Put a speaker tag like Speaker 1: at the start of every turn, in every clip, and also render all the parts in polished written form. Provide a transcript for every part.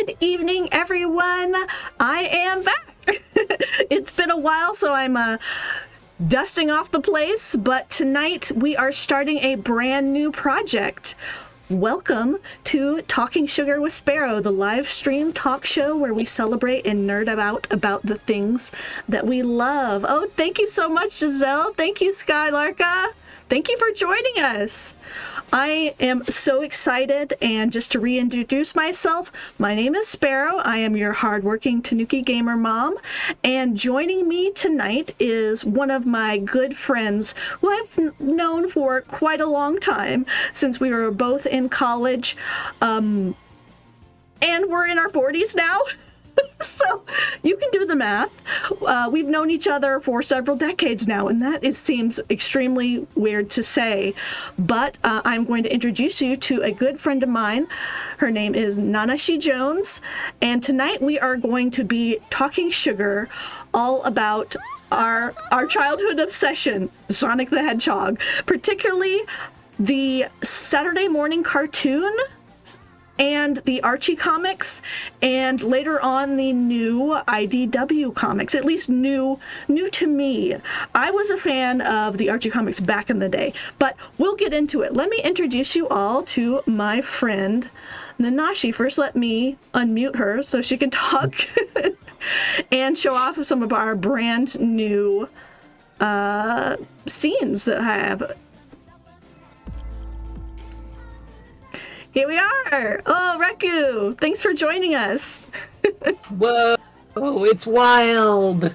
Speaker 1: Good evening, everyone. I am back. It's been a while, so I'm dusting off the place, but tonight we are starting a brand new project. Welcome to Talking Sugar with Sparrow, the live stream talk show where we celebrate and nerd about the things that we love. Oh, thank you so much, Giselle. Thank you, Skylarka. Thank you for joining us. I am so excited, and just to reintroduce myself, my name is Sparrow. I am your hardworking Tanuki gamer mom, and joining me tonight is one of my good friends who I've known for quite a long time, since we were both in college, and we're in our 40s now. So you can do the math. We've known each other for several decades now, and that seems extremely weird to say. But I'm going to introduce you to a good friend of mine. Her name is Nanashi Jones, and tonight we are going to be talking sugar all about our childhood obsession, Sonic the Hedgehog, particularly the Saturday morning cartoon and the Archie comics, and later on the new IDW comics, at least new to me. I was a fan of the Archie comics back in the day, but we'll get into it. Let me introduce you all to my friend Nanashi. First, let me unmute her so she can talk and show off some of our brand new scenes that I have. Here we are! Oh, Reku! Thanks for joining us!
Speaker 2: Whoa! It's wild!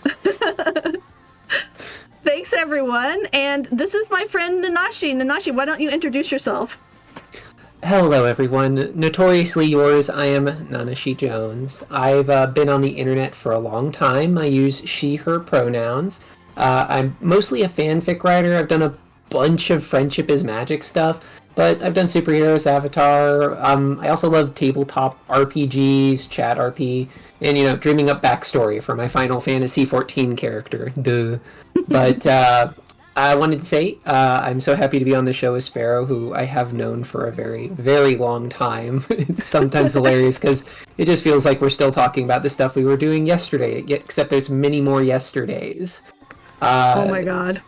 Speaker 1: Thanks, everyone! And this is my friend Nanashi. Nanashi, why don't you introduce yourself?
Speaker 2: Hello, everyone. Notoriously yours, I am Nanashi Jones. I've been on the internet for a long time. I use she, her pronouns. I'm mostly a fanfic writer. I've done a bunch of Friendship is Magic stuff. But I've done superheroes, Avatar. I also love tabletop RPGs, chat RP, and, dreaming up backstory for my Final Fantasy XIV character. Duh. But I wanted to say I'm so happy to be on the show with Sparrow, who I have known for a very, very long time. It's sometimes hilarious because it just feels like we're still talking about the stuff we were doing yesterday, except there's many more yesterdays.
Speaker 1: Oh my god.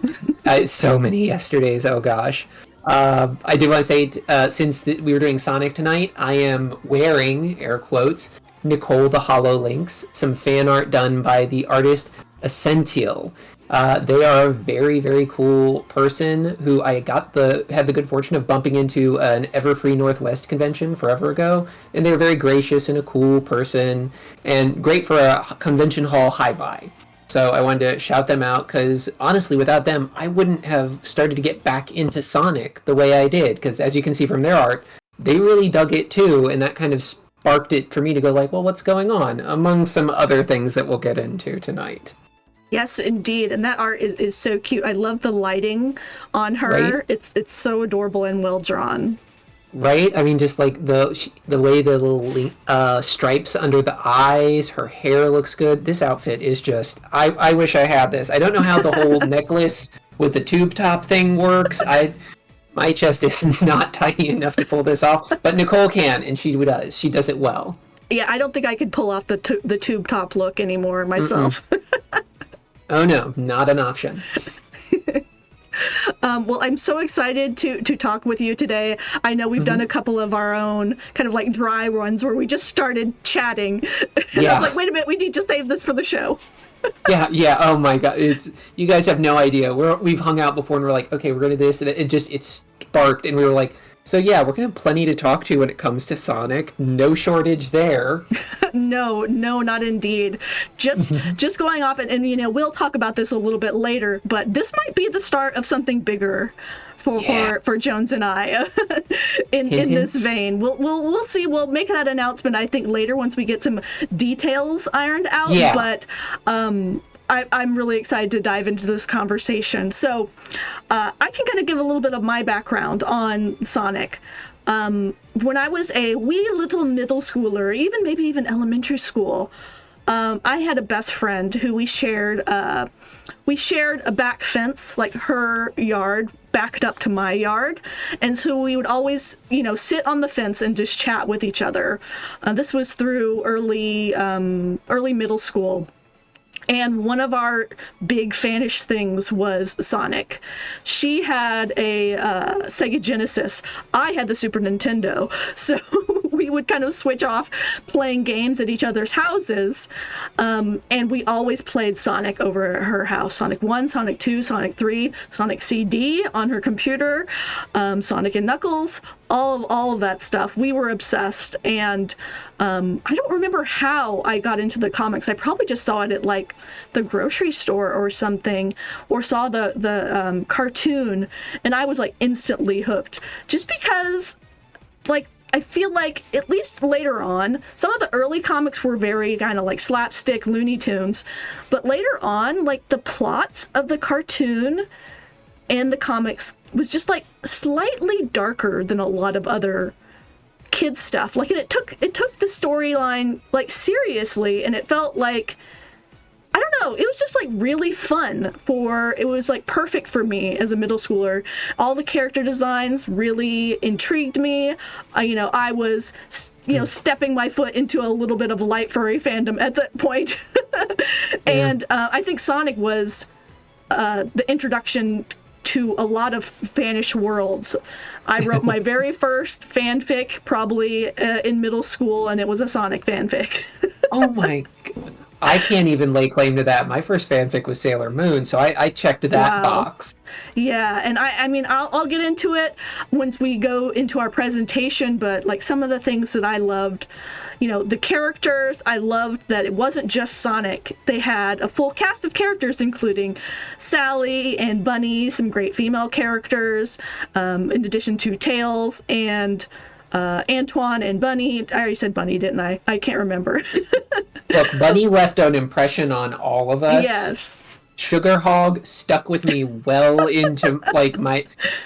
Speaker 2: So many yesterdays, oh gosh. I do want to say, since we were doing Sonic tonight, I am wearing, air quotes, Nicole the holo-lynx, some fan art done by the artist Acential. They are a very, very cool person who I had the good fortune of bumping into an Everfree Northwest convention forever ago, and they're very gracious and a cool person, and great for a convention hall hi-bye. So I wanted to shout them out because, honestly, without them, I wouldn't have started to get back into Sonic the way I did. Because, as you can see from their art, they really dug it too, and that kind of sparked it for me to go like, well, what's going on? Among some other things that we'll get into tonight.
Speaker 1: Yes, indeed. And that art is so cute. I love the lighting on her. Right? It's so adorable and well drawn.
Speaker 2: Right? I mean, just like the way the little stripes under the eyes, her hair looks good. This outfit is just, I wish I had this. I don't know how the whole necklace with the tube top thing works. My chest is not tiny enough to pull this off, but Nicole can, and she does. She does it well.
Speaker 1: Yeah, I don't think I could pull off the tube top look anymore myself.
Speaker 2: Oh no, not an option.
Speaker 1: Well, I'm so excited to talk with you today. I know we've done a couple of our own kind of like dry runs where we just started chatting. And I was like, wait a minute, we need to save this for the show.
Speaker 2: Yeah. Oh my god, you guys have no idea. We've hung out before and we're like, okay, we're gonna do this, and it sparked, and we were like, so yeah, we're gonna have plenty to talk to when it comes to Sonic. No shortage there.
Speaker 1: No, not indeed. Just going off and we'll talk about this a little bit later, but this might be the start of something bigger for Jones and I in this vein. We'll see. We'll make that announcement, I think, later once we get some details ironed out. Yeah. But I'm really excited to dive into this conversation. So I can kind of give a little bit of my background on Sonic. When I was a wee little middle schooler, maybe even elementary school, I had a best friend who we shared a back fence, like her yard backed up to my yard. And so we would always, sit on the fence and just chat with each other. This was through early middle school. And one of our big fanish things was Sonic. She had a Sega Genesis. I had the Super Nintendo. So we would kind of switch off playing games at each other's houses. And we always played Sonic over at her house. Sonic 1, Sonic 2, Sonic 3, Sonic CD on her computer, Sonic and Knuckles, all of that stuff. We were obsessed. And I don't remember how I got into the comics. I probably just saw it at like the grocery store or something, or saw the cartoon, and I was like instantly hooked. Just because, like, I feel like at least later on, some of the early comics were very kind of like slapstick Looney Tunes, but later on, like the plots of the cartoon and the comics was just like slightly darker than a lot of other kids stuff. Like, and it took the storyline like seriously, and it felt like, I don't know, it was just like really fun. It was like perfect for me as a middle schooler. All the character designs really intrigued me. I was stepping my foot into a little bit of light furry fandom at that point. And I think Sonic was the introduction to a lot of fanish worlds. I wrote my very first fanfic probably in middle school, and it was a Sonic fanfic.
Speaker 2: Oh my god. I can't even lay claim to that. My first fanfic was Sailor Moon, so I checked that box. Yeah,
Speaker 1: and I mean, I'll get into it once we go into our presentation, but like some of the things that I loved, the characters, I loved that it wasn't just Sonic. They had a full cast of characters, including Sally and Bunny, some great female characters, in addition to Tails and Antoine and Bunny. I already said Bunny, didn't I? I can't remember.
Speaker 2: Look, Bunny left an impression on all of us.
Speaker 1: Yes.
Speaker 2: Sugarhog stuck with me well into like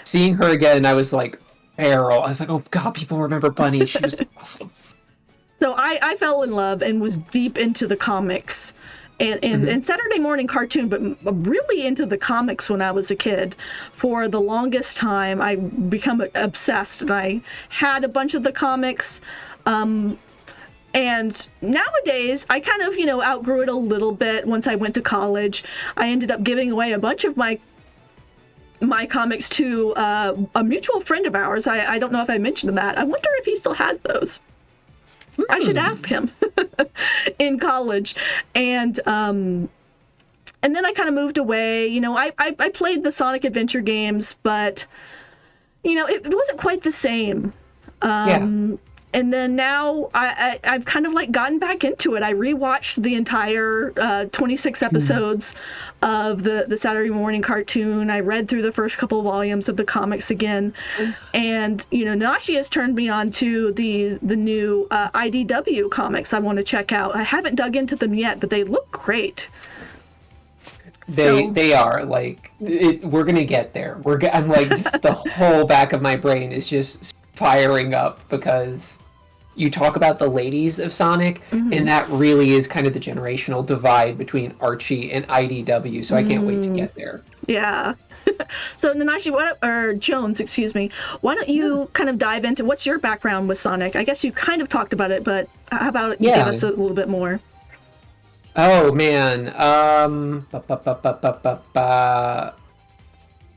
Speaker 2: seeing her again. I was like feral. I was like, oh god, people remember Bunny. She was awesome.
Speaker 1: So I fell in love and was deep into the comics and Saturday morning cartoon, but really into the comics when I was a kid. For the longest time, I become obsessed, and I had a bunch of the comics. And nowadays, I kind of, outgrew it a little bit once I went to college. I ended up giving away a bunch of my comics to a mutual friend of ours. I don't know if I mentioned that. I wonder if he still has those. I should ask him in college. And then I kind of moved away. I played the Sonic Adventure games, but, it wasn't quite the same. And then now I've kind of like gotten back into it. I rewatched the entire 26 episodes of the Saturday morning cartoon. I read through the first couple volumes of the comics again. And, Nanashi has turned me on to the new IDW comics I want to check out. I haven't dug into them yet, but they look great.
Speaker 2: They are like, we're going to get there. I'm like, just the whole back of my brain is just firing up because you talk about the ladies of Sonic, and that really is kind of the generational divide between Archie and IDW, so I can't wait to get there.
Speaker 1: Yeah. So Nanashi, or Jones, excuse me, why don't you kind of dive into what's your background with Sonic? I guess you kind of talked about it, but how about you give us a little bit more?
Speaker 2: Oh man,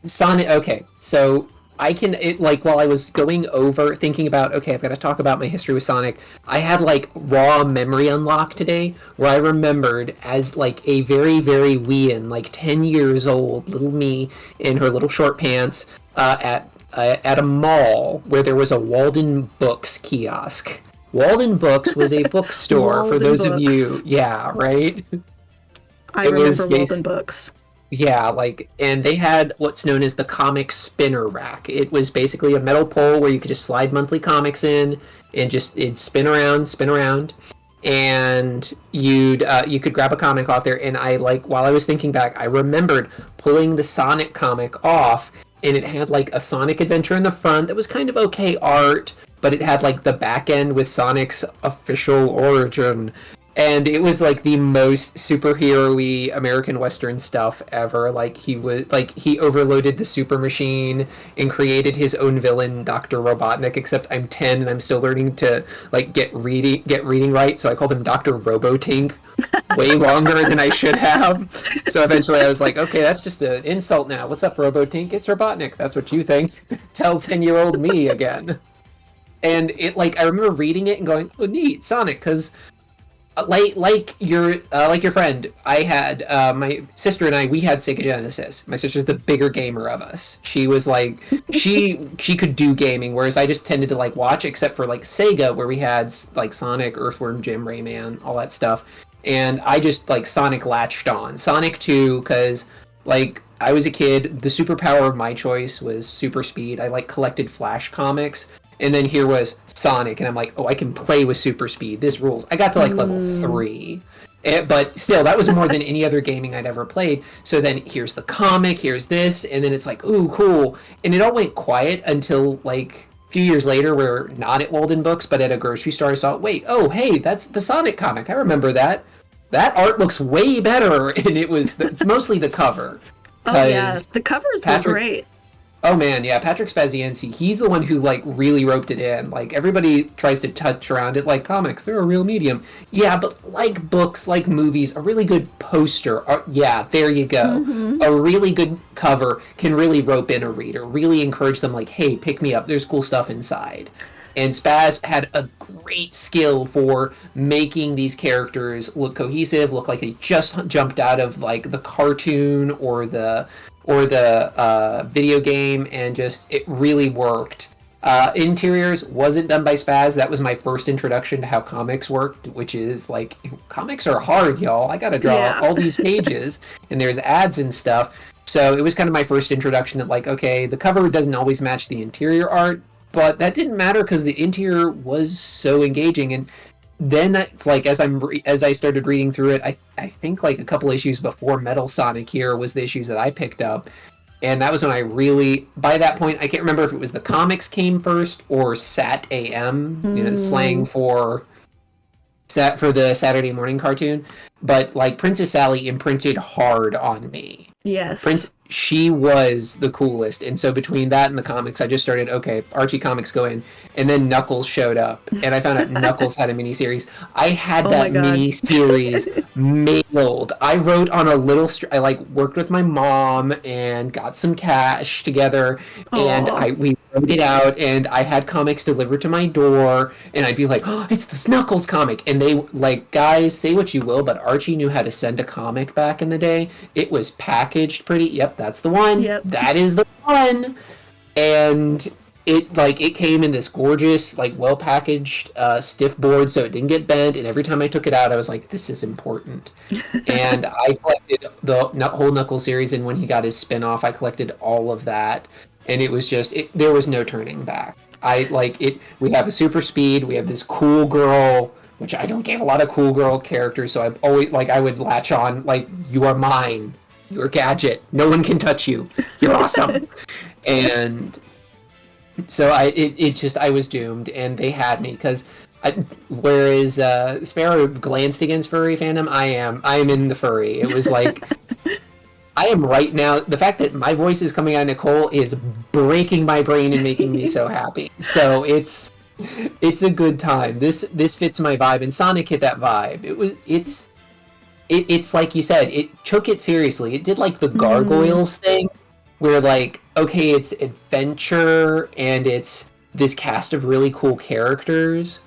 Speaker 2: Sonic. Okay, so while I was going over thinking about, okay, I've got to talk about my history with Sonic, I had like raw memory unlock today where I remembered as like a very, very weein, like 10 years old little me in her little short pants at a mall where there was a Walden Books kiosk. Walden Books was a bookstore for those of you. Yeah, right?
Speaker 1: I remember Walden Books.
Speaker 2: Yeah, and they had what's known as the comic spinner rack. It was basically a metal pole where you could just slide monthly comics in and it'd spin around, and you could grab a comic off there. And while I was thinking back, I remembered pulling the Sonic comic off, and it had like a Sonic adventure in the front that was kind of okay art, but it had like the back end with Sonic's official origin. And it was like the most superhero-y American Western stuff ever. Like he overloaded the super machine and created his own villain, Dr. Robotnik, except I'm 10 and I'm still learning to like get reading right, so I called him Dr. Robotink way longer than I should have. So eventually I was like, okay, that's just an insult now. What's up, Robotink? It's Robotnik. That's what you think. Tell 10-year-old me again. And it like I remember reading it and going, oh neat, Sonic, because like your friend, I had my sister and we had Sega Genesis. My sister's the bigger gamer of us. She was like she could do gaming, whereas I just tended to like watch, except for like Sega, where we had like Sonic, Earthworm Jim, Rayman, all that stuff. And I just like Sonic latched on Sonic 2 because like I was a kid. The superpower of my choice was super speed. I like collected Flash comics. And then here was Sonic, and I'm like, oh, I can play with super speed. This rules. I got to like level 3. But still, that was more than any other gaming I'd ever played. So then here's the comic, here's this, and then it's like, ooh, cool. And it all went quiet until like a few years later, we're not at Walden Books, but at a grocery store, I saw, wait, oh, hey, that's the Sonic comic. I remember that. That art looks way better. And it was mostly the cover.
Speaker 1: Oh, yeah. The covers were great.
Speaker 2: Oh man, yeah, Patrick Spazienzi, he's the one who like really roped it in. Like everybody tries to touch around it like comics, they're a real medium. Yeah, but like books, like movies, a really good poster, yeah, there you go. Mm-hmm. A really good cover can really rope in a reader, really encourage them like, hey, pick me up, there's cool stuff inside. And Spaz had a great skill for making these characters look cohesive, look like they just jumped out of like the cartoon or the video game, and just it really worked. Interiors wasn't done by Spaz. That was my first introduction to how comics worked, which is like, comics are hard, y'all. I gotta draw all these pages, and there's ads and stuff. So it was kind of my first introduction to like, okay, the cover doesn't always match the interior art, but that didn't matter because the interior was so engaging. And then that, like as I started reading through it, I think like a couple issues before Metal Sonic here was the issues that I picked up, and that was when I really, by that point, I can't remember if it was the comics came first or SatAM, you know, slang for the Saturday morning cartoon, but like Princess Sally imprinted hard on me.
Speaker 1: Yes.
Speaker 2: She was the coolest. And so between that and the comics, I just started, okay, Archie comics go in. And then Knuckles showed up. And I found out Knuckles had a miniseries. I had that miniseries mailed. I wrote on a little... I like worked with my mom and got some cash together. And we wrote it out. And I had comics delivered to my door. And I'd be like, oh, it's this Knuckles comic. And they, like, guys, say what you will, but Archie knew how to send a comic back in the day. It was packaged pretty... Yep, that's the one.
Speaker 1: Yep.
Speaker 2: That is the one. And it came in this gorgeous, like, well packaged stiff board, so it didn't get bent. And every time I took it out, I was like, this is important. And I collected the whole Knuckles series, and when he got his spin-off, I collected all of that. And it was just there was no turning back. We have a super speed, we have this cool girl, which I don't get a lot of cool girl characters, so I've always, like, I would latch on, like, you are mine. You're a gadget. No one can touch you. You're awesome. And so I was doomed, and they had me because whereas Sparrow glanced against furry fandom, I am in the furry. It was like I am right now. The fact that my voice is coming out of Nicole is breaking my brain and making me so happy. So it's a good time. This fits my vibe, and Sonic hit that vibe. It's like you said, it took it seriously. It did like the Gargoyles thing, where like, okay, it's adventure and it's this cast of really cool characters,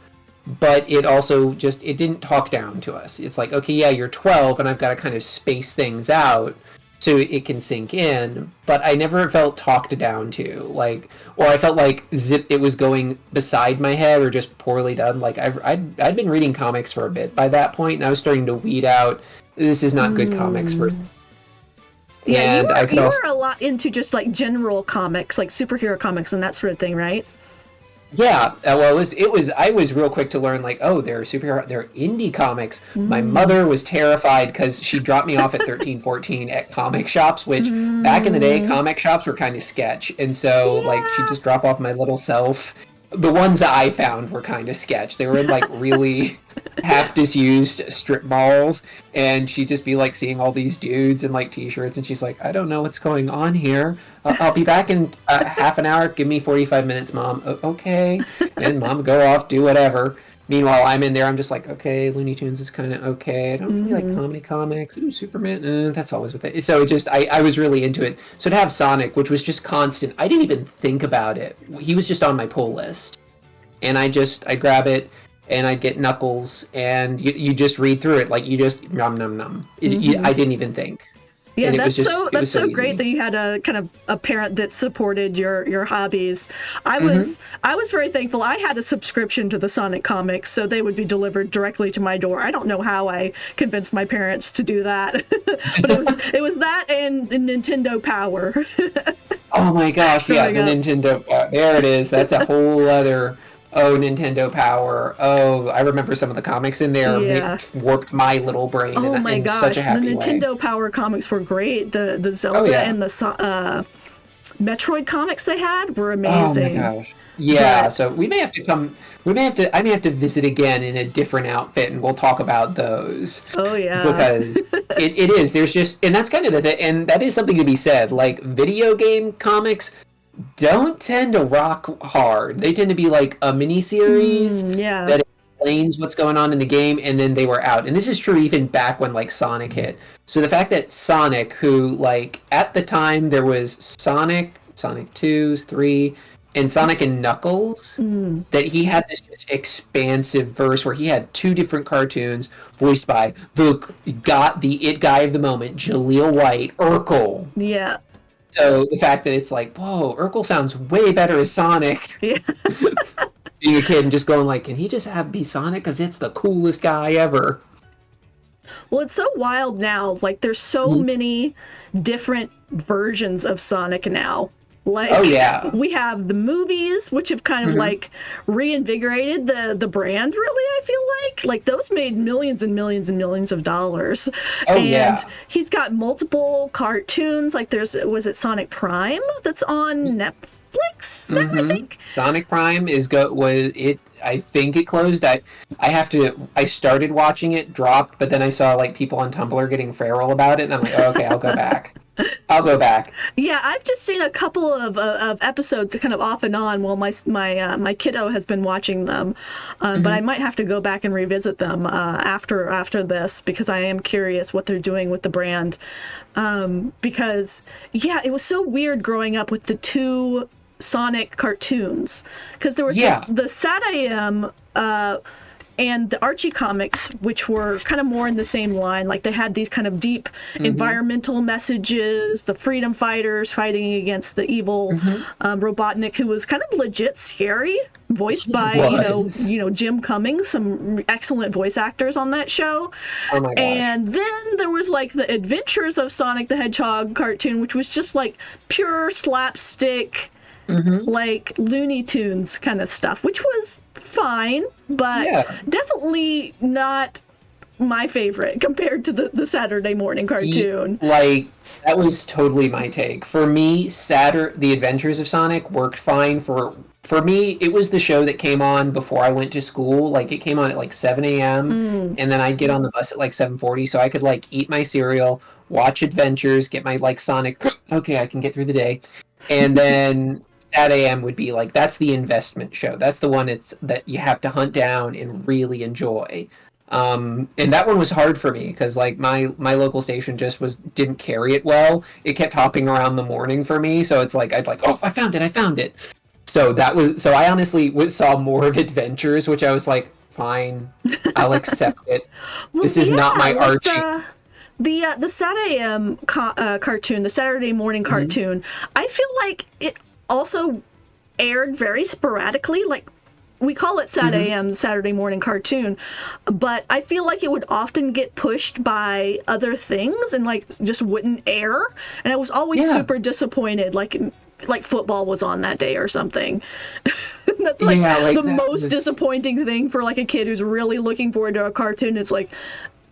Speaker 2: but it also it didn't talk down to us. It's like, okay, yeah, you're 12 and I've got to kind of space things out so it can sink in, but I never felt talked down to, like, or I felt like it was going beside my head or just poorly done. Like I'd been reading comics for a bit by that point, and I was starting to weed out, this is not good comics for.
Speaker 1: Yeah, and you were a lot into just like general comics, like superhero comics and that sort of thing, right?
Speaker 2: Yeah, well, I was real quick to learn, like, oh, they're indie comics. My mother was terrified because she dropped me off at 13, 14 at comic shops, which back in the day, comic shops were kind of sketch. And so, like, she'd just drop off my little self. The ones that I found were kind of sketch. They were in, like, really half disused strip malls, and she'd just be like seeing all these dudes in like t-shirts, and she's like, I don't know what's going on here. I'll be back in half an hour. Give me 45 minutes, Mom. Okay. And Mom would go off, do whatever. Meanwhile, I'm in there. I'm just like, okay, Looney Tunes is kind of okay. I don't really like comedy comics. Ooh, Superman. That's always what so it just, I was really into it. So to have Sonic, which was just constant, I didn't even think about it. He was just on my pull list. And I grab it, and I'd get Knuckles, and you just read through it. Like, you just, nom, nom, nom. I didn't even think.
Speaker 1: Yeah,
Speaker 2: And
Speaker 1: that's so
Speaker 2: easy.
Speaker 1: great that you had a kind of a parent that supported your hobbies. I was very thankful. I had a subscription to the Sonic comics, so they would be delivered directly to my door. I don't know how I convinced my parents to do that, but it was that and Nintendo Power.
Speaker 2: Oh my gosh, yeah, the Nintendo Power. There it is. That's a whole other... Oh, Nintendo Power. Oh, I remember some of the comics in there.
Speaker 1: Yeah.
Speaker 2: It warped my little brain in such a happy
Speaker 1: the Nintendo
Speaker 2: way.
Speaker 1: Power comics were great. The Zelda and the Metroid comics they had were amazing.
Speaker 2: Oh my gosh. Yeah,
Speaker 1: but,
Speaker 2: so I may have to visit again in a different outfit, and we'll talk about those.
Speaker 1: Oh yeah.
Speaker 2: Because it is. There's just, and that's kind of the thing, and that is something to be said. Like, video game comics don't tend to rock hard. They tend to be like a mini-series that explains what's going on in the game, and then they were out. And this is true even back when, like, Sonic hit. So the fact that Sonic, who, like, at the time there was Sonic 2, 3, and Sonic and Knuckles, that he had this just expansive verse where he had two different cartoons voiced by the it guy of the moment, Jaleel White, Urkel.
Speaker 1: Yeah.
Speaker 2: So the fact that it's like, whoa, Urkel sounds way better as Sonic.
Speaker 1: Yeah.
Speaker 2: Being a kid and just going like, can he just be Sonic? Because it's the coolest guy ever.
Speaker 1: Well, it's so wild now. Like, there's so many different versions of Sonic now. Like,
Speaker 2: oh, yeah.
Speaker 1: We have the movies, which have kind of like reinvigorated the brand, really, I feel like. Like, those made millions and millions and millions of dollars.
Speaker 2: Oh,
Speaker 1: and
Speaker 2: yeah.
Speaker 1: He's got multiple cartoons. Like, was it Sonic Prime that's on Netflix now, I think?
Speaker 2: Sonic Prime I think it closed. I started watching it, dropped, but then I saw like people on Tumblr getting feral about it, and I'm like, oh, okay, I'll go back. I'll go back.
Speaker 1: Yeah, I've just seen a couple of episodes kind of off and on while my kiddo has been watching them, but I might have to go back and revisit them after this, because I am curious what they're doing with the brand. Because, yeah, it was so weird growing up with the two Sonic cartoons, because there was the SatAM and the Archie comics, which were kind of more in the same line. Like, they had these kind of deep environmental messages, the freedom fighters fighting against the evil Robotnik, who was kind of legit scary, voiced by you know Jim Cummings, some excellent voice actors on that show.
Speaker 2: Oh my gosh.
Speaker 1: And then there was like the Adventures of Sonic the Hedgehog cartoon, which was just like pure slapstick, like Looney Tunes kind of stuff, which was fine, but definitely not my favorite compared to the Saturday morning cartoon.
Speaker 2: Like, that was totally my take. For me, The Adventures of Sonic worked fine. For me, it was the show that came on before I went to school. Like, it came on at like 7 a.m. And then I'd get on the bus at like 7:40, so I could like eat my cereal, watch Adventures, get my like Sonic, okay, I can get through the day. And then SatAM would be like, that's the investment show. That's the one that you have to hunt down and really enjoy. And that one was hard for me because like my local station just didn't carry it well. It kept hopping around the morning for me, so it's like I'd like, oh, I found it. So I honestly saw more of Adventures, which I was like, fine, I'll accept it. This is not my
Speaker 1: like
Speaker 2: Archie.
Speaker 1: The SatAM cartoon, the Saturday morning cartoon, I feel like it also aired very sporadically. Like, we call it SatAM, Saturday morning cartoon, but I feel like it would often get pushed by other things and like just wouldn't air, and I was always super disappointed, like football was on that day or something. That's like the most disappointing thing for like a kid who's really looking forward to a cartoon. It's like,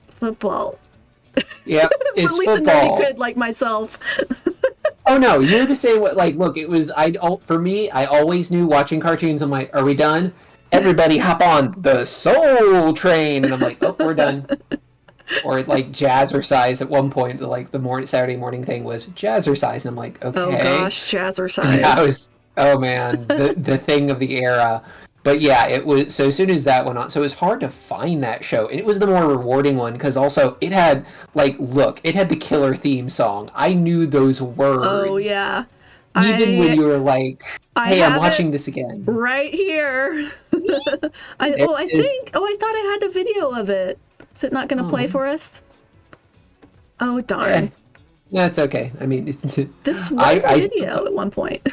Speaker 1: football.
Speaker 2: Yeah,
Speaker 1: it's at least
Speaker 2: football.
Speaker 1: A nerdy kid like myself.
Speaker 2: Oh no, you're the same way. Like, look, for me, I always knew watching cartoons. I'm like, are we done? everybody hop on the soul train, and I'm like, oh, we're done. Or like jazzercise at one point, like the Saturday morning thing was jazzercise, and I'm like, okay.
Speaker 1: Oh gosh, jazzercise.
Speaker 2: That was, oh man, the thing of the era. But yeah, it was, so as soon as that went on, so it was hard to find that show, and it was the more rewarding one, because also it had, like, it had the killer theme song. I knew those words.
Speaker 1: Oh yeah.
Speaker 2: Even when you were like, hey, I'm watching this again.
Speaker 1: Right here. I thought I had a video of it. Is it not going to play for us? Oh, darn.
Speaker 2: That's okay. I mean,
Speaker 1: this was a video at one point.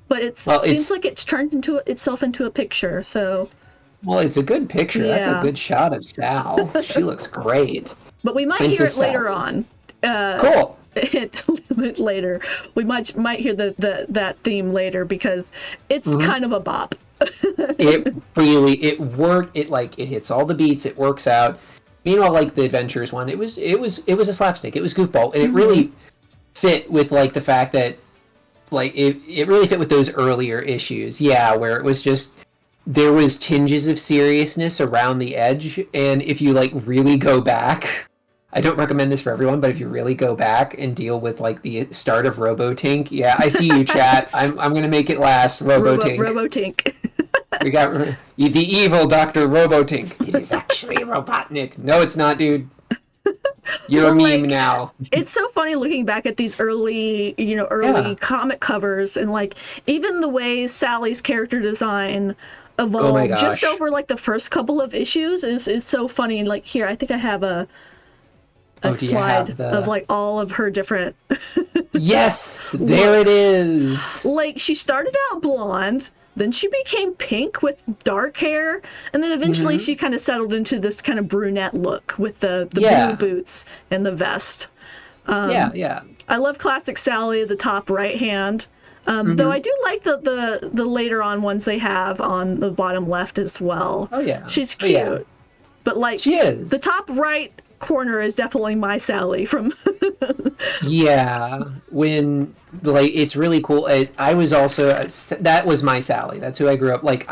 Speaker 1: But it seems like it's turned itself into a picture, so...
Speaker 2: Well, it's a good picture.
Speaker 1: Yeah.
Speaker 2: That's a good shot of Sal. She looks great.
Speaker 1: But we might hear it later on.
Speaker 2: Cool.
Speaker 1: Later. We might hear that theme later, because it's kind of a bop.
Speaker 2: It worked. It hits all the beats. It works out. Meanwhile, like the Adventures one, it was a slapstick. It was goofball, and it really fit with like the fact that like it really fit with those earlier issues. Yeah, where it was just there was tinges of seriousness around the edge, and if you like really go back, I don't recommend this for everyone, but if you really go back and deal with like the start of Robotink, yeah, I see you, chat. I'm gonna make it last. Robotink.
Speaker 1: Robotink.
Speaker 2: We got the evil Dr. Robotink. It is actually Robotnik. No, it's not, dude. You're a meme now.
Speaker 1: It's so funny looking back at these early comic covers, and like even the way Sally's character design evolved just over like the first couple of issues is so funny. And like here, I think I have a slide of like all of her different
Speaker 2: yes, there it is.
Speaker 1: Like she started out blonde, then she became pink with dark hair, and then eventually she kind of settled into this kind of brunette look with the blue boots and the vest. I love classic Sally, the top right hand. Though I do like the later on ones they have on the bottom left as well. Oh yeah, she's cute. Yeah. But like
Speaker 2: she is.
Speaker 1: The top right corner is definitely my Sally from
Speaker 2: yeah, when like it's really cool. I was also that was my Sally. That's who I grew up like.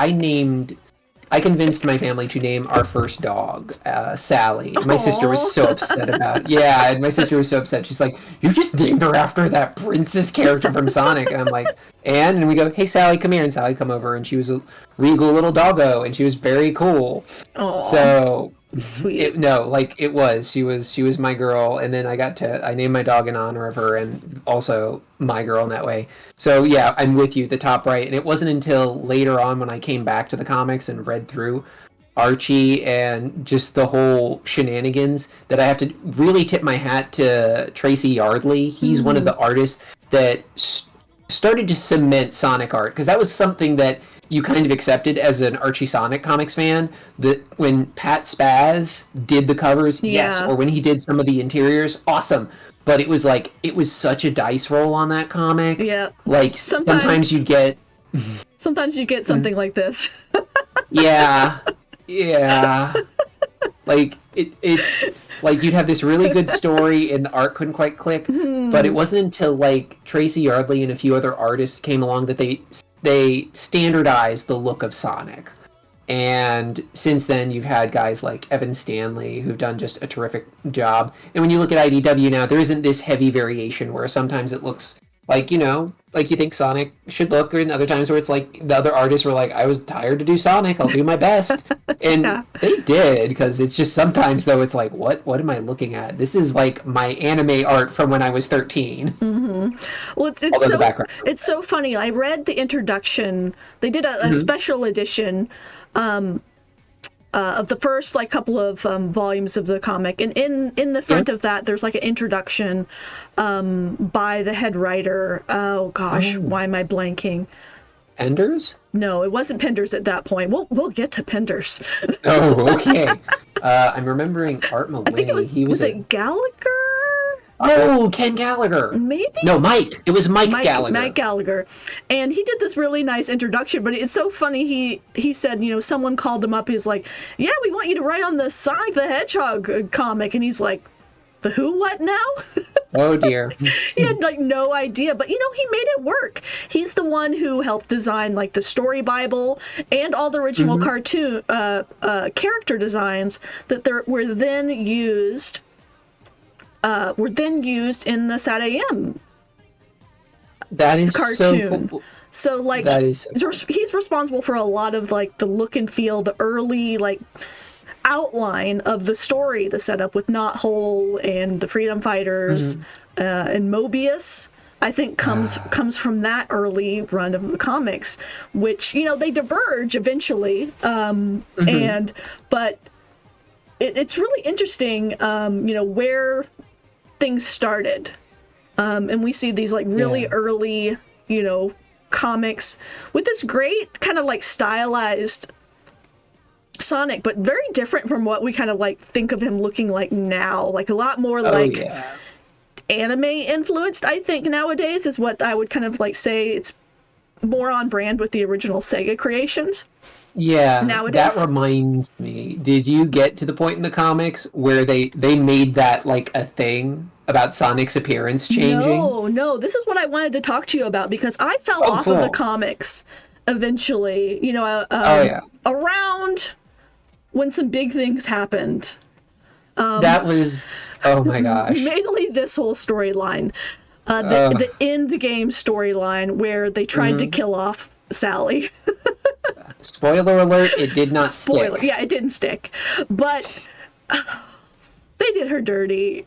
Speaker 2: I convinced my family to name our first dog Sally. My sister was so upset about it. Yeah, and my sister was so upset. She's like, you just named her after that princess character from Sonic. And I'm like, and we go, hey, Sally, come here. And Sally come over, and she was a regal little doggo, and she was very cool. Aww. So
Speaker 1: sweet.
Speaker 2: She was my girl, and then I named my dog in honor of her, and also my girl in that way. So yeah, I'm with you, the top right. And it wasn't until later on when I came back to the comics and read through Archie and just the whole shenanigans that I have to really tip my hat to Tracy Yardley. He's one of the artists that started to cement Sonic art, because that was something that you kind of accepted as an Archie Sonic comics fan, that when Pat Spaz did the covers, yes, or when he did some of the interiors, awesome. But it was such a dice roll on that comic. Yeah. Like sometimes you get
Speaker 1: something like this.
Speaker 2: Yeah. Like it's like you'd have this really good story and the art couldn't quite click, but it wasn't until like Tracy Yardley and a few other artists came along that they standardized the look of Sonic. And since then, you've had guys like Evan Stanley who've done just a terrific job. And when you look at IDW now, there isn't this heavy variation where sometimes it looks like, like you think Sonic should look, and other times where it's like the other artists were like, I was tired to do Sonic, I'll do my best. And they did, because it's just sometimes, though, it's like, what am I looking at? This is like my anime art from when I was 13.
Speaker 1: Well, it's so funny. I read the introduction. They did a special edition of the first couple of volumes of the comic, and in the front of that there's like an introduction by the head writer. Oh gosh, why am I blanking?
Speaker 2: Penders?
Speaker 1: No, it wasn't Penders at that point. We'll get to Penders.
Speaker 2: Oh, okay. I'm remembering Art Maloney.
Speaker 1: I think it was it Gallagher?
Speaker 2: Oh, Ken Gallagher.
Speaker 1: Maybe?
Speaker 2: No, Mike. It was Mike Gallagher.
Speaker 1: Mike Gallagher. And he did this really nice introduction, but it's so funny. He said, someone called him up. He's like, yeah, we want you to write on the Sonic the Hedgehog comic. And he's like, the who, what now?
Speaker 2: Oh dear.
Speaker 1: He had like no idea, but you know, he made it work. He's the one who helped design like the story Bible and all the original cartoon character designs that were then used in the SatAM
Speaker 2: That is
Speaker 1: cartoon.
Speaker 2: so cool.
Speaker 1: So like
Speaker 2: That is so
Speaker 1: he's responsible for a lot of like the look and feel, the early like outline of the story, the setup with Knothole and the Freedom Fighters and Mobius. I think comes from that early run of the comics, which, you know, they diverge eventually, but it's really interesting, you know, where things started, and we see these like really early, you know, comics with this great kind of like stylized Sonic, but very different from what we kind of like think of him looking like now. Like a lot more anime influenced, I think, nowadays is what I would kind of like say. It's more on brand with the original Sega creations.
Speaker 2: Yeah,
Speaker 1: nowadays.
Speaker 2: That reminds me. Did you get to the point in the comics where they made that like a thing about Sonic's appearance changing?
Speaker 1: No. This is what I wanted to talk to you about, because I fell off of the comics eventually. You know, around when some big things happened.
Speaker 2: That was, oh my gosh.
Speaker 1: Mainly this whole storyline. The end game storyline where they tried to kill off Sally.
Speaker 2: Spoiler alert, it did not stick.
Speaker 1: Yeah, it didn't stick. But they did her dirty.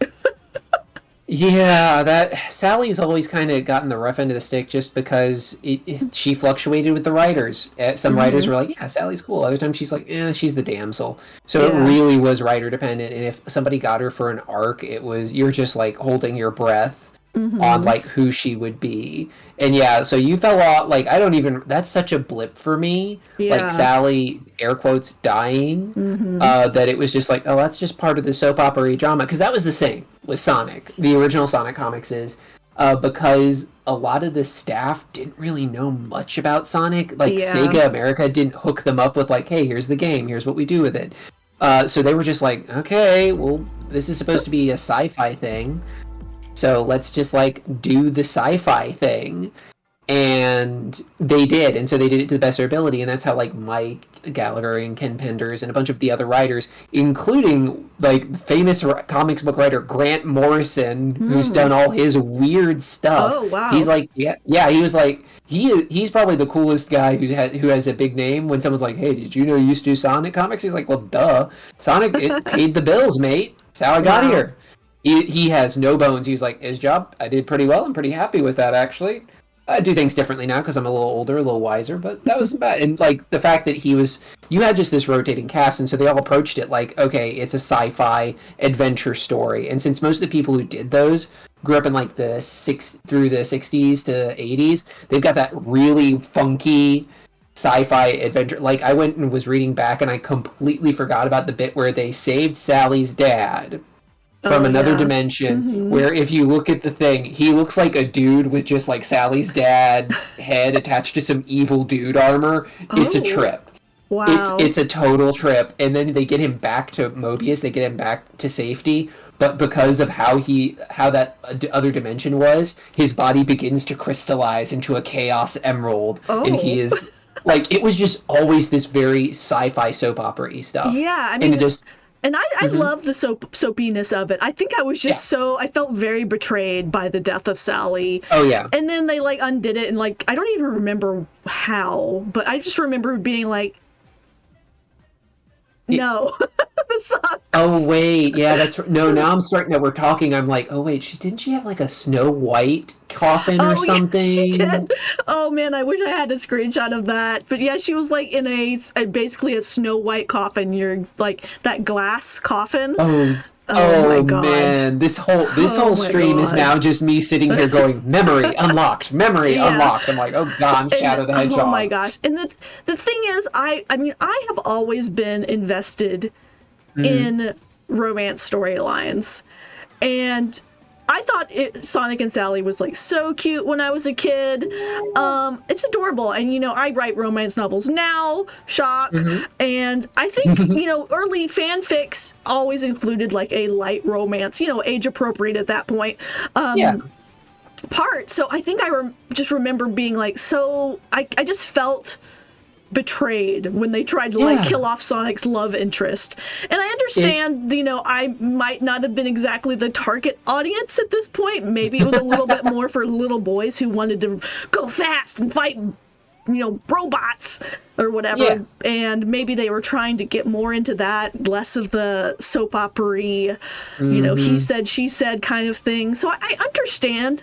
Speaker 2: Yeah, that Sally's always kind of gotten the rough end of the stick just because she fluctuated with the writers. Some writers were like, yeah, Sally's cool. Other times she's like, she's the damsel. So it really was writer dependent. And if somebody got her for an arc, you're just like holding your breath on like who she would be. And yeah, so you fell off, like, that's such a blip for me. Like Sally, air quotes, dying, that it was just like, oh, that's just part of the soap opera drama. Because that was the thing with Sonic, the original Sonic comics is, because a lot of the staff didn't really know much about Sonic. Like, Sega America didn't hook them up with like, hey, here's the game, here's what we do with it. So they were just like, okay, well, this is supposed to be a sci-fi thing. So let's just like do the sci-fi thing. And they did. And so they did it to the best of their ability. And that's how like Mike Gallagher and Ken Penders and a bunch of the other writers, including like famous comics book writer Grant Morrison, who's done all his weird stuff.
Speaker 1: Oh, wow.
Speaker 2: He's like, he was like, he's probably the coolest guy who has a big name. When someone's like, hey, did you know you used to do Sonic comics? He's like, well, duh. Sonic, it paid the bills, mate. That's how I got here. He has no bones. He was like, his job, I did pretty well. I'm pretty happy with that, actually. I do things differently now because I'm a little older, a little wiser, but that was bad. And like the fact that you had just this rotating cast, and so they all approached it like, okay, it's a sci-fi adventure story. And since most of the people who did those grew up in like through the 60s to 80s, they've got that really funky sci-fi adventure. Like, I went and was reading back and I completely forgot about the bit where they saved Sally's dad from another dimension, where if you look at the thing, he looks like a dude with just like Sally's dad's head attached to some evil dude armor. It's a trip.
Speaker 1: Wow.
Speaker 2: It's a total trip. And then they get him back to Mobius, they get him back to safety, but because of how that other dimension was, his body begins to crystallize into a chaos emerald, and he is like, it was just always this very sci-fi soap opera-y stuff.
Speaker 1: Yeah, I mean,
Speaker 2: and it just
Speaker 1: and I love the soapiness of it. I think I was just I felt very betrayed by the death of Sally.
Speaker 2: Oh, yeah.
Speaker 1: And then they, like, undid it, and, like, I don't even remember how, but I just remember being like, no, this sucks.
Speaker 2: Oh, wait, yeah, that's... No, now I'm starting... Now we're talking, I'm like, oh, wait, didn't she have, like, a Snow White coffin or something?
Speaker 1: Yeah, she did. Oh, man, I wish I had a screenshot of that. But, yeah, she was, like, in basically a Snow White coffin. You're, like, that glass coffin. Oh my God.
Speaker 2: Man, this whole stream is now just me sitting here going, memory unlocked, memory unlocked. I'm like, oh God, Shadow the Hedgehog.
Speaker 1: Oh my gosh. And the thing is, I mean, I have always been invested in romance storylines. And I thought Sonic and Sally was like so cute when I was a kid. It's adorable, and I write romance novels now. Shock, and I think early fanfics always included like a light romance, age appropriate at that point. Part. So I think I just remember being like I just felt betrayed when they tried to like kill off Sonic's love interest. And I understand, I might not have been exactly the target audience at this point. Maybe it was a little bit more for little boys who wanted to go fast and fight, robots or whatever. Yeah. And maybe they were trying to get more into that, less of the soap opera-y, he said, she said kind of thing. So I understand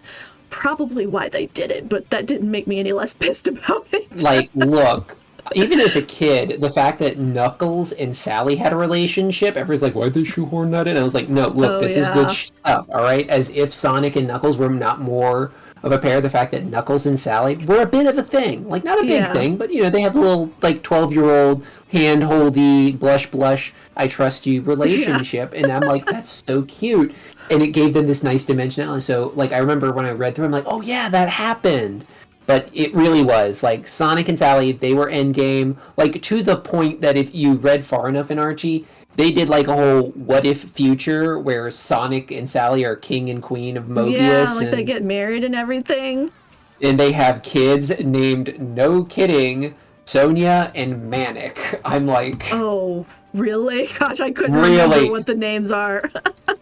Speaker 1: probably why they did it, but that didn't make me any less pissed about it.
Speaker 2: Like, look, even as a kid, the fact that Knuckles and Sally had a relationship, everyone's like, why'd they shoehorn that in? I was like, no, look, this is good stuff, all right? As if Sonic and Knuckles were not more of a pair. The fact that Knuckles and Sally were a bit of a thing. Like, not a big thing, but, they have a little, like, 12-year-old hand-holdy, blush, I trust you relationship. And I'm like, that's so cute. And it gave them this nice dimensionality. So, like, I remember when I read through, I'm like, oh, yeah, that happened. But it really was. Like, Sonic and Sally, they were endgame. Like, to the point that if you read far enough in Archie, they did, like, a whole what-if future where Sonic and Sally are king and queen of Mobius.
Speaker 1: Yeah, like, they get married and everything.
Speaker 2: And they have kids named, no kidding, Sonia and Manic. I'm like...
Speaker 1: Oh, really? Gosh, I couldn't remember what the names are.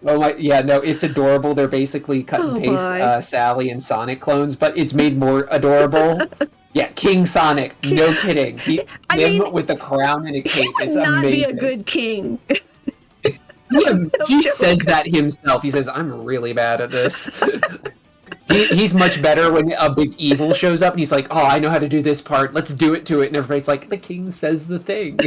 Speaker 2: Oh my, yeah, no, it's adorable. They're basically cut and paste Sally and Sonic clones, but it's made more adorable. Yeah, King Sonic, no kidding. Him with a crown and a cape. It's amazing. Not be
Speaker 1: a good king.
Speaker 2: He says that himself. He says, I'm really bad at this. He's much better when a big evil shows up and he's like, oh, I know how to do this part. Let's do it to it. And everybody's like, the king says the thing.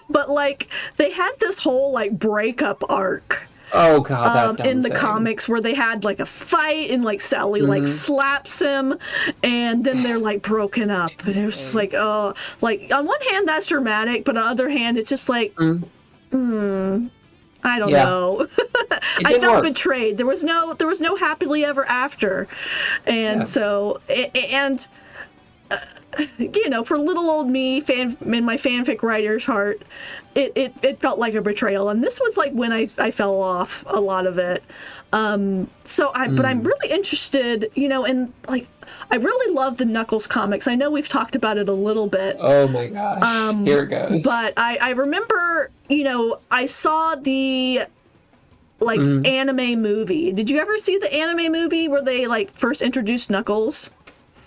Speaker 1: But, like, they had this whole, like, breakup arc.
Speaker 2: Oh, God, that
Speaker 1: in the comics where they had, like, a fight and, like, Sally, like, slaps him and then they're, like, broken up. And it was just like, oh, like, on one hand, that's dramatic, but on the other hand, it's just like, I don't know. I felt betrayed. There was no happily ever after. And so, for little old me, in my fanfic writer's heart, it felt like a betrayal. And this was like when I fell off a lot of it. But I'm really interested, and like, I really love the Knuckles comics. I know we've talked about it a little bit.
Speaker 2: Oh my gosh. Here it goes.
Speaker 1: But I remember, I saw the anime movie. Did you ever see the anime movie where they like first introduced Knuckles?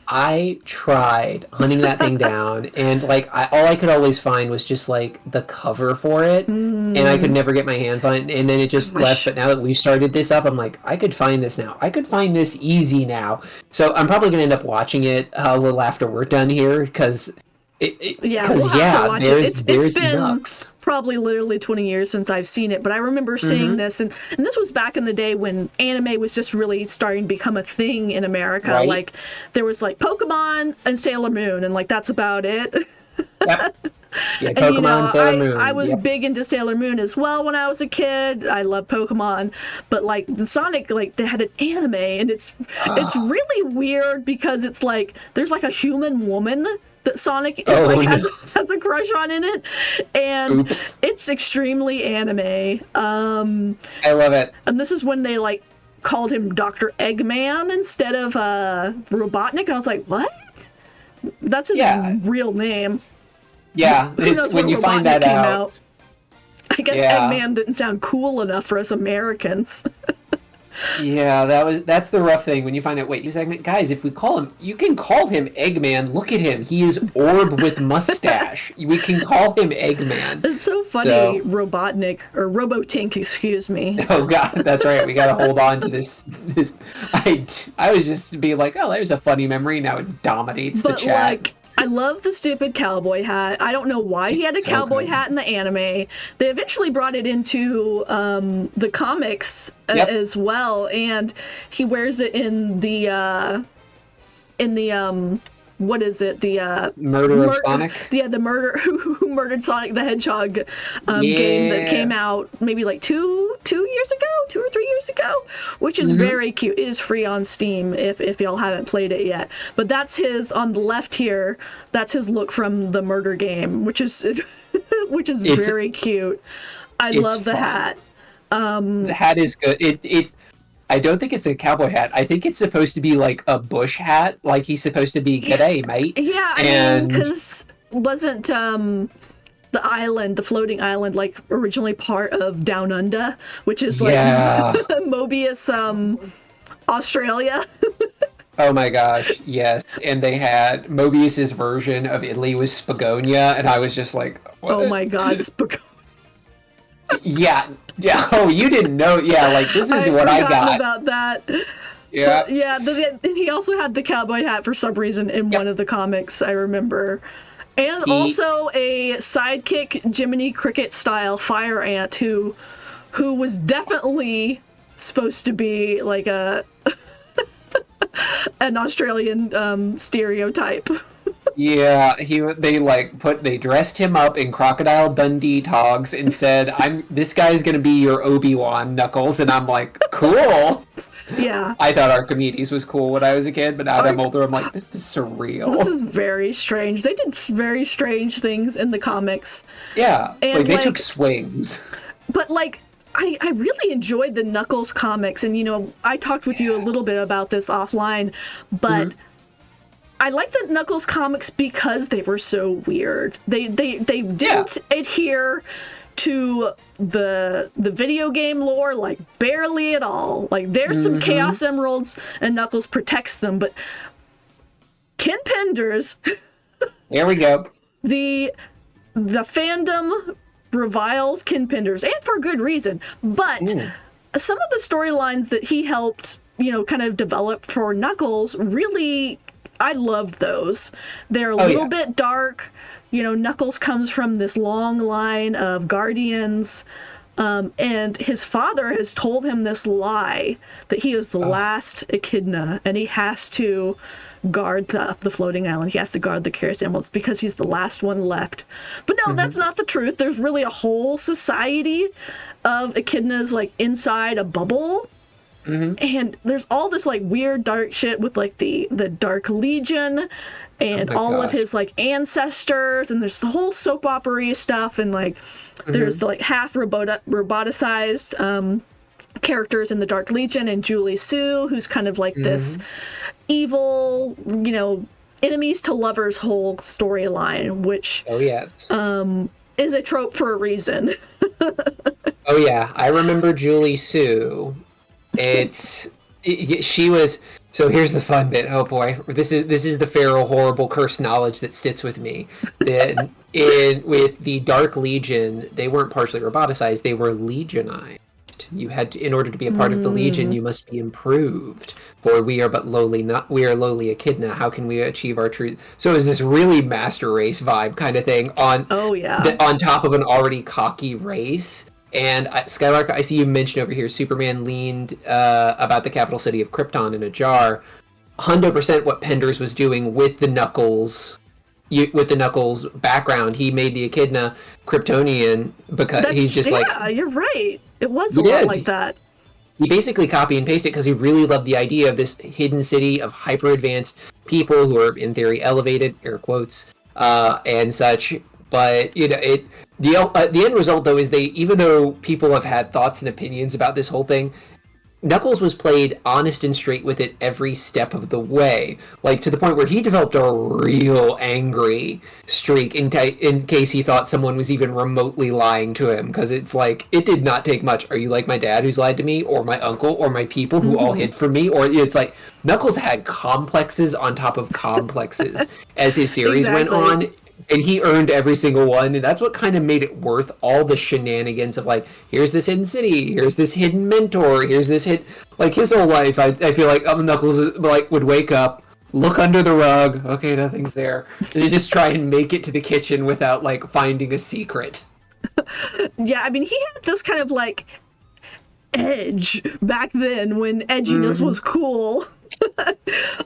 Speaker 2: I tried hunting that thing down, and like all I could always find was just like the cover for it, and I could never get my hands on it, and then it just left. But now that we've started this up, I'm like, I could find this now. I could find this easy now. So I'm probably gonna end up watching it a little after we're done here, because there's
Speaker 1: been
Speaker 2: Nux.
Speaker 1: Probably literally 20 years since I've seen it, but I remember seeing this, and this was back in the day when anime was just really starting to become a thing in America.
Speaker 2: Right.
Speaker 1: Like, there was like Pokemon and Sailor Moon, and like that's about it.
Speaker 2: Yep. Yeah, Pokemon, Sailor Moon.
Speaker 1: I was big into Sailor Moon as well when I was a kid. I love Pokemon, but like the Sonic, like they had an anime, and it's really weird because it's like there's like a human woman that Sonic is has a crush on in it, and it's extremely anime.
Speaker 2: I love it.
Speaker 1: And this is when they like called him Dr. Eggman instead of Robotnik, and I was like, what? That's his real name.
Speaker 2: Yeah,
Speaker 1: Who knows
Speaker 2: when you
Speaker 1: Robotnik
Speaker 2: find that out.
Speaker 1: I guess Eggman didn't sound cool enough for us Americans.
Speaker 2: Yeah, that's the rough thing when you find out. Wait, he's Eggman. Guys, if we call him, you can call him Eggman. Look at him; he is Orb with mustache. We can call him Eggman.
Speaker 1: It's so funny, Robotnik or Robotink, excuse me.
Speaker 2: Oh God, that's right. We got to hold on to this. I was just being like, oh, there's a funny memory. Now it dominates the chat.
Speaker 1: Like, I love the stupid cowboy hat. I don't know why he had a cowboy hat in the anime. They eventually brought it into the comics as well, and he wears it in the what is it? The
Speaker 2: Murder of Sonic?
Speaker 1: Yeah, the murder who murdered Sonic the Hedgehog game that came out maybe like 2 years ago, 2 or 3 years ago, which is very cute. It is free on Steam if y'all haven't played it yet. But that's his on the left here. That's his look from the murder game, which is very cute. I love the hat.
Speaker 2: The hat is good. I don't think it's a cowboy hat. I think it's supposed to be like a bush hat. Like he's supposed to be g'day, mate.
Speaker 1: Yeah, I mean, because wasn't the island, the floating island, like originally part of Down Under, which is like Mobius, Australia.
Speaker 2: Oh my gosh, yes. And they had Mobius's version of Italy was Spagonia, and I was just like, what? Oh
Speaker 1: my god, Spagonia.
Speaker 2: Yeah. Oh, you didn't know? Yeah, like this is what I got.
Speaker 1: About that.
Speaker 2: Yeah.
Speaker 1: But yeah. And he also had the cowboy hat for some reason in one of the comics. I remember, and also a sidekick Jiminy Cricket style fire ant who was definitely supposed to be like an Australian stereotype.
Speaker 2: Yeah, they dressed him up in Crocodile Dundee togs and said, this guy's gonna be your Obi-Wan, Knuckles, and I'm like, cool.
Speaker 1: Yeah.
Speaker 2: I thought Archimedes was cool when I was a kid, but now that I'm older, I'm like, this is surreal.
Speaker 1: This is very strange. They did very strange things in the comics.
Speaker 2: Yeah, and they took swings.
Speaker 1: But I really enjoyed the Knuckles comics, and I talked with you a little bit about this offline, but I like the Knuckles comics because they were so weird. They didn't adhere to the video game lore, like barely at all. Like there's some Chaos Emeralds and Knuckles protects them, but Ken Penders.
Speaker 2: There we go.
Speaker 1: The fandom reviles Ken Penders, and for good reason. But some of the storylines that he helped, kind of develop for Knuckles really. I loved those. They're a little bit dark. Knuckles comes from this long line of guardians, and his father has told him this lie that he is the last echidna, and he has to guard the floating island. He has to guard the Chaos Emeralds because he's the last one left. But no, that's not the truth. There's really a whole society of echidnas inside a bubble. And there's all this weird dark shit with the Dark Legion and of his ancestors, and there's the whole soap opera stuff, and there's the half roboticized characters in the Dark Legion, and Julie Sue, who's kind of this evil, enemies to lovers whole storyline, which is a trope for a reason.
Speaker 2: Oh yeah, I remember Julie Sue. She was. So here's the fun bit. Oh boy, this is the feral, horrible, cursed knowledge that sits with me. With the Dark Legion, they weren't partially roboticized; they were legionized. You had to, in order to be a part of the Legion, you must be improved. For we are but lowly, we are lowly echidna. How can we achieve our truth? So it was this really master race vibe kind of thing on top of an already cocky race. And Skylark, I see you mentioned over here, Superman leaned about the capital city of Krypton in a jar. 100% what Penders was doing with the Knuckles, background. He made the echidna Kryptonian because he's just
Speaker 1: yeah, you're right. It was a lot like that.
Speaker 2: He basically copy and pasted because he really loved the idea of this hidden city of hyper advanced people who are in theory elevated, air quotes, and such. But the end result, though, is even though people have had thoughts and opinions about this whole thing, Knuckles was played honest and straight with it every step of the way, to the point where he developed a real angry streak in case he thought someone was even remotely lying to him, because it's it did not take much. Are you like my dad who's lied to me, or my uncle, or my people who all hid from me? Or it's Knuckles had complexes on top of complexes as his series went on. And he earned every single one, and that's what kind of made it worth all the shenanigans of here's this hidden city, here's this hidden mentor, here's this his whole life. I feel like Knuckles would wake up, look under the rug, okay, nothing's there, and just try and make it to the kitchen without finding a secret.
Speaker 1: Yeah, I mean, he had this kind of edge back then when edginess was cool.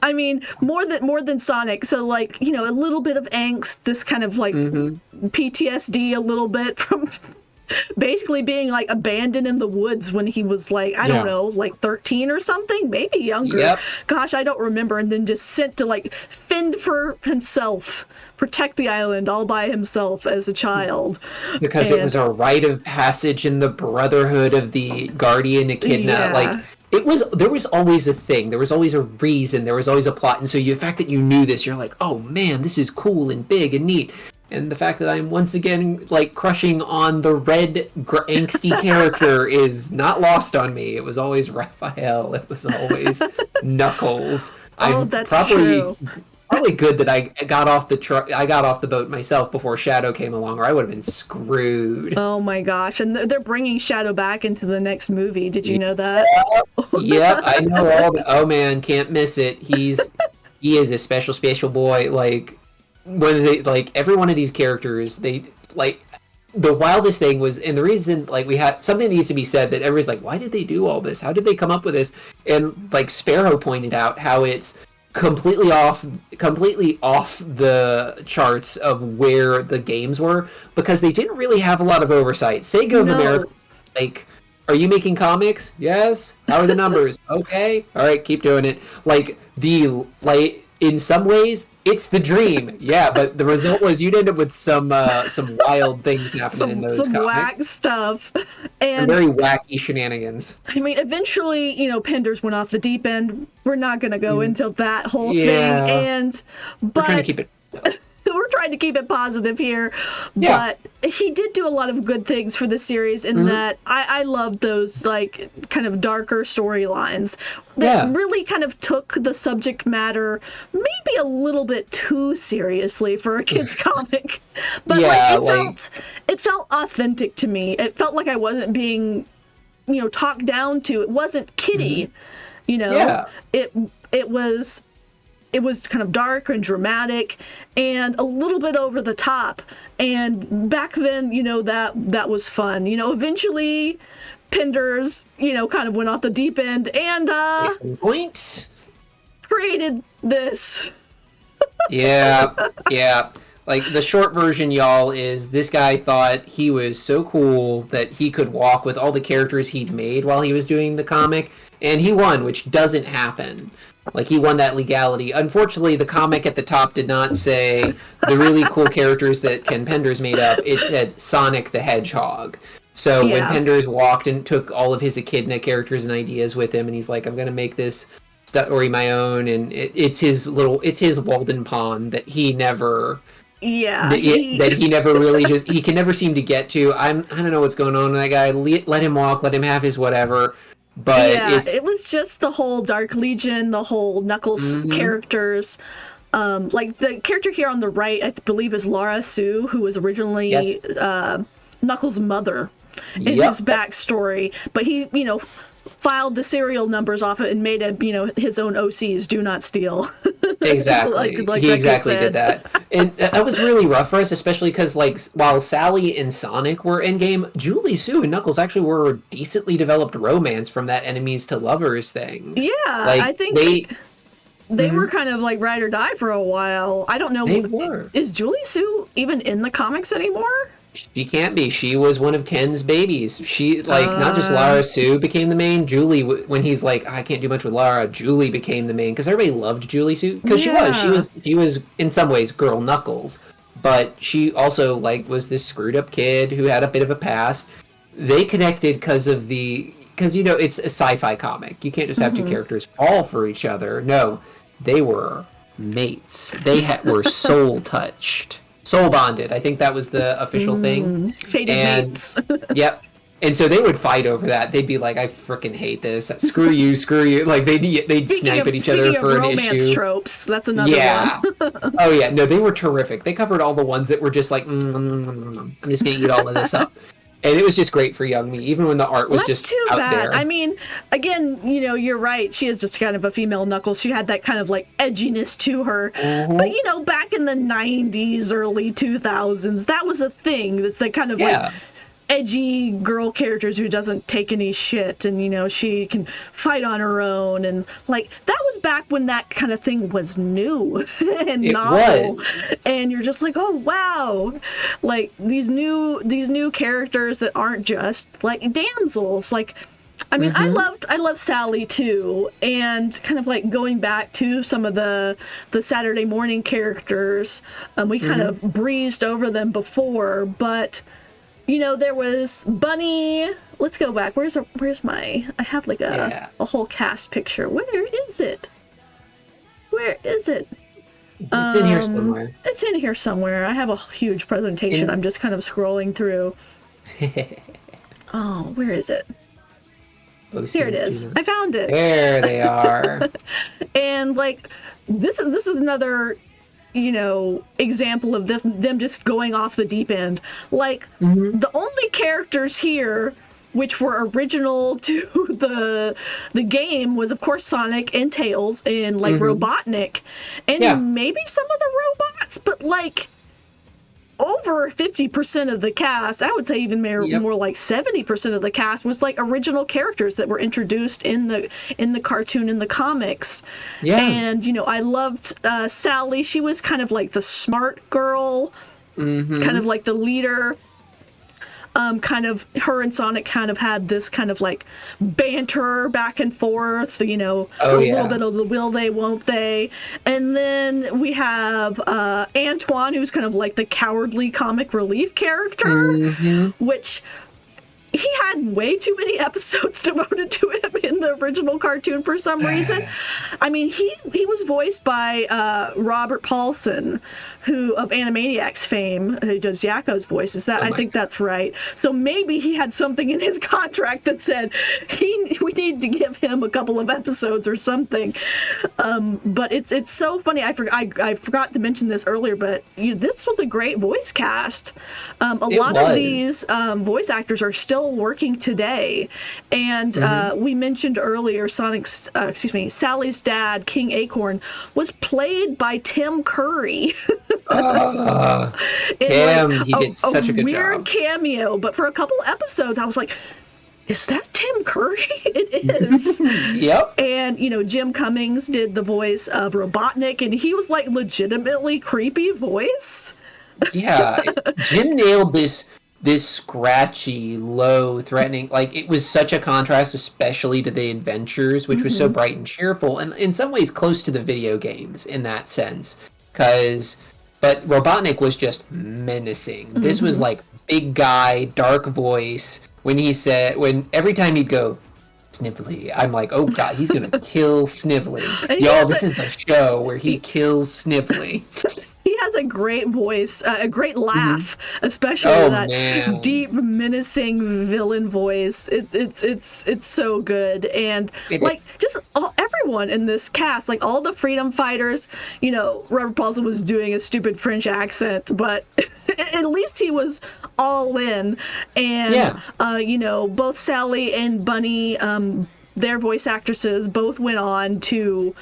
Speaker 1: I mean, more than Sonic. So like, you know, a little bit of angst, this kind of like PTSD a little bit from basically being like abandoned in the woods when he was like, I don't know, like 13 or something, maybe younger.
Speaker 2: Yep.
Speaker 1: Gosh, I don't remember. And then just sent to like fend for himself, protect the island all by himself as a child.
Speaker 2: Because it was a rite of passage in the brotherhood of the guardian echidna. Like, there was always a thing. There was always a reason. There was always a plot. And so the fact that you knew this, you're like, oh man, this is cool and big and neat. And the fact that I'm once again like crushing on the red angsty character is not lost on me. It was always Raphael. It was always Knuckles.
Speaker 1: That's true.
Speaker 2: Probably good that I got off the boat myself before Shadow came along, or I would have been screwed.
Speaker 1: Oh my gosh! And they're bringing Shadow back into the next movie. Did you know that?
Speaker 2: Yep, I know all. Oh man, can't miss it. He is a special boy. Like. Every one of these characters, they like the wildest thing was, and the reason like we had something needs to be said that everybody's like, why did they do all this? How did they come up with this? And like Sparrow pointed out how it's completely off the charts of where the games were because they didn't really have a lot of oversight. Sega of America, like, are you making comics? Yes. How are the numbers? Okay. All right, keep doing it. In some ways, it's the dream, yeah. But the result was you'd end up with some wild things happening in those
Speaker 1: some
Speaker 2: comics.
Speaker 1: whack stuff, and
Speaker 2: some very wacky shenanigans.
Speaker 1: I mean, eventually, you know, Penders went off the deep end. We're not going to go into that whole thing, but
Speaker 2: we're trying to keep it.
Speaker 1: We're trying to keep it positive here, but he did do a lot of good things for the series in that I love those like kind of darker storylines that really kind of took the subject matter maybe a little bit too seriously for a kid's comic, but it felt authentic to me. It felt like I wasn't being, you know, talked down to. It wasn't kiddie, you know. It was kind of dark and dramatic and a little bit over the top. And back then, you know, that was fun. You know, eventually Penders, you know, kind of went off the deep end and created this. Yeah. Like the short version, y'all, is this guy thought he was so cool that he could walk with all the characters he'd made while he was doing the comic. And he won, which doesn't happen. Like, he won that legality. Unfortunately, the comic at the top did not say the really cool characters that Ken Penders made up. It said Sonic the Hedgehog. So when Penders walked and took all of his echidna characters and ideas with him, and he's like, I'm going to make this story my own, and it's his Walden Pond that he never... that he never really he can never seem to get to. I don't know what's going on with that guy. Let him walk, let him have his whatever. But it was just the whole Dark Legion, the whole Knuckles characters. Like the character here on the right, I believe is Lara Sue, who was originally Knuckles' mother in his backstory. But he, you know, filed the serial numbers off it and made it, you know, his own OCs, do not steal.
Speaker 2: Exactly.
Speaker 1: like
Speaker 2: he exactly did that. And that was really rough for us, especially because, like, while Sally and Sonic were in-game, Julie, Sue, and Knuckles actually were a decently developed romance from that enemies to lovers thing. Yeah, like, I think they were kind of, like, ride or die for a while. I don't know. They were. Is Julie Sue even in the comics anymore? She can't be. She was one of Ken's babies. She, like, not just Lara Sue became the main. Julie, when he's like, I can't do much with Lara, Julie became the main. Because everybody loved Julie Sue. Because she was, in some ways, Girl Knuckles. But she also, like, was this screwed up kid who had a bit of a past. They connected because, you know, it's a sci-fi comic. You can't just have two characters fall for each other. No, they were mates. They were soul touched. Soul bonded. I think that was the official thing. Fated mates. Yep. And so they would fight over that. They'd be like, I freaking hate this. Screw you, screw you. Like, they'd snipe at each other for an issue. Romance tropes. That's another one. Oh, yeah. No, they were terrific. They covered all the ones that were just like, I'm just going to eat all of this up. And it was just great for young me, even when the art was just too out bad. There. I mean, again, you know, you're right. She is just kind of a female Knuckles. She had that kind of, like, edginess to her. But, you know, back in the 90s, early 2000s, that was a thing. That's that kind of, like,
Speaker 1: edgy girl characters who doesn't take any shit, and you know, she can fight on her own, and like that was back when that kind of thing was new and novel, and you're just like, oh wow, like these new characters that aren't just like damsels. Like, I mean, I love Sally too, and kind of like going back to some of the Saturday morning characters, we kind of breezed over them before, but you know, there was Bunny. Let's go back. Where's my? I have like a whole cast picture. Where is it? Where is it?
Speaker 2: It's in here somewhere.
Speaker 1: It's in here somewhere. I have a huge presentation. I'm just kind of scrolling through. Oh, where is it? Here it is. I found it.
Speaker 2: There they are.
Speaker 1: And like this is another, you know, example of them just going off the deep end. Like the only characters here which were original to the game was of course Sonic and Tails and like Robotnik and maybe some of the robots, but like over 50% of the cast, I would say even more like 70% of the cast was like original characters that were introduced in the cartoon, in the comics. Yeah. And, you know, I loved Sally. She was kind of like the smart girl, kind of like the leader. Kind of her and Sonic kind of had this kind of like banter back and forth, you know, little bit of the will they, won't they. And then we have Antoine, who's kind of like the cowardly comic relief character, which he had way too many episodes devoted to him in the original cartoon for some reason. I mean, he was voiced by Robert Paulson, who of Animaniacs fame, who does Yakko's voices. I think that's right. So maybe he had something in his contract that said we need to give him a couple of episodes or something. But it's so funny. I forgot to mention this earlier, but this was a great voice cast. A lot of these voice actors are still working today, and we mentioned earlier Sally's dad, King Acorn, was played by Tim Curry.
Speaker 2: Tim, he did such a good job.
Speaker 1: Weird cameo, but for a couple episodes I was like, is that Tim Curry? It is.
Speaker 2: Yep. And,
Speaker 1: you know, Jim Cummings did the voice of Robotnik, and he was like legitimately creepy voice.
Speaker 2: Yeah, Jim nailed this scratchy, low, threatening, like it was such a contrast, especially to the adventures, which was so bright and cheerful, and in some ways close to the video games in that sense. But Robotnik was just menacing. This was like big guy, dark voice. When every time he'd go Snively, I'm like, oh god, he's gonna kill Snively. Y'all, this is the show where he kills Snively.
Speaker 1: He has a great voice, a great laugh, especially that deep, menacing villain voice. It's so good, and everyone in this cast, like all the freedom fighters. You know, Robert Paulson was doing a stupid French accent, but at least he was all in. And you know, both Sally and Bunny, their voice actresses, both went on to.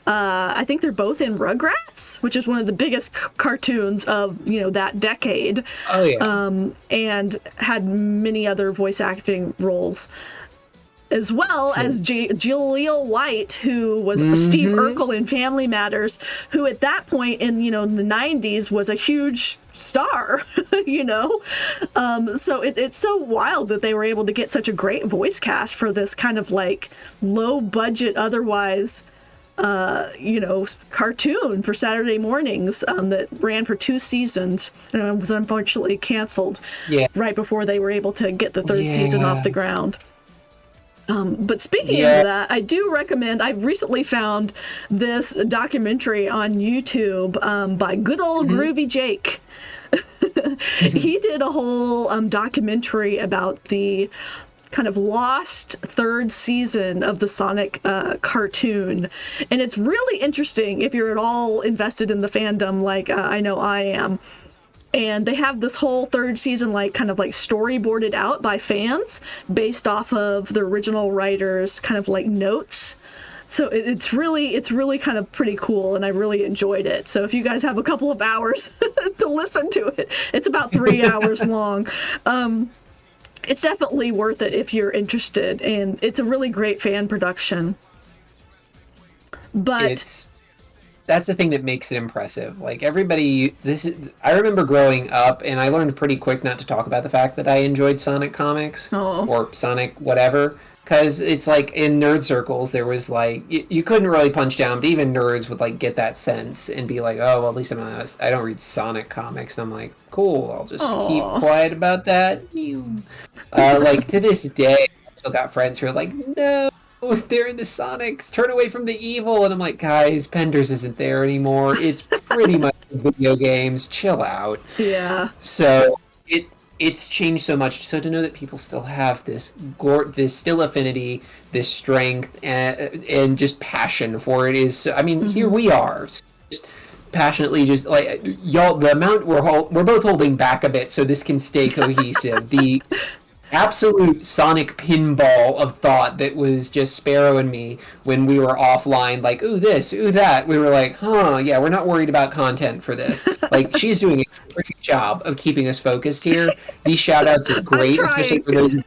Speaker 1: I think they're both in Rugrats, which is one of the biggest cartoons of, you know, that decade. Oh, yeah. And had many other voice acting roles, as well as Jaleel White, who was Steve Urkel in Family Matters, who at that point in, you know, in the 90s was a huge star, you know? So it's so wild that they were able to get such a great voice cast for this kind of like low budget, otherwise... you know, cartoon for Saturday mornings that ran for 2 seasons and was unfortunately canceled right before they were able to get the 3rd season off the ground. But speaking of that, I do recommend, I've recently found this documentary on YouTube by good old Groovy Jake. He did a whole documentary about the kind of lost 3rd season of the Sonic cartoon, and it's really interesting if you're at all invested in the fandom, like I know I am. And they have this whole 3rd season like kind of like storyboarded out by fans based off of the original writers' kind of like notes. So it's really kind of pretty cool, and I really enjoyed it. So if you guys have a couple of hours to listen to it, it's about 3 hours long. it's definitely worth it if you're interested, and it's a really great fan production. But
Speaker 2: that's the thing that makes it impressive. Like everybody, I remember growing up, and I learned pretty quick not to talk about the fact that I enjoyed Sonic comics or Sonic whatever, because it's like in nerd circles there was like you couldn't really punch down, but even nerds would like get that sense and be like, oh, well, at least I don't read Sonic comics. And I'm like, cool, I'll just keep quiet about that. Like to this day, I've still got friends who are like, no, they're into Sonics, turn away from the evil. And I'm like, guys, Penders isn't there anymore. It's pretty much video games. Chill out.
Speaker 1: Yeah.
Speaker 2: So it's changed so much. So to know that people still have this still affinity, this strength, and just passion for it is. I mean, here we are, just passionately, just like y'all. The amount we're both holding back a bit, so this can stay cohesive. The absolute Sonic pinball of thought that was just Sparrow and me when we were offline, like, ooh, this, ooh, that. We were like, yeah, we're not worried about content for this. Like, she's doing a perfect job of keeping us focused here. These shout-outs are great, especially for those...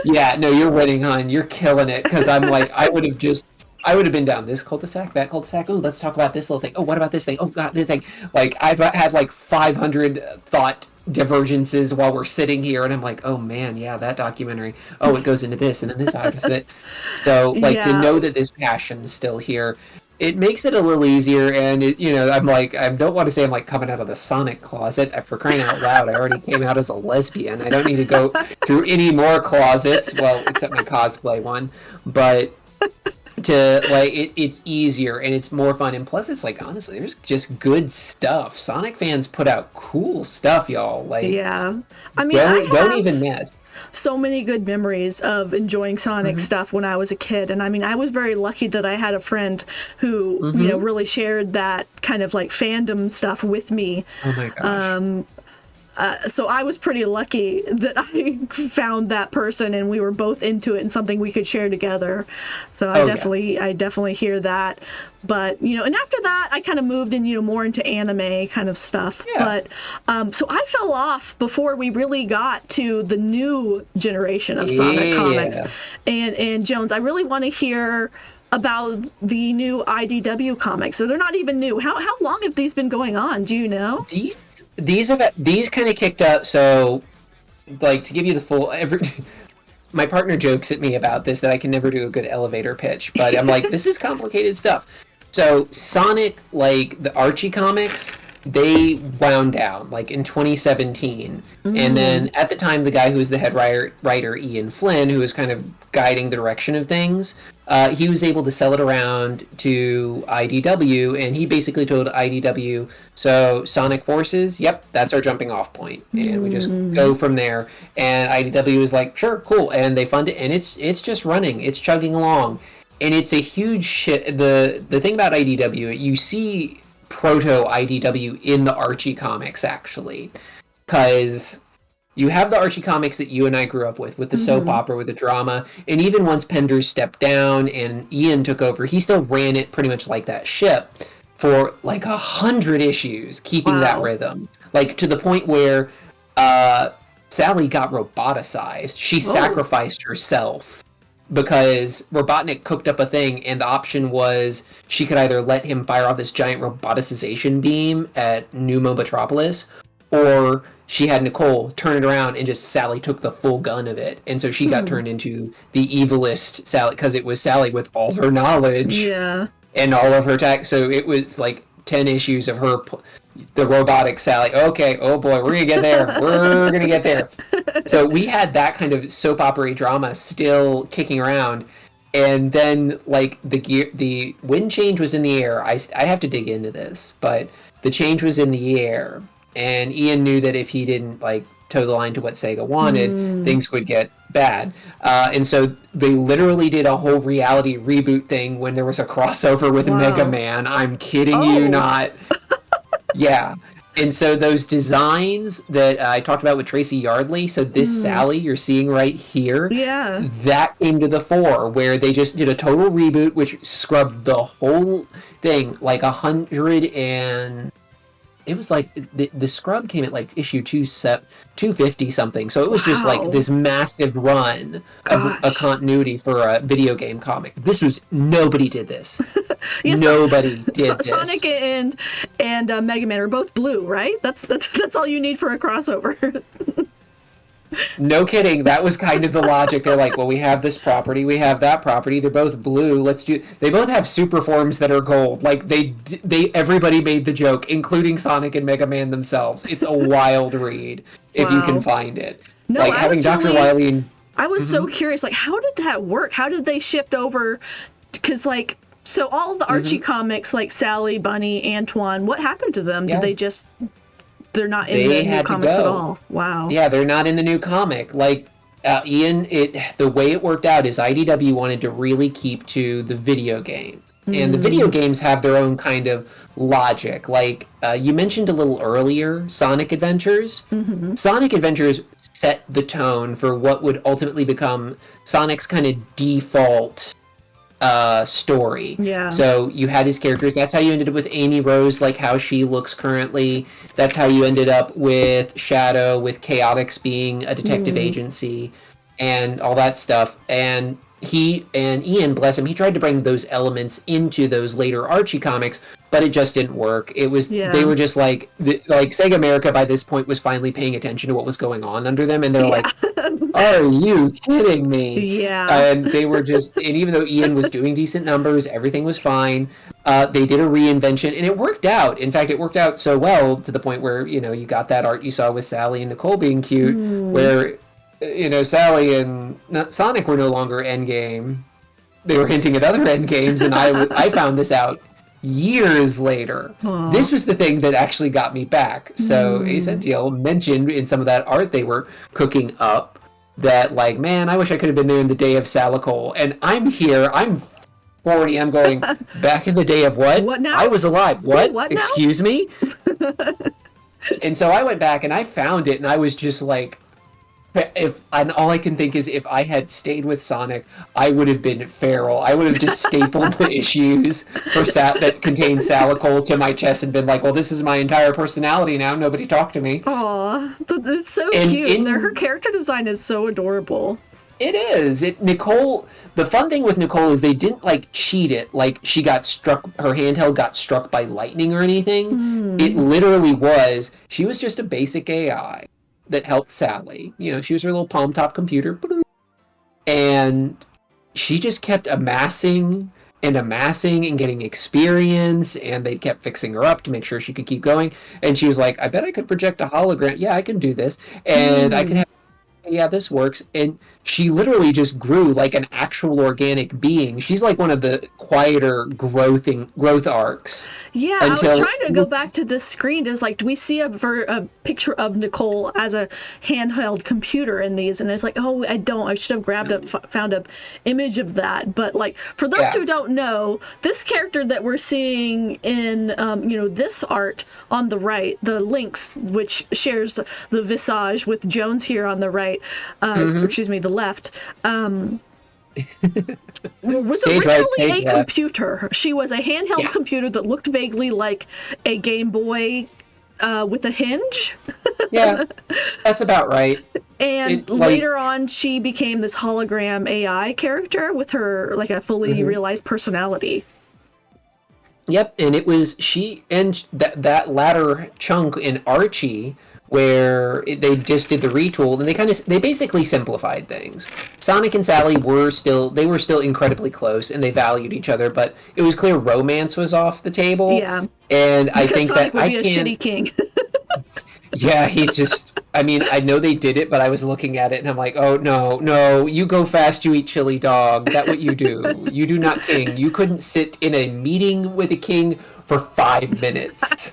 Speaker 2: Yeah, no, you're winning, hon. You're killing it, because I'm like, I would have been down this cul-de-sac, that cul-de-sac. Oh, let's talk about this little thing. Oh, what about this thing? Oh, God, this thing. Like, I've had, like, 500 thought divergences while we're sitting here, and I'm like, oh man, yeah, that documentary, oh, it goes into this and then this opposite. So like to know that this passion is still here, it makes it a little easier. And I'm like, I don't want to say I'm like coming out of the Sonic closet, for crying out loud. I already came out as a lesbian. I don't need to go through any more closets, well, except my cosplay one. But to like it's easier and it's more fun, and plus it's like, honestly, there's just good stuff. Sonic fans put out cool stuff, y'all. Like,
Speaker 1: yeah, I mean,
Speaker 2: don't even miss
Speaker 1: so many good memories of enjoying Sonic stuff when I was a kid. And I mean, I was very lucky that I had a friend who really shared that kind of like fandom stuff with me.
Speaker 2: Oh my gosh.
Speaker 1: So I was pretty lucky that I found that person and we were both into it and something we could share together. So I definitely hear that. But, and after that, I kind of moved in, more into anime kind of stuff. Yeah. But so I fell off before we really got to the new generation of Sonic comics. And Jones, I really want to hear about the new IDW comics. So they're not even new. How long have these been going on? Do you know?
Speaker 2: These kind of kicked up. So, like, to give you the full my partner jokes at me about this, that I can never do a good elevator pitch, but I'm like, this is complicated stuff. So Sonic, like the Archie comics, they wound down like in 2017. And then at the time, the guy who was the head writer, Ian Flynn, who was kind of guiding the direction of things, he was able to sell it around to IDW, and he basically told IDW, so Sonic Forces, yep, that's our jumping off point, and we just go from there. And IDW was like, sure, cool, and they fund it, and it's just running, it's chugging along, and it's a huge shit. The thing about IDW, you see proto IDW in the Archie comics, actually, because you have the Archie comics that you and I grew up with the soap opera, with the drama, and even once Penders stepped down and Ian took over, he still ran it pretty much like that ship for like 100 issues, keeping that rhythm, like to the point where Sally got roboticized. She sacrificed herself because Robotnik cooked up a thing, and the option was she could either let him fire off this giant roboticization beam at New Mobotropolis, or she had Nicole turn it around and just Sally took the full gun of it. And so she got turned into the evilest Sally, because it was Sally with all her knowledge and all of her tech. So it was like 10 issues of her, the robotic Sally. Okay, oh boy, we're going to get there. We're going to get there. So we had that kind of soap opera drama still kicking around. And then like the wind change was in the air. I have to dig into this, but the change was in the air. And Ian knew that if he didn't like toe the line to what Sega wanted, things would get bad. And so they literally did a whole reality reboot thing when there was a crossover with Mega Man. I'm kidding you not. Yeah. And so those designs that I talked about with Tracy Yardley, so this Sally you're seeing right here, that came to the fore, where they just did a total reboot, which scrubbed the whole thing like 100 and... it was like the scrub came at like issue 250 something, so it was just like this massive run of a continuity for a video game comic. Nobody did this. Nobody did this.
Speaker 1: Sonic and Mega Man are both blue, right? That's all you need for a crossover.
Speaker 2: No kidding. That was kind of the logic. They're like, well, we have this property, we have that property. They're both blue. They both have super forms that are gold. Like everybody made the joke, including Sonic and Mega Man themselves. It's a wild read if you can find it.
Speaker 1: No,
Speaker 2: like having Dr. Wily and...
Speaker 1: I was so curious. Like, how did that work? How did they shift over? Because like, so all of the Archie comics, like Sally, Bunny, Antoine, what happened to them? Did they just... They're not in the new comics at all. Wow.
Speaker 2: Yeah, they're not in the new comic. Like, Ian, the way it worked out is IDW wanted to really keep to the video game. And the video games have their own kind of logic. Like, you mentioned a little earlier, Sonic Adventures. Sonic Adventures set the tone for what would ultimately become Sonic's kind of default story.
Speaker 1: Yeah.
Speaker 2: So you had his characters. That's how you ended up with Amy Rose, like how she looks currently. That's how you ended up with Shadow, with Chaotix being a detective agency, and all that stuff. And Ian, bless him, he tried to bring those elements into those later Archie comics, but it just didn't work. It was they were just like Sega America by this point was finally paying attention to what was going on under them, and they're like, "Are you kidding me?"
Speaker 1: Yeah.
Speaker 2: And they were just, and even though Ian was doing decent numbers, everything was fine. They did a reinvention, and it worked out. In fact, it worked out so well to the point where you got that art you saw with Sally and Nicole being cute, where Sally and Sonic were no longer endgame. They were hinting at other endgames, and I found this out years later. Aww. This was the thing that actually got me back. So Acential mentioned in some of that art they were cooking up that, like, man, I wish I could have been there in the day of Salicole. And I'm here, I'm 40, I'm going, back in the day of what?
Speaker 1: What now?
Speaker 2: I was alive. What?
Speaker 1: What now?
Speaker 2: Excuse me? And so I went back and I found it, and I was just like, and all I can think is if I had stayed with Sonic, I would have been feral. I would have just stapled the issues that contained Salicole to my chest and been like, well, this is my entire personality now. Nobody talk to me.
Speaker 1: Aw, that's so cute. Her character design is so adorable.
Speaker 2: It is. Nicole, the fun thing with Nicole is they didn't cheat it. Like she got struck, her handheld got struck by lightning or anything. It literally was, she was just a basic AI that helped Sally. She was her little palm top computer. And she just kept amassing and getting experience, and they kept fixing her up to make sure she could keep going. And she was like, I bet I could project a hologram. Yeah, I can do this. And I can have, yeah, this works. And she literally just grew like an actual organic being. She's like one of the quieter growth arcs.
Speaker 1: Yeah, I was trying to go back to this screen. Do we see a picture of Nicole as a handheld computer in these? And it's like, oh, I should have found an image of that. But for those who don't know, this character that we're seeing in this art on the right, the Lynx, which shares the visage with Jones here on the right, excuse me, the left, was originally a computer. She was a handheld computer that looked vaguely like a Game Boy with a hinge.
Speaker 2: Yeah, that's about right.
Speaker 1: And later on, she became this hologram AI character with her a fully realized personality.
Speaker 2: Yep, and it was she and that latter chunk in Archie where they just did the retool, and they basically simplified things. Sonic and Sally were still incredibly close, and they valued each other, but it was clear romance was off the table.
Speaker 1: Yeah,
Speaker 2: and I think
Speaker 1: Sonic
Speaker 2: that
Speaker 1: would be a shitty king.
Speaker 2: Yeah, I know they did it, but I was looking at it and I'm like, oh no, you go fast, you eat chili dog. That's what you do. You do not king. You couldn't sit in a meeting with a king for 5 minutes.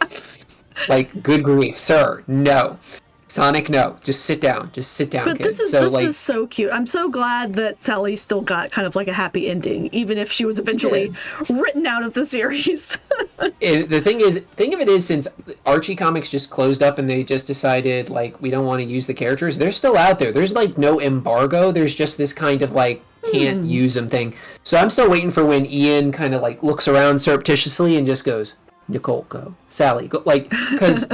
Speaker 2: Good grief, sir. No. Sonic, no. Just sit down.
Speaker 1: But
Speaker 2: kid.
Speaker 1: This is so cute. I'm so glad that Sally still got kind of a happy ending, even if she was eventually written out of the series.
Speaker 2: The thing of it is, since Archie Comics just closed up and they just decided, we don't want to use the characters, they're still out there. There's, no embargo. There's just this kind of, can't use them thing. So I'm still waiting for when Ian kind of, looks around surreptitiously and just goes, Nicole, go. Sally, go. Like, because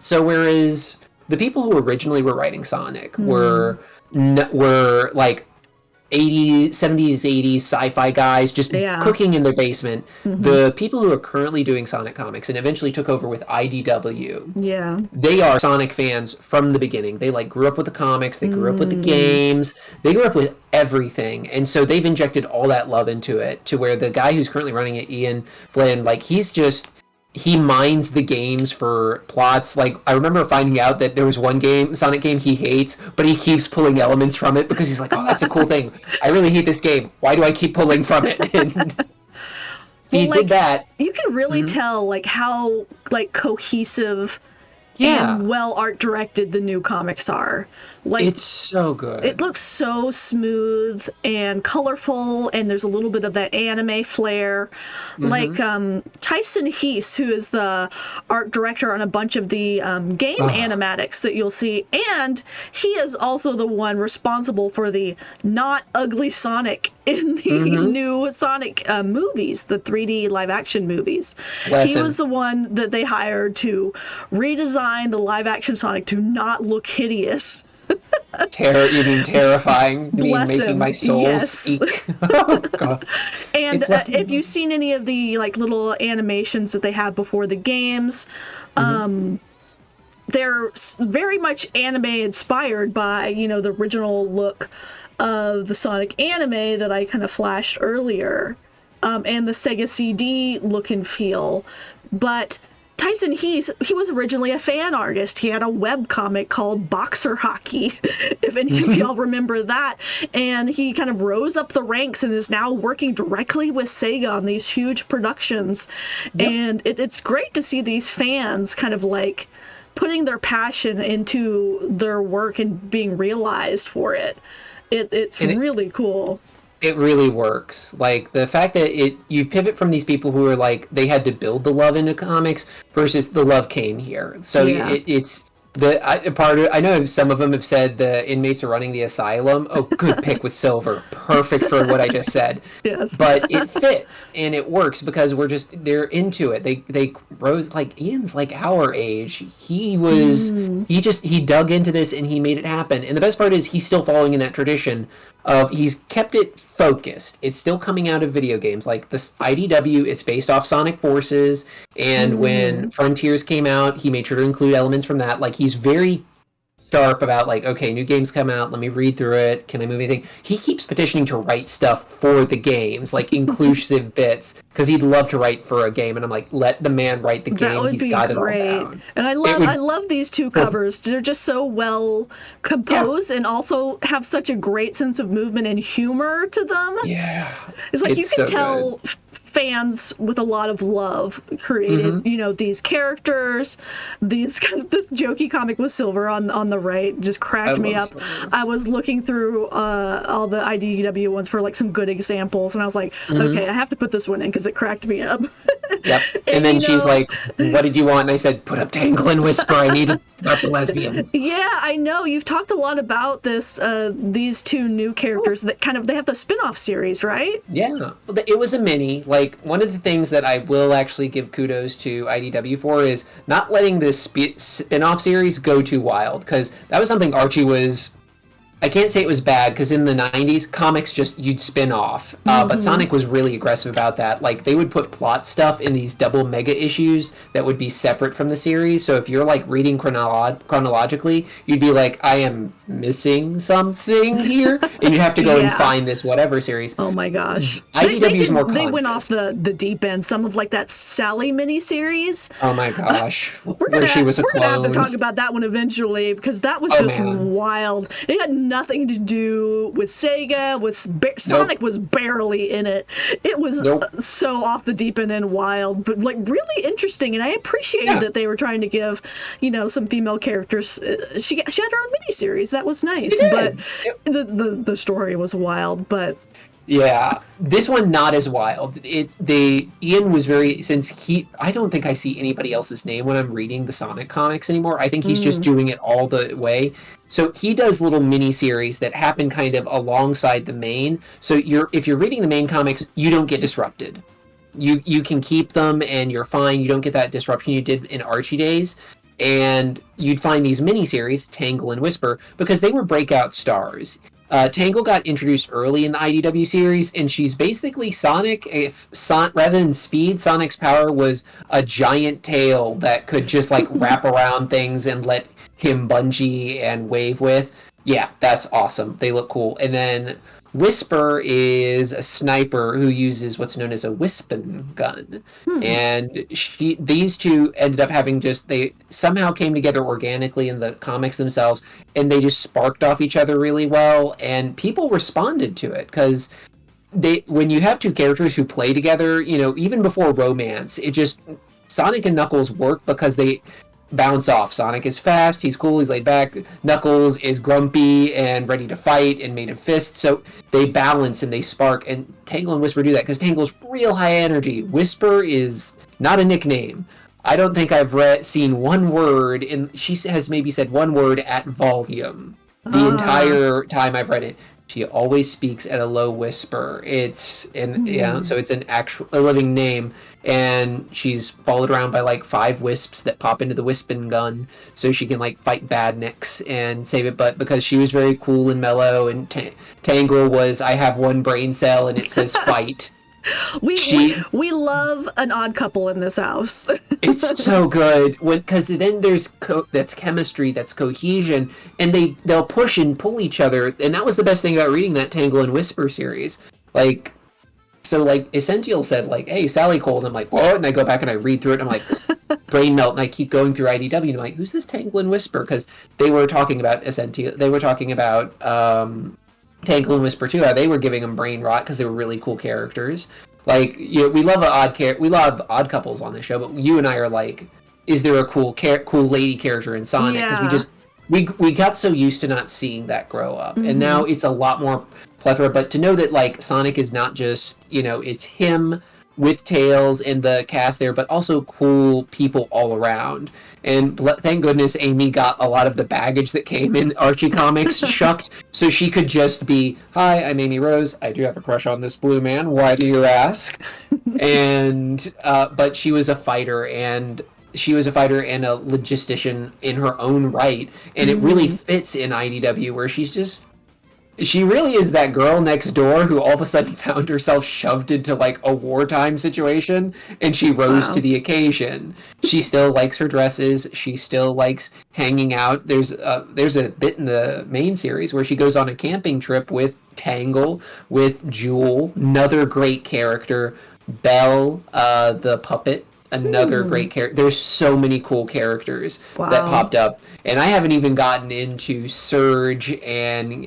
Speaker 2: whereas the people who originally were writing Sonic were like 80s, 70s, 80s sci-fi guys just cooking in their basement. The people who are currently doing Sonic comics and eventually took over with IDW, they are Sonic fans from the beginning. They like grew up with the comics, they grew up with the games, they grew up with everything, and so they've injected all that love into it to where the guy who's currently running it, Ian Flynn, like he mines the games for plots. Like, I remember finding out that there was one Sonic game he hates, but he keeps pulling elements from it because he's like, oh, that's a cool thing. I really hate this game. Why do I keep pulling from it? And he did that.
Speaker 1: You can really tell, like, how, like, cohesive and well art directed the new comics are. Like,
Speaker 2: it's so good.
Speaker 1: It looks so smooth and colorful, and there's a little bit of that anime flair. Like Tyson Heese, who is the art director on a bunch of the game animatics that you'll see, and he is also the one responsible for the not ugly Sonic in the new Sonic movies, the 3D live action movies. He was the one that they hired to redesign the live action Sonic to not look hideous.
Speaker 2: You mean terrifying? You mean making my soul speak? Oh, God.
Speaker 1: And if you've seen any of the like little animations that they have before the games, they're very much anime inspired by, you know, the original look of the Sonic anime that I kind of flashed earlier, and the Sega CD look and feel. But Tyson Heese, he was originally a fan artist. He had a web comic called Boxer Hockey, if any of y'all remember that. And he kind of rose up the ranks and is now working directly with Sega on these huge productions. And it's great to see these fans kind of like putting their passion into their work and being realized for it. It's really cool.
Speaker 2: It really works. Like, the fact that you pivot from these people who are like, they had to build the love into comics versus the love came here. So it's I know some of them have said the inmates are running the asylum. Oh, good pick with Silver. Perfect for what I just said.
Speaker 1: Yes.
Speaker 2: But it fits and it works because they're into it. They rose, like, Ian's like our age. He dug into this and he made it happen. And the best part is he's still following in that tradition of he's kept it focused. It's still coming out of video games. Like this IDW, it's based off Sonic Forces. And when Frontiers came out, he made sure to include elements from that. Like, he's very sharp about, like, okay, new game's coming out, let me read through it, can I move anything? He keeps petitioning to write stuff for the games, like inclusive bits, because he'd love to write for a game, and I'm like, let the man write the game, he's got it all down.
Speaker 1: And I love these two covers. They're just so well composed and also have such a great sense of movement and humor to them.
Speaker 2: Yeah.
Speaker 1: It's like, you can tell fans with a lot of love created, you know, these characters, this jokey comic with Silver on the right just cracked me up. Silver. I was looking through all the IDW ones for like some good examples, and I was like, okay, I have to put this one in because it cracked me up.
Speaker 2: Yep. And then she's like, what did you want? And I said, put up Tangle and Whisper. I need to about the lesbians.
Speaker 1: Yeah, I know. You've talked a lot about these two new characters that they have the spin-off series, right?
Speaker 2: Yeah. It was a mini. Like, one of the things that I will actually give kudos to IDW for is not letting this spin-off series go too wild, because that was something Archie was... I can't say it was bad, because in the 90s, comics you'd spin off. But Sonic was really aggressive about that. Like, they would put plot stuff in these double mega issues that would be separate from the series. So if you're, like, reading chronologically, you'd be like, I am missing something here. And you'd have to go and find this whatever series.
Speaker 1: Oh, my gosh.
Speaker 2: IDW's more content.
Speaker 1: They went off the deep end. Some of, like, that Sally miniseries.
Speaker 2: Oh, my gosh. Where she was a clone.
Speaker 1: We're going to have to talk about that one eventually, because that was wild. It had nothing to do with Sega. Sonic was barely in it. It was so off the deep end and wild, but like really interesting. And I appreciated that they were trying to give, some female characters. She had her own miniseries. That was nice, but the story was wild. But
Speaker 2: yeah, this one not as wild. Ian was I don't think I see anybody else's name when I'm reading the Sonic comics anymore. I think he's just doing it all the way. So he does little mini series that happen kind of alongside the main. So if you're reading the main comics, you don't get disrupted. You can keep them and you're fine. You don't get that disruption you did in Archie days. And you'd find these miniseries, Tangle and Whisper, because they were breakout stars. Tangle got introduced early in the IDW series, and she's basically Sonic. Rather than speed, Sonic's power was a giant tail that could just like wrap around things and let him bungee and wave with. Yeah, that's awesome. They look cool. And then Whisper is a sniper who uses what's known as a Wispin gun. And these two ended up having they somehow came together organically in the comics themselves, and they just sparked off each other really well, and people responded to it, because when you have two characters who play together, even before romance, Sonic and Knuckles work because they bounce off. Sonic is fast, he's cool, he's laid back. Knuckles is grumpy and ready to fight and made of fists. So they balance and they spark. And Tangle and Whisper do that because Tangle's real high energy. Whisper is not a nickname. I don't think I've seen one word she has maybe said one word at volume the entire time I've read it. She always speaks at a low whisper. So it's a living name, and she's followed around by like 5 wisps that pop into the Wispin gun, so she can like fight badniks and save it. But because she was very cool and mellow, and Tangle was, I have one brain cell and it says fight.
Speaker 1: We love an odd couple in this house.
Speaker 2: It's so good because then there's that's chemistry, that's cohesion, and they'll push and pull each other. And that was the best thing about reading that Tangle and Whisper series. Like Acential said, like, hey, Sally Cole, and I'm like, what? And I go back and I read through it, and I'm like, brain melt, and I keep going through IDW, and I'm like, who's this Tangle and Whisper? Because they were talking about Acential, they were talking about Tangle and Whisper too. How they were giving them brain rot because they were really cool characters. Like, we love we love odd couples on this show, but you and I are like, is there a cool lady character in Sonic? Because we got so used to not seeing that grow up, and now it's a lot more plethora. But to know that like Sonic is not just it's him with Tails and the cast there, but also cool people all around. And thank goodness Amy got a lot of the baggage that came in Archie comics shucked, so she could just be, hi, I'm Amy Rose. I do have a crush on this blue man. Why do you ask? And but she was a fighter, and a logistician in her own right, and it really fits in IDW, where she really is that girl next door who all of a sudden found herself shoved into like a wartime situation, and she rose to the occasion. She still likes her dresses. She still likes hanging out. There's a bit in the main series where she goes on a camping trip with Tangle, with Jewel, another great character, Belle, the puppet, another great character. There's so many cool characters that popped up, and I haven't even gotten into Surge and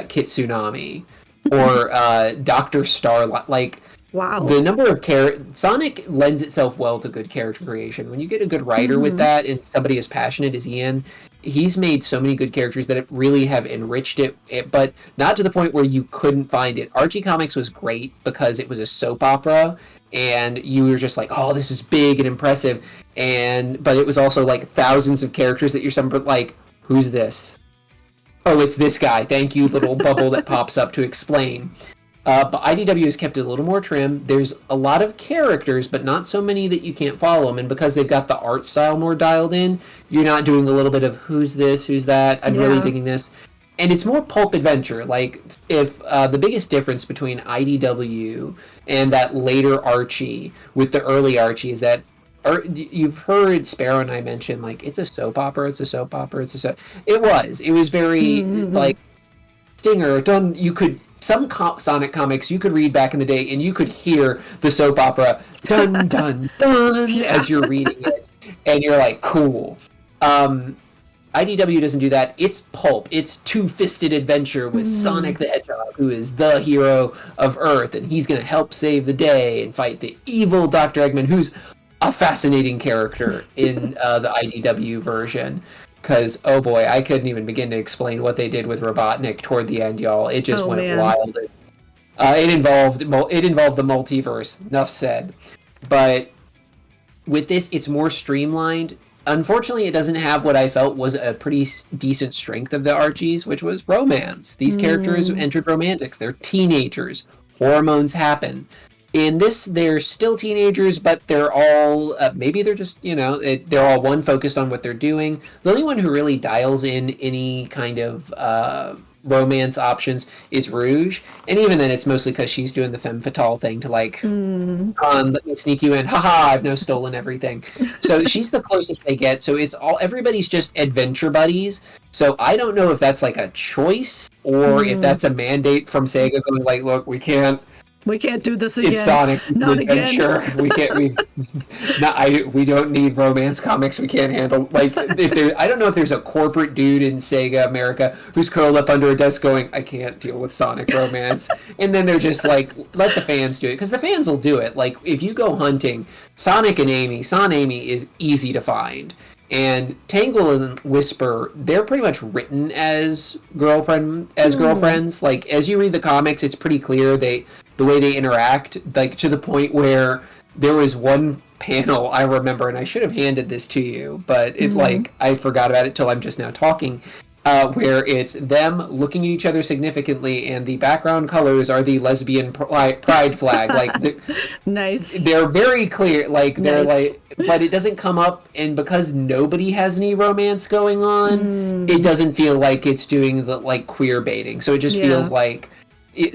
Speaker 2: Kit Tsunami or Dr. Starlight. Like, the number of Sonic lends itself well to good character creation. When you get a good writer with that, and somebody as passionate as Ian, he's made so many good characters that really have enriched it, but not to the point where you couldn't find it. Archie Comics was great because it was a soap opera, and you were just like, oh, this is big and impressive, but it was also like thousands of characters that you're like, who's this? Oh, it's this guy. Thank you, little bubble that pops up to explain. But IDW has kept it a little more trim. There's a lot of characters, but not so many that you can't follow them. And because they've got the art style more dialed in, you're not doing a little bit of who's this, who's that. I'm really digging this. And it's more pulp adventure. Like, if the biggest difference between IDW and that later Archie with the early Archie is that you've heard Sparrow and I mention, like, it's a soap opera, it's a soap opera, it's a soap. It was very, like, Stinger, done. You could, some Sonic comics you could read back in the day, and you could hear the soap opera, dun, dun, dun, as you're reading it. And you're like, cool. IDW doesn't do that. It's pulp. It's two-fisted adventure with Sonic the Hedgehog, who is the hero of Earth, and he's going to help save the day and fight the evil Dr. Eggman, who's a fascinating character in the IDW version. Because, oh boy, I couldn't even begin to explain what they did with Robotnik toward the end, y'all. It just went wild. It involved the multiverse. Enough said. But with this, it's more streamlined. Unfortunately, it doesn't have what I felt was a pretty decent strength of the Archies, which was romance. These characters entered romantics. They're teenagers. Hormones happen. In this, they're still teenagers, but they're all maybe they're just they're all one focused on what they're doing. The only one who really dials in any kind of romance options is Rouge, and even then, it's mostly because she's doing the femme fatale thing to let me sneak you in. Haha, I've no stolen everything. So she's the closest they get. So it's everybody's just adventure buddies. So I don't know if that's like a choice or if that's a mandate from Sega going like, look, we can't do this again. It's Sonic. It's an adventure. Again. We don't need romance comics. We can't handle I don't know if there's a corporate dude in Sega America who's curled up under a desk going, I can't deal with Sonic romance. And then they're just like, let the fans do it, because the fans will do it. Like if you go hunting, Sonic and Amy is easy to find. And Tangle and Whisper, they're pretty much written as girlfriends. Like as you read the comics, it's pretty clear the way they interact, like to the point where there was one panel I remember, and I should have handed this to you, but I forgot about it till I'm just now talking, where it's them looking at each other significantly, and the background colors are the lesbian pride flag.
Speaker 1: Nice.
Speaker 2: They're very clear. They're but it doesn't come up, and because nobody has any romance going on, it doesn't feel like it's doing the queer baiting. So it just feels like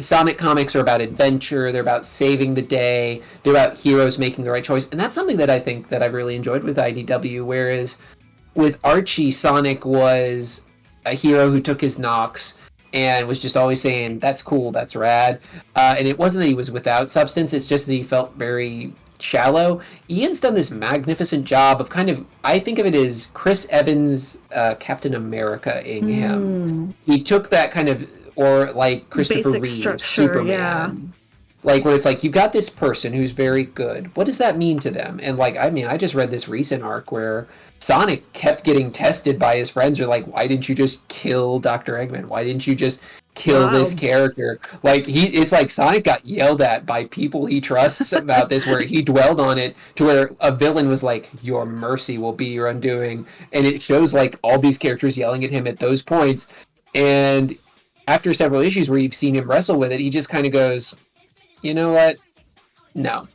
Speaker 2: Sonic comics are about adventure. They're about saving the day. They're about heroes making the right choice, and that's something that I think that I've really enjoyed with IDW. Whereas with Archie, Sonic was a hero who took his knocks and was just always saying, that's cool, that's rad. And it wasn't that he was without substance, it's just that he felt very shallow. Ian's done this magnificent job of I think of it as Chris Evans' Captain America-ing him. He took that or like Christopher Reeve, Superman. Where it's like, you got this person who's very good. What does that mean to them? And I just read this recent arc where Sonic kept getting tested by his friends. Are like, why didn't you just kill Dr. Eggman? Why didn't you just kill this character? It's like Sonic got yelled at by people he trusts about this, where he dwelled on it to where a villain was like, your mercy will be your undoing. And it shows all these characters yelling at him at those points. And after several issues where you've seen him wrestle with it, he just kind of goes, you know what? No.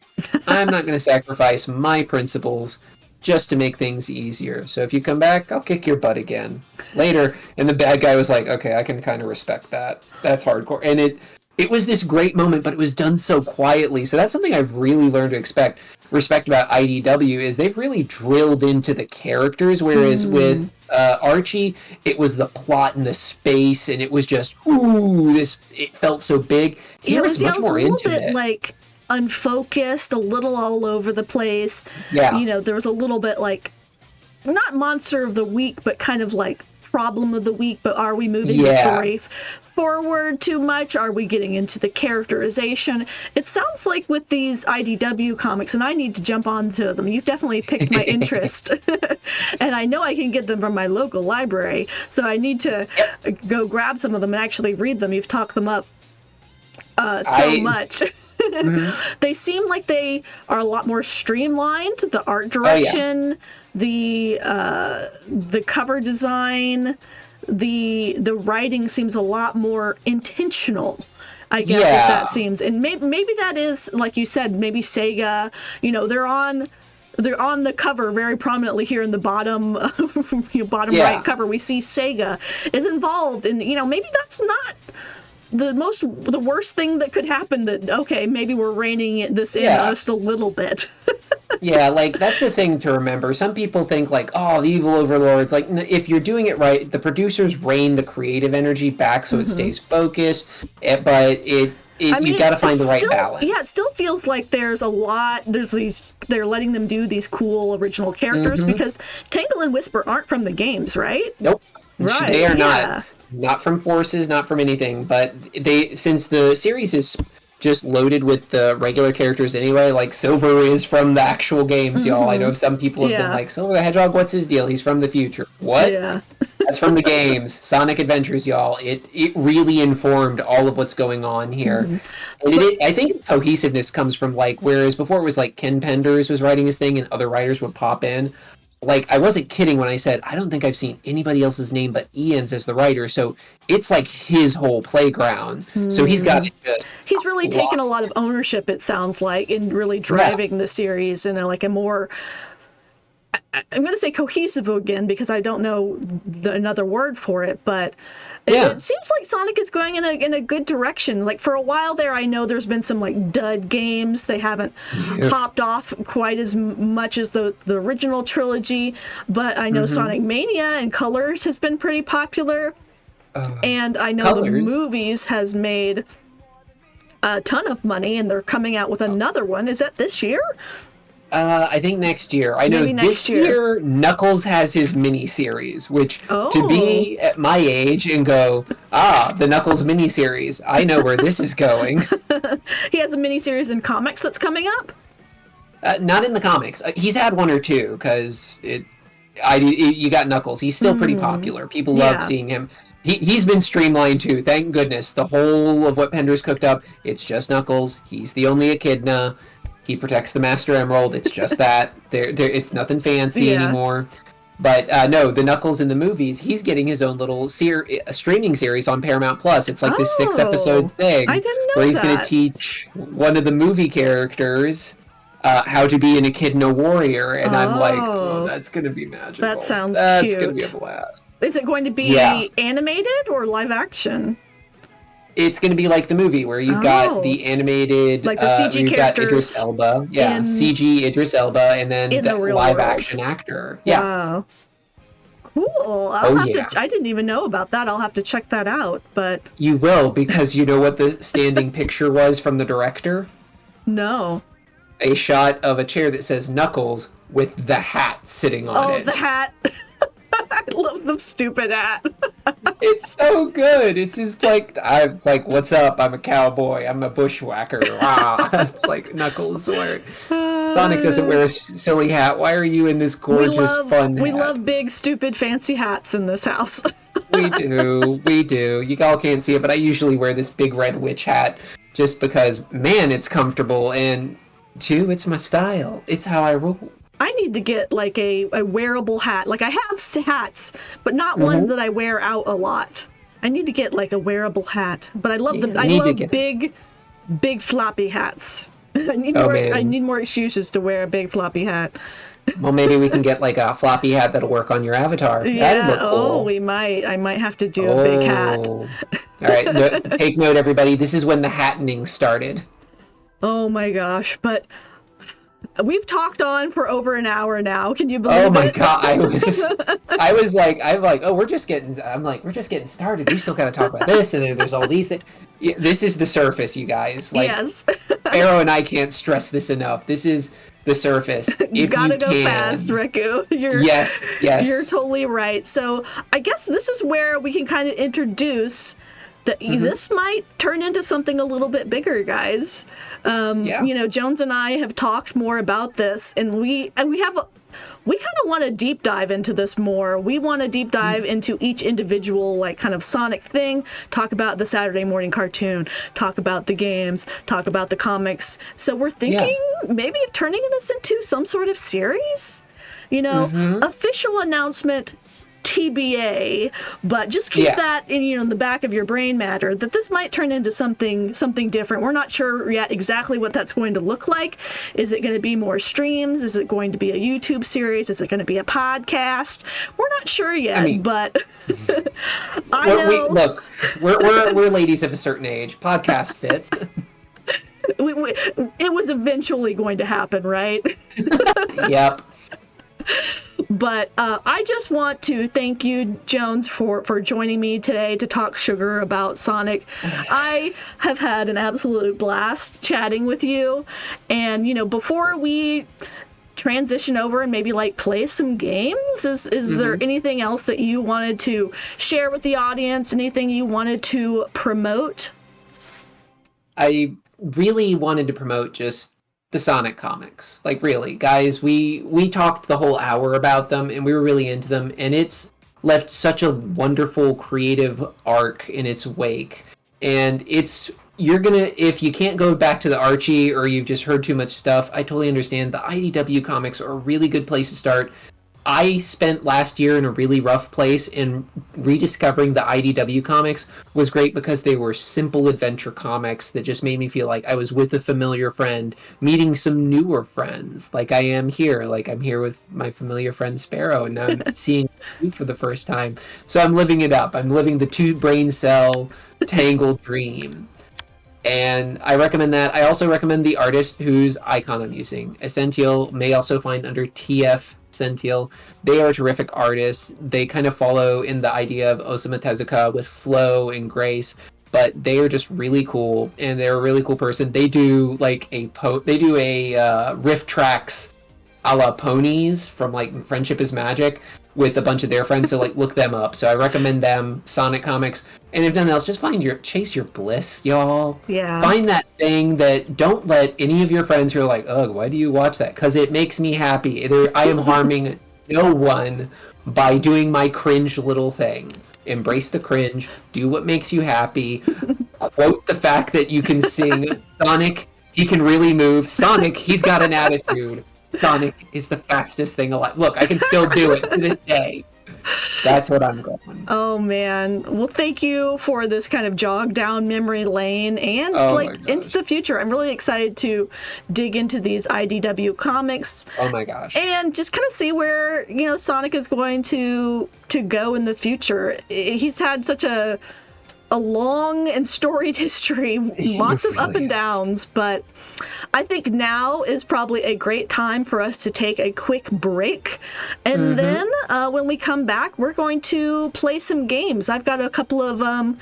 Speaker 2: I'm not going to sacrifice my principles just to make things easier. So if you come back, I'll kick your butt again later. And the bad guy was like, okay, I can kind of respect that. That's hardcore. And it was this great moment, but it was done so quietly. So that's something I've really learned to respect about IDW, is they've really drilled into the characters, whereas with Archie, it was the plot and the space, and it was just, it felt so big. Here it's much more intimate.
Speaker 1: A little bit unfocused, a little all over the place.
Speaker 2: Yeah.
Speaker 1: There was a little bit not monster of the week, but kind of problem of the week. But are we moving the story forward too much? Are we getting into the characterization? It sounds like with these IDW comics, and I need to jump onto them. You've definitely piqued my interest. And I know I can get them from my local library. So I need to go grab some of them and actually read them. You've talked them up so much. They seem like they are a lot more streamlined. The art direction, the cover design, the writing seems a lot more intentional, I guess, if that seems. And maybe that is, like you said, maybe Sega, they're on the cover very prominently here in the bottom right cover. We see Sega is involved, and maybe that's not the worst thing that could happen. That maybe we're reining this in just a little bit.
Speaker 2: That's the thing to remember. Some people think the evil overlords. If you're doing it right, the producers rein the creative energy back so it stays focused. But you got to find the right balance. Yeah,
Speaker 1: it still feels like there's a lot. They're letting them do these cool original characters because Tangle and Whisper aren't from the games, right?
Speaker 2: Nope.
Speaker 1: Right.
Speaker 2: They are not. Not from Forces, not from anything, but since the series is just loaded with the regular characters anyway, Silver is from the actual games, y'all. I know some people have been like, Silver the Hedgehog, what's his deal? He's from the future. What? Yeah. That's from the games. Sonic Adventures, y'all. It really informed all of what's going on here. And I think cohesiveness comes from whereas before it was Ken Penders was writing his thing and other writers would pop in, like, I wasn't kidding when I said I don't think I've seen anybody else's name but Ian's as the writer. So it's like his whole playground. So he's got it just
Speaker 1: He's really taken a lot of ownership, it sounds like, in really driving the series in a more, I'm going to say cohesive again because I don't know another word for it, but it seems like Sonic is going in a good direction. Like for a while there, I know there's been some like dud games. They haven't popped off quite as much as the original trilogy, but I know Sonic Mania and Colors has been pretty popular. And I know the movies has made a ton of money, and they're coming out with another one. Is that this year?
Speaker 2: I think next year. I know this year Knuckles has his mini-series, which to be at my age and go, the Knuckles mini-series, I know where this is going.
Speaker 1: He has a mini-series in comics that's coming up?
Speaker 2: Not in the comics. He's had one or two, because you got Knuckles. He's still pretty popular. People love seeing him. He's been streamlined too, thank goodness. The whole of what Pender's cooked up, it's just Knuckles. He's the only echidna. He protects the Master Emerald. It's just that. It's nothing fancy anymore. But no, the Knuckles in the movies, he's getting his own little streaming series on Paramount Plus. It's like this 6-episode thing.
Speaker 1: I didn't know
Speaker 2: where he's going to teach one of the movie characters how to be an echidna warrior. And I'm like, oh, that's going to be magical.
Speaker 1: That sounds cute.
Speaker 2: That's going to be a blast.
Speaker 1: Is it going to be animated or live action?
Speaker 2: It's going to be like the movie where you've got the animated,
Speaker 1: like the CG characters.
Speaker 2: Got Idris Elba, CG Idris Elba, and then the live action actor. Yeah.
Speaker 1: Wow. Cool. I didn't even know about that. I'll have to check that out. But
Speaker 2: you will, because you know what the standing picture was from the director?
Speaker 1: No.
Speaker 2: A shot of a chair that says Knuckles with the hat sitting on it.
Speaker 1: Oh, the hat. I love the stupid hat.
Speaker 2: It's so good. It's just like, it's like, what's up? I'm a cowboy. I'm a bushwhacker. It's like Knuckles wearing. Sonic doesn't wear a silly hat. Why are you in this gorgeous, fun hat?
Speaker 1: We love big, stupid, fancy hats in this house.
Speaker 2: We do. You all can't see it, but I usually wear this big red witch hat just because, man, it's comfortable, and two, it's my style. It's how I roll.
Speaker 1: I need to get like a wearable hat. Like I have hats, but not one that I wear out a lot. I need to get like a wearable hat. But I love big floppy hats. I need more excuses to wear a big floppy hat.
Speaker 2: Well, maybe we can get like a floppy hat that'll work on your avatar.
Speaker 1: Yeah.
Speaker 2: That'd look cool.
Speaker 1: We might. I might have to do a big hat.
Speaker 2: All right. Take note, everybody. This is when the hattening started.
Speaker 1: Oh my gosh. But we've talked on for over an hour now. Can you believe it?
Speaker 2: Oh my god, I was like, oh, we're just getting started. We still gotta talk about this, and then there's all these things. Yeah, this is the surface, you guys. Like,
Speaker 1: yes.
Speaker 2: Sparrow and I can't stress this enough. This is the surface.
Speaker 1: You gotta go fast, Riku.
Speaker 2: Yes.
Speaker 1: You're totally right. So I guess this is where we can kind of introduce that this might turn into something a little bit bigger, guys. You know, Jones and I have talked more about this, and we kind of want to deep dive into this more. We want to deep dive into each individual, like, kind of Sonic thing, talk about the Saturday morning cartoon, talk about the games, talk about the comics. So we're thinking maybe of turning this into some sort of series. You know, official announcement TBA, but just keep that in the back of your brain matter that this might turn into something different. We're not sure yet exactly what that's going to look like. Is it going to be more streams? Is it going to be a YouTube series? Is it going to be a podcast? We're not sure yet, but I know.
Speaker 2: We're ladies of a certain age. Podcast fits.
Speaker 1: It was eventually going to happen, right?
Speaker 2: Yep.
Speaker 1: But I just want to thank you, Jones, for joining me today to talk sugar about Sonic. I have had an absolute blast chatting with you. And, before we transition over and maybe play some games, is there anything else that you wanted to share with the audience? Anything you wanted to promote?
Speaker 2: I really wanted to promote just the Sonic comics. Really, guys, we talked the whole hour about them, and we were really into them, and it's left such a wonderful creative arc in its wake. And if you can't go back to the Archie, or you've just heard too much stuff, I totally understand. The IDW comics are a really good place to start. I spent last year in a really rough place, and rediscovering the IDW comics was great because they were simple adventure comics that just made me feel like I was with a familiar friend, meeting some newer friends, like I am here. Like I'm here with my familiar friend Sparrow, and now I'm seeing you for the first time. So I'm living it up. I'm living the two brain cell tangled dream. And I recommend that. I also recommend the artist whose icon I'm using. Acential may also find under TF Acential. They are terrific artists. They kind of follow in the idea of Osamu Tezuka with flow and grace, but they are just really cool, and they're a really cool person. They do like riff tracks a la Ponies from like Friendship is Magic with a bunch of their friends, so like look them up. So I recommend them, Sonic Comics. And if nothing else, just chase your bliss, y'all.
Speaker 1: Yeah.
Speaker 2: Find that thing that don't let any of your friends who are like, ugh, why do you watch that? Because it makes me happy. I am harming no one by doing my cringe little thing. Embrace the cringe. Do what makes you happy. Quote the fact that you can sing. Sonic, he can really move. Sonic, he's got an attitude. Sonic is the fastest thing alive. Look, I can still do it to this day. That's what I'm going.
Speaker 1: Oh man. Well, thank you for this kind of jog down memory lane and into the future. I'm really excited to dig into these IDW comics.
Speaker 2: Oh my gosh.
Speaker 1: And just kind of see where, Sonic is going to go in the future. He's had such a long and storied history, lots of up and downs, but I think now is probably a great time for us to take a quick break. And then when we come back, we're going to play some games. I've got a couple of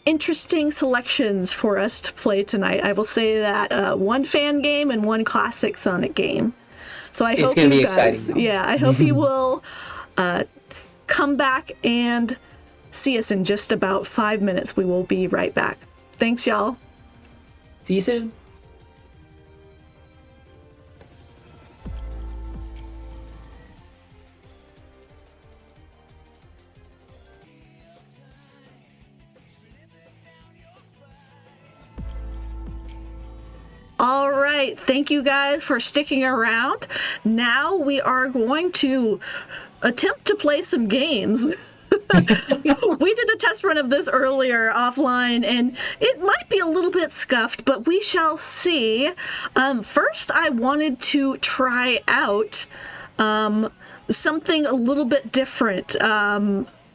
Speaker 1: interesting selections for us to play tonight. I will say that one fan game and one classic Sonic game. So I hope you guys, exciting, I hope you will come back and see us in just about 5 minutes. We will be right back. Thanks, y'all.
Speaker 2: See you soon.
Speaker 1: All right. Thank you guys for sticking around. Now we are going to attempt to play some games. We did a test run of this earlier offline, and it might be a little bit scuffed, but we shall see. First, I wanted to try out something a little bit different.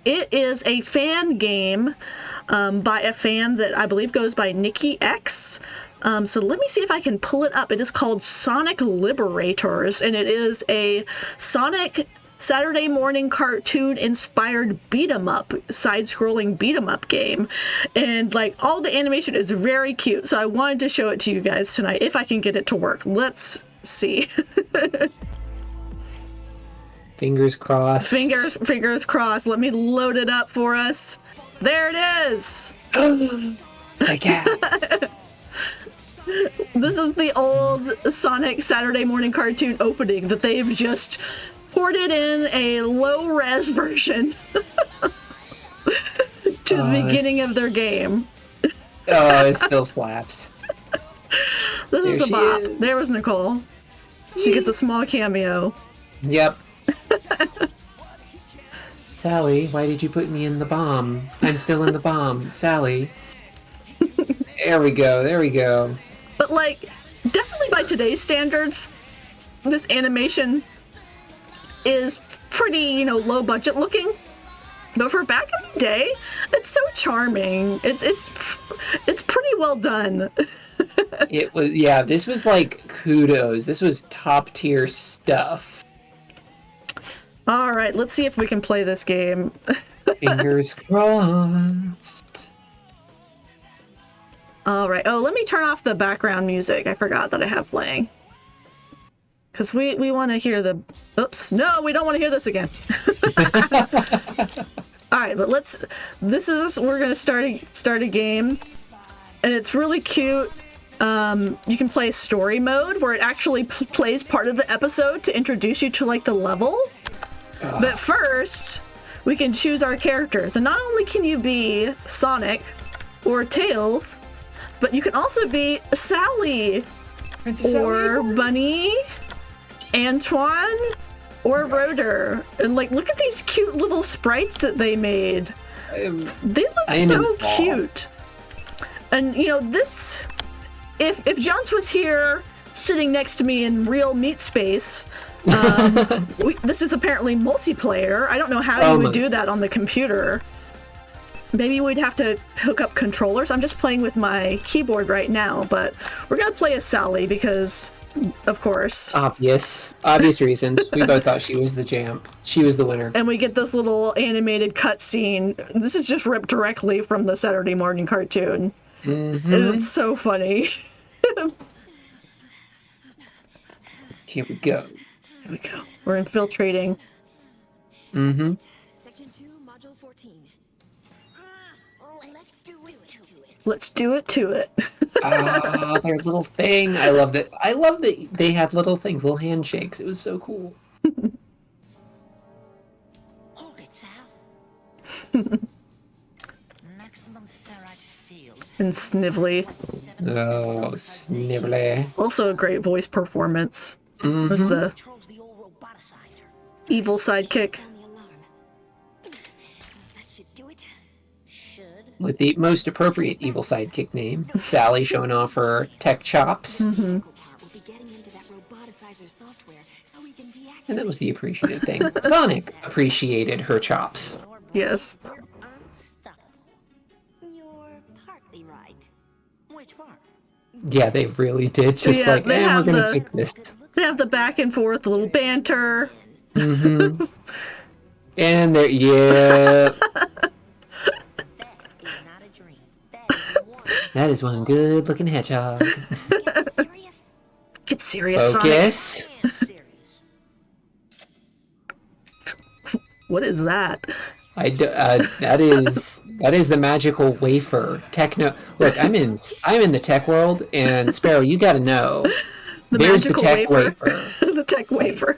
Speaker 1: It is a fan game by a fan that I believe goes by Nicky X. So let me see if I can pull it up. It is called Sonic Liberators, and it is a Sonic Saturday morning cartoon inspired beat 'em up, side-scrolling beat 'em up game. And all the animation is very cute, so I wanted to show it to you guys tonight if I can get it to work. Let's see.
Speaker 2: Fingers crossed.
Speaker 1: Fingers crossed. Let me load it up for us. There it is.
Speaker 2: The cat.
Speaker 1: This is the old Sonic Saturday morning cartoon opening that they've just ported in a low-res version to the beginning of their game.
Speaker 2: Oh, it still slaps.
Speaker 1: This was a bop. There was Nicole. She gets a small cameo.
Speaker 2: Yep. Sally, why did you put me in the bomb? I'm still in the bomb. Sally. There we go.
Speaker 1: But definitely by today's standards, this animation is pretty, low budget looking. But for back in the day, it's so charming. It's pretty well done.
Speaker 2: It was, this was kudos. This was top tier stuff.
Speaker 1: All right, let's see if we can play this game.
Speaker 2: Fingers crossed.
Speaker 1: All right. Oh, let me turn off the background music. I forgot that I have playing. Because we want to hear the... Oops. No, we don't want to hear this again. All right, but we're going to start a game. And it's really cute. You can play story mode where it actually plays part of the episode to introduce you to the level. But first, we can choose our characters. And not only can you be Sonic or Tails, but you can also be Sally,
Speaker 2: Princess
Speaker 1: or
Speaker 2: Sally?
Speaker 1: Bunny, Antoine, Or Rotor. And like, look at these cute little sprites that they made. They look so cute. And you know, this, if Jones was here sitting next to me in real meat space, this is apparently multiplayer. I don't know how you would do that on the computer. Maybe we'd have to hook up controllers. I'm just playing with my keyboard right now, but we're gonna play as Sally because, of course.
Speaker 2: Obvious reasons. We both thought she was the champ. She was the winner.
Speaker 1: And we get this little animated cutscene. This is just ripped directly from the Saturday morning cartoon. And it's so funny.
Speaker 2: Here we go.
Speaker 1: Here we go. We're infiltrating.
Speaker 3: Section 2, Module 14.
Speaker 1: Let's do it to it.
Speaker 2: Ah, their little thing. I love that. I love that they had little things, little handshakes. It was so cool.
Speaker 4: Hold it, Sal. Maximum ferrite field.
Speaker 1: And Snively.
Speaker 2: Oh, Snively.
Speaker 1: Also a great voice performance. Was the
Speaker 4: Controls the old roboticizer.
Speaker 1: evil sidekick.
Speaker 3: Down the alarm. That should do it.
Speaker 4: Should.
Speaker 2: With the most appropriate evil sidekick name, Sally showing off her tech chops.
Speaker 3: Part will be getting into that roboticizer software so we can deactivate.
Speaker 2: And that was the appreciative thing. Sonic appreciated her chops.
Speaker 1: Yes.
Speaker 4: We're unstoppable.
Speaker 3: You're partly right.
Speaker 4: Which part?
Speaker 2: Yeah, they really did. Just
Speaker 1: Yeah,
Speaker 2: like,
Speaker 1: they
Speaker 2: we're
Speaker 1: have
Speaker 2: gonna
Speaker 1: the-
Speaker 2: take this.
Speaker 1: They have the back and forth, the little banter.
Speaker 2: And there, yeah,
Speaker 4: That is not a dream. That is one.
Speaker 2: that is one good-looking hedgehog.
Speaker 3: Serious?
Speaker 1: Get serious, Sonic.
Speaker 2: Focus.
Speaker 4: Damn serious.
Speaker 1: What is that?
Speaker 2: That is the magical wafer. Techno. Look, I'm in the tech world, and Sparrow, you got to know. There's the
Speaker 1: magical
Speaker 2: tech wafer.
Speaker 1: The tech wafer.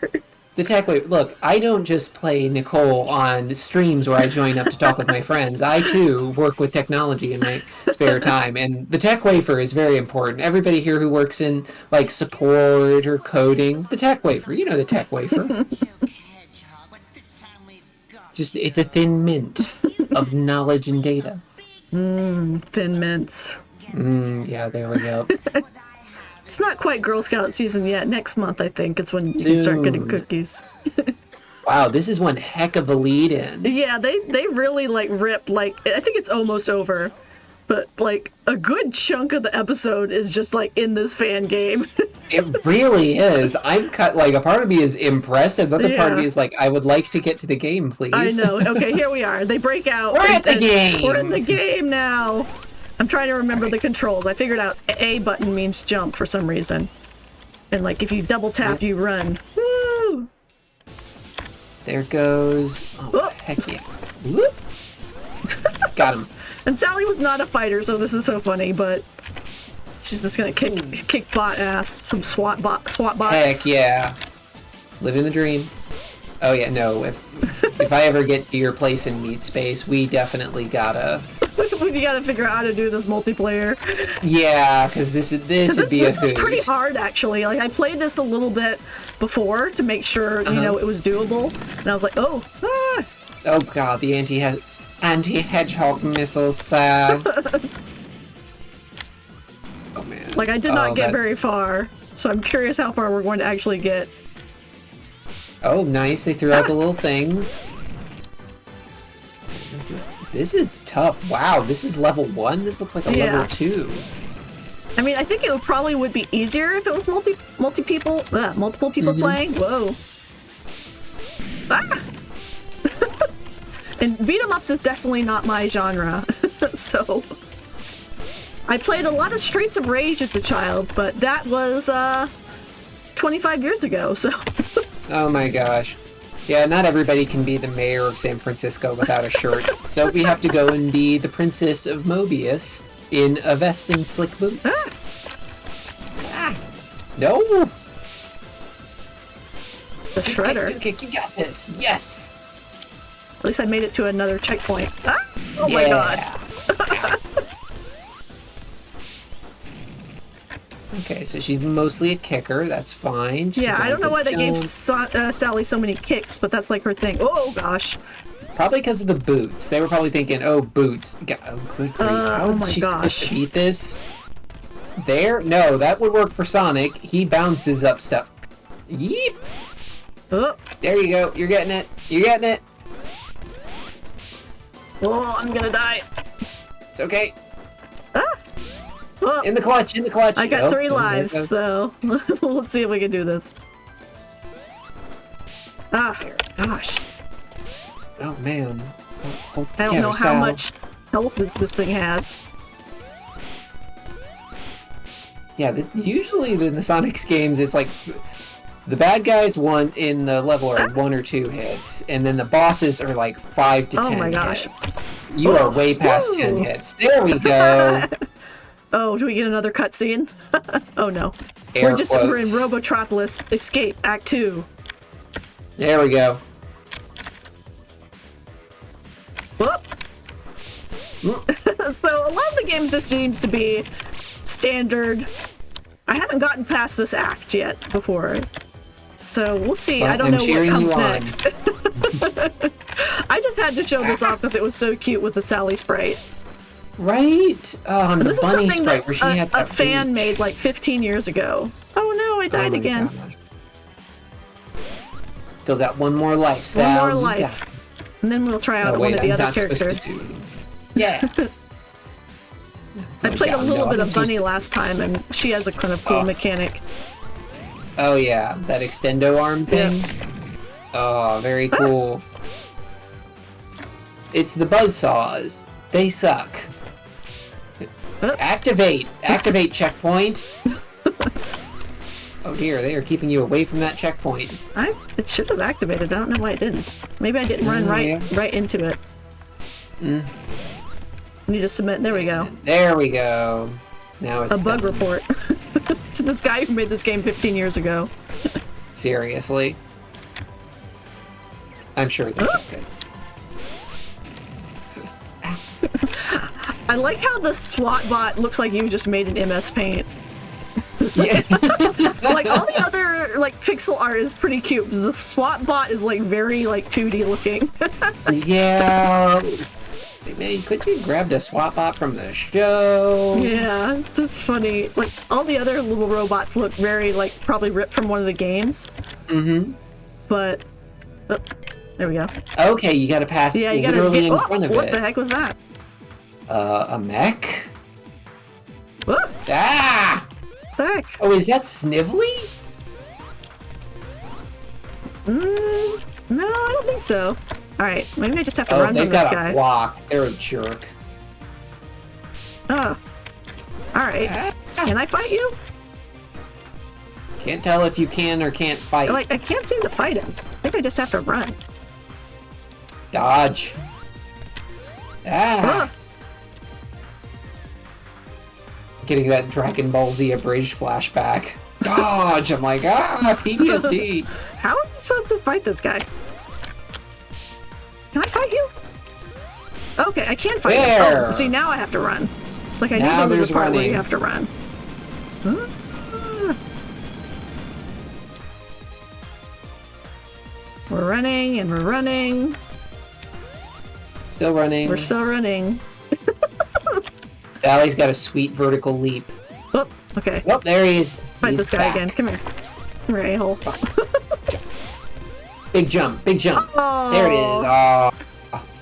Speaker 2: The tech wafer. Look, I don't just play Nicole on streams where I join up to talk with my friends. I too work with technology in my spare time, and the tech wafer is very important. Everybody here who works in like support or coding, the tech wafer. You know the tech wafer.
Speaker 4: Hedgehog, but this time we've got.
Speaker 2: Just it's a thin mint of knowledge and data.
Speaker 1: Thin mints.
Speaker 2: Yeah, there we go.
Speaker 1: It's not quite Girl Scout season yet. Next month, I think, is when you can start getting cookies.
Speaker 2: Wow, this is one heck of a lead in.
Speaker 1: Yeah, they really like ripped, like, I think it's almost over, but like a good chunk of the episode is just like in this fan game.
Speaker 2: It really is. I'm cut like a part of me is impressed, and the other part of me is like, I would like to get to the game, please.
Speaker 1: I know. Okay, here we are. They break out.
Speaker 2: We're at the game!
Speaker 1: We're in the game now. I'm trying to remember the controls. I figured out A button means jump for some reason. And like if you double tap, you run. Woo!
Speaker 2: There goes. Oh,
Speaker 1: Whoop.
Speaker 2: heck yeah. Whoop. Got him.
Speaker 1: And Sally was not a fighter, so this is so funny, but she's just gonna kick bot ass. Some SWAT bots.
Speaker 2: Heck yeah. Living the dream. Oh yeah, no. If I ever get to your place in Meat Space, we definitely gotta.
Speaker 1: We gotta figure out how to do this multiplayer.
Speaker 2: Yeah, because this would be a
Speaker 1: This is
Speaker 2: hoot.
Speaker 1: pretty hard, actually. Like I played this a little bit before to make sure you know it was doable, and I was like, oh, ah.
Speaker 2: Oh god, the anti-hedgehog missiles. Oh man.
Speaker 1: Like I did not get
Speaker 2: that's-
Speaker 1: very far, so I'm curious how far we're going to actually get.
Speaker 2: Oh, nice. They threw out the little things. This is tough. Wow, this is level 1? This looks like a
Speaker 1: Yeah.
Speaker 2: level 2.
Speaker 1: I mean, I think it probably would be easier if it was multiple people playing. Whoa. Ah! And beat 'em ups is definitely not my genre. So I played a lot of Streets of Rage as a child, but that was 25 years ago, so
Speaker 2: Oh my gosh. Yeah, not everybody can be the mayor of San Francisco without a shirt. So we have to go and be the Princess of Mobius in a vest and slick boots. Ah. No!
Speaker 1: the shredder.
Speaker 2: Good kick, you got this. Yes!
Speaker 1: At least I made it to another checkpoint. Ah! Oh my god.
Speaker 2: Okay, so she's mostly a kicker. That's fine. She
Speaker 1: Yeah,
Speaker 2: got
Speaker 1: I
Speaker 2: a
Speaker 1: don't know why
Speaker 2: good
Speaker 1: they gave
Speaker 2: jump.
Speaker 1: Sally so many kicks, but that's like her thing. Oh gosh.
Speaker 2: Probably because of the boots. They were probably thinking, "Oh, boots. Oh, good grief! How
Speaker 1: oh
Speaker 2: is
Speaker 1: my
Speaker 2: she supposed
Speaker 1: gosh.
Speaker 2: to beat this?" There? No, that would work for Sonic. He bounces up stuff. Yeep!
Speaker 1: Oh,
Speaker 2: There you go. You're getting it. You're getting it.
Speaker 1: oh, I'm gonna die.
Speaker 2: It's okay.
Speaker 1: Ah. Oh,
Speaker 2: In the clutch. In the clutch.
Speaker 1: I got
Speaker 2: Oh,
Speaker 1: 3
Speaker 2: there it
Speaker 1: lives,
Speaker 2: goes.
Speaker 1: so let's see if we can do this. Ah, gosh.
Speaker 2: Oh man. Hold
Speaker 1: I don't
Speaker 2: together,
Speaker 1: know how
Speaker 2: Sal.
Speaker 1: much health this thing has.
Speaker 2: Yeah, usually in the Sonic's games, it's like the bad guys in the level are 1 or 2 hits, and then the bosses are like 5 to 10
Speaker 1: Oh my gosh.
Speaker 2: hits. You are way past 10 hits. There we go.
Speaker 1: Oh, do we get another cutscene? Oh no.
Speaker 2: Air
Speaker 1: We're in
Speaker 2: quotes.
Speaker 1: Robotropolis Escape Act 2.
Speaker 2: There we go.
Speaker 1: Whoop. So a lot of the game just seems to be standard. I haven't gotten past this act yet before. So we'll see.
Speaker 2: Well,
Speaker 1: I don't
Speaker 2: I'm
Speaker 1: know what
Speaker 2: cheering
Speaker 1: comes
Speaker 2: you on.
Speaker 1: next. I just had to show this off because it was so cute with the Sally sprite.
Speaker 2: Right? On the
Speaker 1: This is
Speaker 2: bunny
Speaker 1: something
Speaker 2: sprite
Speaker 1: that
Speaker 2: where she had
Speaker 1: a
Speaker 2: that
Speaker 1: fan
Speaker 2: reach.
Speaker 1: made like 15 years ago. Oh no, I
Speaker 2: Oh
Speaker 1: died
Speaker 2: my
Speaker 1: again.
Speaker 2: gosh. Still got 1 more life,
Speaker 1: One
Speaker 2: Sal.
Speaker 1: more
Speaker 2: You
Speaker 1: life.
Speaker 2: got it.
Speaker 1: And then we'll try out
Speaker 2: Oh,
Speaker 1: one
Speaker 2: wait,
Speaker 1: of the
Speaker 2: I'm
Speaker 1: other
Speaker 2: not supposed
Speaker 1: characters.
Speaker 2: to. Yeah.
Speaker 1: I played a little bit
Speaker 2: I'm
Speaker 1: of
Speaker 2: supposed
Speaker 1: Bunny
Speaker 2: to-
Speaker 1: last time, and she has a kind of cool
Speaker 2: Oh.
Speaker 1: mechanic.
Speaker 2: Oh yeah, that extendo arm thing. Oh, very cool. It's the buzzsaws. They suck. Activate! Activate checkpoint! Oh dear, they are keeping you away from that checkpoint.
Speaker 1: It should have activated. I don't know why it didn't. Maybe I didn't run
Speaker 2: yeah.
Speaker 1: right into it. I need to submit. There we go.
Speaker 2: There we go. Now it's
Speaker 1: A bug
Speaker 2: done.
Speaker 1: report. To this guy who made this game 15 years ago.
Speaker 2: Seriously. I'm sure they checked it.
Speaker 1: I like how the SWAT bot looks like you just made an MS Paint.
Speaker 2: Yeah.
Speaker 1: Like all the other like pixel art is pretty cute. The SWAT bot is like very like 2D looking.
Speaker 2: Yeah. Man, could you grabbed a swap bot from the show?
Speaker 1: Yeah, it's just funny. Like all the other little robots look very like probably ripped from one of the games.
Speaker 2: Mm-hmm.
Speaker 1: But oh, there we go.
Speaker 2: Okay, you gotta pass
Speaker 1: Yeah, you gotta
Speaker 2: literally
Speaker 1: get.
Speaker 2: in
Speaker 1: Oh,
Speaker 2: front of
Speaker 1: what
Speaker 2: it.
Speaker 1: the heck was that?
Speaker 2: A mech?
Speaker 1: What
Speaker 2: Ah!
Speaker 1: the heck?
Speaker 2: Oh, is that Snively?
Speaker 1: No, I don't think so. All right, maybe I just have to
Speaker 2: Oh,
Speaker 1: run
Speaker 2: they've
Speaker 1: from this
Speaker 2: got
Speaker 1: guy.
Speaker 2: a block. They're a jerk.
Speaker 1: Oh, all right.
Speaker 2: Ah.
Speaker 1: Can I fight you?
Speaker 2: Can't tell if you can or can't fight.
Speaker 1: Like I can't seem to fight him. I think I just have to run.
Speaker 2: Dodge. Ah!
Speaker 1: Ah.
Speaker 2: Getting that Dragon Ball Z abridged flashback. Dodge! I'm like, PTSD.
Speaker 1: How am I supposed to fight this guy? Can I fight you? Okay, I can fight him.
Speaker 2: There.
Speaker 1: Oh, see, now I have to run. It's like I knew
Speaker 2: Now
Speaker 1: there was
Speaker 2: there's
Speaker 1: a part where
Speaker 2: running.
Speaker 1: you have to run. We're running and we're running.
Speaker 2: Still running.
Speaker 1: We're still running.
Speaker 2: Sally's got a sweet vertical leap.
Speaker 1: Oh, okay.
Speaker 2: Oh, there he is.
Speaker 1: Fight
Speaker 2: He's
Speaker 1: this guy
Speaker 2: back.
Speaker 1: again. Come here. Come here, a-hole.
Speaker 2: Big jump, big jump.
Speaker 1: Oh.
Speaker 2: There it is. Oh.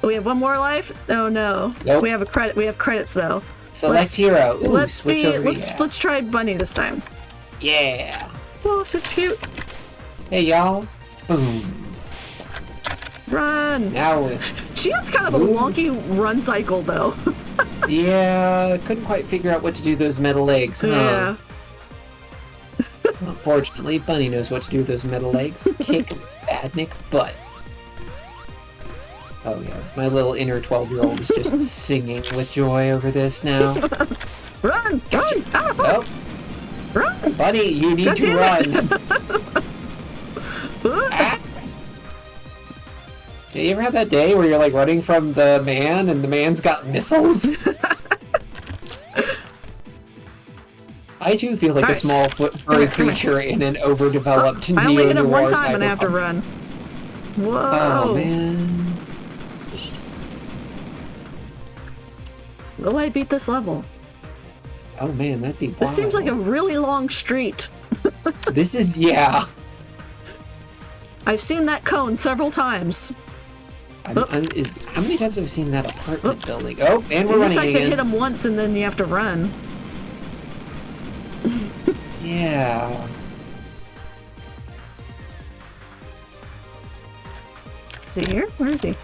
Speaker 1: We have one more life? Oh no.
Speaker 2: Nope.
Speaker 1: We have a credit. We have credits though.
Speaker 2: Select hero. Ooh,
Speaker 1: let's
Speaker 2: switch
Speaker 1: be.
Speaker 2: over to
Speaker 1: Let's
Speaker 2: yeah.
Speaker 1: let's try Bunny this time.
Speaker 2: Yeah.
Speaker 1: Oh, she's cute.
Speaker 2: Hey, y'all. Boom.
Speaker 1: Run.
Speaker 2: Now it's...
Speaker 1: She has kind of a wonky run cycle though.
Speaker 2: Yeah, couldn't quite figure out what to do with those metal legs, huh?
Speaker 1: Yeah.
Speaker 2: Unfortunately, Bunny knows what to do with those metal legs. Kick Badnik butt. Oh yeah, my little inner 12-year-old is just singing with joy over this now.
Speaker 1: Run!
Speaker 2: Gotcha.
Speaker 1: Run! Ah,
Speaker 2: Well,
Speaker 1: run!
Speaker 2: Bunny, you need
Speaker 1: God
Speaker 2: to
Speaker 1: damn
Speaker 2: run. Ah. Did you ever have that day where you're like running from the man and the man's got missiles? I do feel like a
Speaker 1: Alright.
Speaker 2: small furry creature in an overdeveloped
Speaker 1: I only hit him
Speaker 2: neo-noir
Speaker 1: one time and I have to
Speaker 2: cyberpunk.
Speaker 1: run. Whoa.
Speaker 2: Oh, man.
Speaker 1: Will I beat this level?
Speaker 2: Oh, man, that'd be wild.
Speaker 1: This seems like a really long street.
Speaker 2: This is, yeah.
Speaker 1: I've seen that cone several times.
Speaker 2: How many times have I seen that apartment building? Oh, and we're
Speaker 1: At least
Speaker 2: running
Speaker 1: I can
Speaker 2: again.
Speaker 1: hit him once and then you have to run.
Speaker 2: Yeah.
Speaker 1: Is he here? Where is he?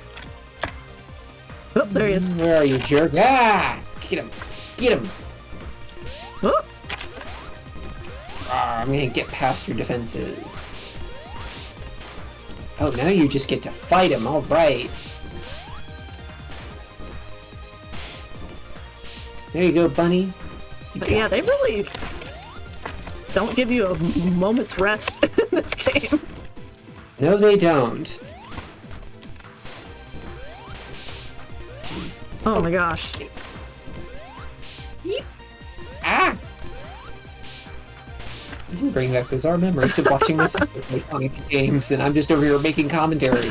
Speaker 1: Oh, there he is.
Speaker 2: Where are you, jerk? Ah! Get him! Get him!
Speaker 1: Oh,
Speaker 2: I'm gonna get past your defenses. Oh, now you just get to fight him. All right. There you go, bunny. You
Speaker 1: yeah,
Speaker 2: got
Speaker 1: they
Speaker 2: this.
Speaker 1: really don't give you a moment's rest in this game.
Speaker 2: No, they don't. Jeez.
Speaker 1: Oh my gosh.
Speaker 2: Yeep. Ah! This is bringing back bizarre memories of watching my sister play Sonic games, and I'm just over here making commentary.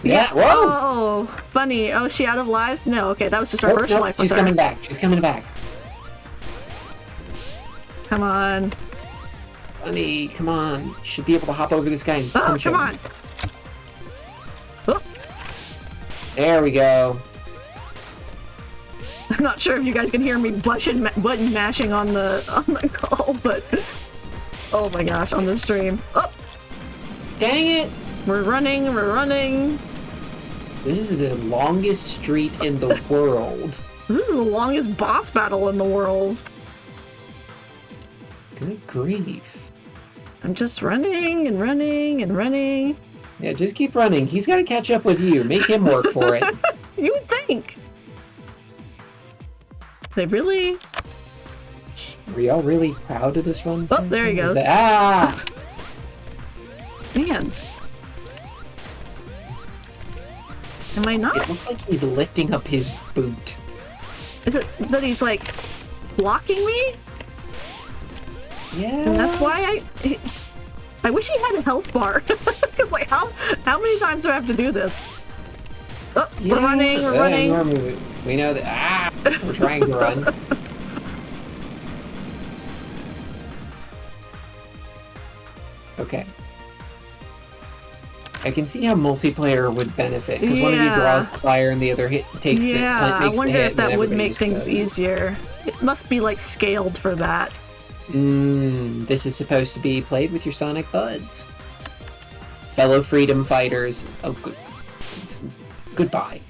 Speaker 2: Yeah, whoa!
Speaker 1: Oh, funny. Oh, is she out of lives? No, okay, that was just our
Speaker 2: Nope,
Speaker 1: first
Speaker 2: nope,
Speaker 1: life with
Speaker 2: she's
Speaker 1: her.
Speaker 2: coming back. She's coming back.
Speaker 1: Come on.
Speaker 2: Bunny, come on. You should be able to hop over this guy and
Speaker 1: Oh,
Speaker 2: punch
Speaker 1: come
Speaker 2: him.
Speaker 1: on. Oh,
Speaker 2: There we go.
Speaker 1: I'm not sure if you guys can hear me button mashing on the call, but oh my gosh, on the stream. Oh,
Speaker 2: Dang it!
Speaker 1: we're running, we're running.
Speaker 2: This is the longest street in the world.
Speaker 1: This is the longest boss battle in the world.
Speaker 2: Good grief.
Speaker 1: I'm just running and running and running.
Speaker 2: Yeah, just keep running. He's got to catch up with you. Make him work for it.
Speaker 1: You would think. They really...
Speaker 2: Were y'all really proud of this run?
Speaker 1: Oh, there he goes.
Speaker 2: Ah!
Speaker 1: Man. Am I not?
Speaker 2: It looks like he's lifting up his boot.
Speaker 1: Is it that he's like blocking me?
Speaker 2: Yeah.
Speaker 1: And that's why I wish he had a health bar. Because like how many times do I have to do this? Oh,
Speaker 2: Yeah.
Speaker 1: we're running, we're running.
Speaker 2: Normally we know that. Ah! We're trying to run. Okay. I can see how multiplayer would benefit because one of you
Speaker 1: Yeah.
Speaker 2: draws the fire and the other takes the
Speaker 1: Yeah, I
Speaker 2: makes the
Speaker 1: wonder
Speaker 2: hit,
Speaker 1: if
Speaker 2: and
Speaker 1: that
Speaker 2: then
Speaker 1: would
Speaker 2: everybody
Speaker 1: make
Speaker 2: just
Speaker 1: things
Speaker 2: goes.
Speaker 1: easier. It must be like scaled for that.
Speaker 2: This is supposed to be played with your Sonic buds. Fellow freedom fighters. Oh, good. Goodbye.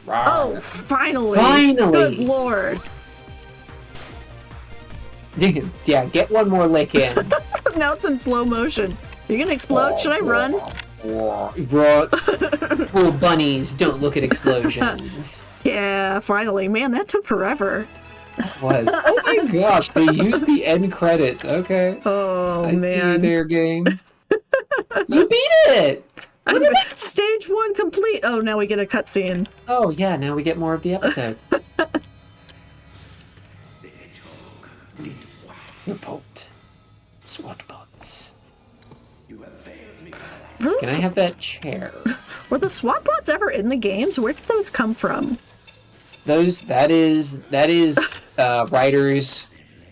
Speaker 1: Oh, finally!
Speaker 2: Finally!
Speaker 1: Good lord!
Speaker 2: Yeah, get one more lick in.
Speaker 1: Now it's in slow motion. You're gonna explode? Should I run?
Speaker 2: Little bunnies don't look at explosions.
Speaker 1: Yeah, finally. Man, that took forever.
Speaker 2: Was. Oh my gosh, they used the end credits. Okay.
Speaker 1: Oh,
Speaker 2: I see you
Speaker 1: man.
Speaker 2: there, game. You beat it! Look at that!
Speaker 1: Stage 1 complete! Oh, now we get a cutscene.
Speaker 2: Oh yeah, now we get more of the episode. Report. SWAT bots. Can I have that chair?
Speaker 1: Were the SWAT bots ever in the games? Where did those come from?
Speaker 2: That is writer's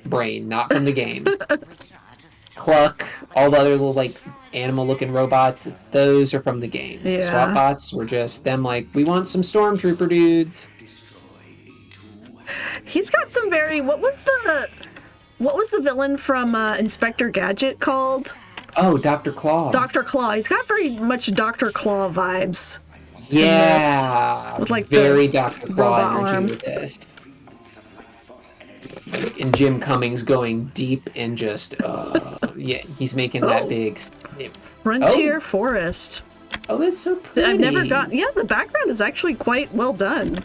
Speaker 2: brain, not from the games. Cluck, all the other little like animal-looking robots, those are from the games. The
Speaker 1: Yeah.
Speaker 2: SWAT bots were just them like, we want some stormtrooper dudes.
Speaker 1: He's got some very... What was the villain from Inspector Gadget called?
Speaker 2: Oh, Dr. Claw.
Speaker 1: Dr. Claw. He's got very much Dr. Claw vibes.
Speaker 2: Yeah,
Speaker 1: With, like,
Speaker 2: very
Speaker 1: the
Speaker 2: Dr. Claw
Speaker 1: robot
Speaker 2: energy
Speaker 1: arm.
Speaker 2: with this. And Jim Cummings going deep and just, yeah, he's making that big snip.
Speaker 1: Frontier Forest.
Speaker 2: Oh, that's so pretty.
Speaker 1: I've never got... Yeah, the background is actually quite well done.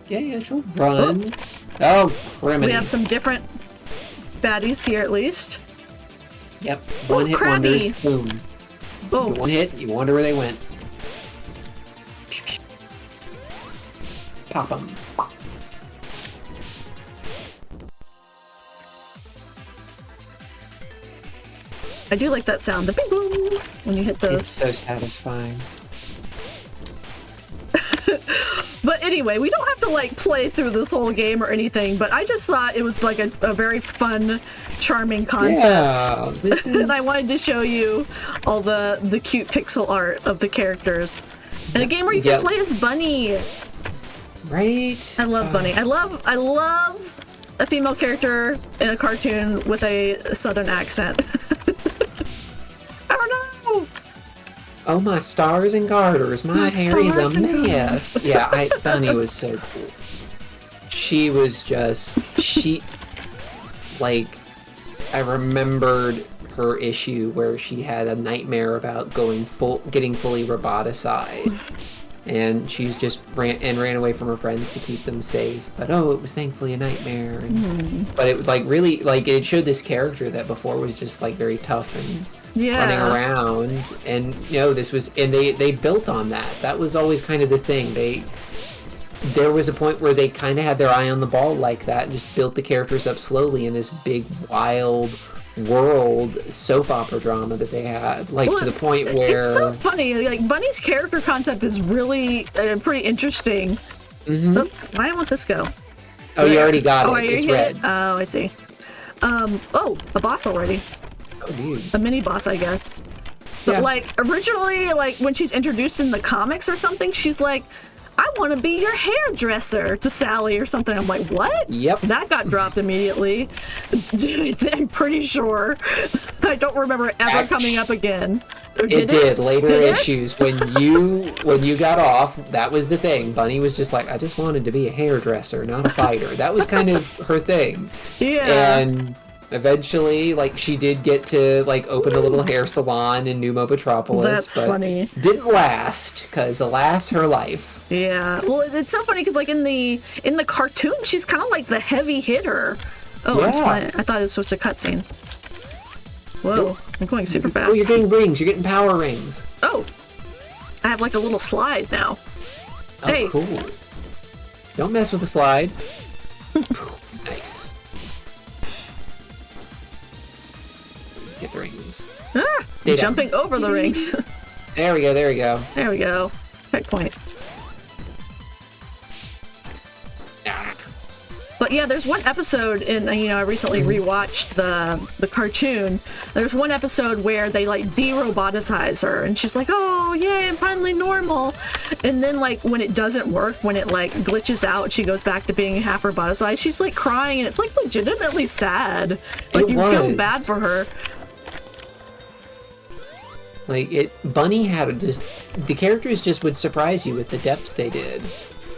Speaker 2: Yeah, she'll run. Oh, criminy.
Speaker 1: We have some different baddies here at least.
Speaker 2: Yep, one hit
Speaker 1: crabby.
Speaker 2: wonders, boom.
Speaker 1: Oh,
Speaker 2: One hit, you wonder where they went. Pop them.
Speaker 1: I do like that sound, the bing boom, when you hit those.
Speaker 2: It's so satisfying.
Speaker 1: But anyway, we don't have to like play through this whole game or anything, but I just thought it was like a very fun, charming concept.
Speaker 2: Yeah, this is...
Speaker 1: And I wanted to show you all the cute pixel art of the characters. And a game where you can play as Bunny.
Speaker 2: Right?
Speaker 1: I love Bunny. I love a female character in a cartoon with a southern accent. I don't know.
Speaker 2: Oh, my stars and garters, my Harry's a mess. Yeah, Bunny was so cool. She was just, like, I remembered her issue where she had a nightmare about getting fully roboticized. And she's just ran away from her friends to keep them safe. But it was thankfully a nightmare. But it was like really, like, it showed this character that before was just like very tough and running around. And this was, and they built on that. That was always kind of the thing. There was a point where they kind of had their eye on the ball like that and just built the characters up slowly in this big wild world soap opera drama that they had, like, to the point where
Speaker 1: it's so funny. Like, Bunny's character concept is really pretty interesting. Why won't this go?
Speaker 2: Oh, you already got it. It's red.
Speaker 1: Oh, I see. A boss already.
Speaker 2: Oh, dude.
Speaker 1: A mini boss, I guess. But like, originally, like, when she's introduced in the comics or something, she's like, I want to be your hairdresser to Sally or something. I'm like, what?
Speaker 2: Yep.
Speaker 1: That got dropped immediately. I'm pretty sure. I don't remember it ever coming up again.
Speaker 2: It did later issues. When you got off, that was the thing. Bunny was just like, I just wanted to be a hairdresser, not a fighter. That was kind of her thing.
Speaker 1: Yeah.
Speaker 2: And eventually, like, she did get to, like, open a little hair salon in Numo Metropolis.
Speaker 1: That's funny.
Speaker 2: Didn't last, because alas, her life.
Speaker 1: Yeah. Well, it's so funny because, like, in the cartoon, she's kind of like the heavy hitter. Oh, that's fine. I thought it was supposed to cutscene. Whoa, I'm going super fast.
Speaker 2: Oh, you're getting rings. You're getting power rings.
Speaker 1: Oh, I have like a little slide now.
Speaker 2: Oh,
Speaker 1: hey.
Speaker 2: Cool. Don't mess with the slide. Nice. Let's get the rings.
Speaker 1: Jumping over the rings.
Speaker 2: There we go. There we go.
Speaker 1: There we go. Checkpoint. But yeah, there's one episode in, I recently rewatched the cartoon. There's one episode where they like de-roboticize her and she's like, oh yay, I'm finally normal. And then like when it doesn't work, when it like glitches out, she goes back to being half roboticized, she's like crying and it's like legitimately sad. Like you feel bad for her.
Speaker 2: Like Bunny had the characters just would surprise you with the depths they did.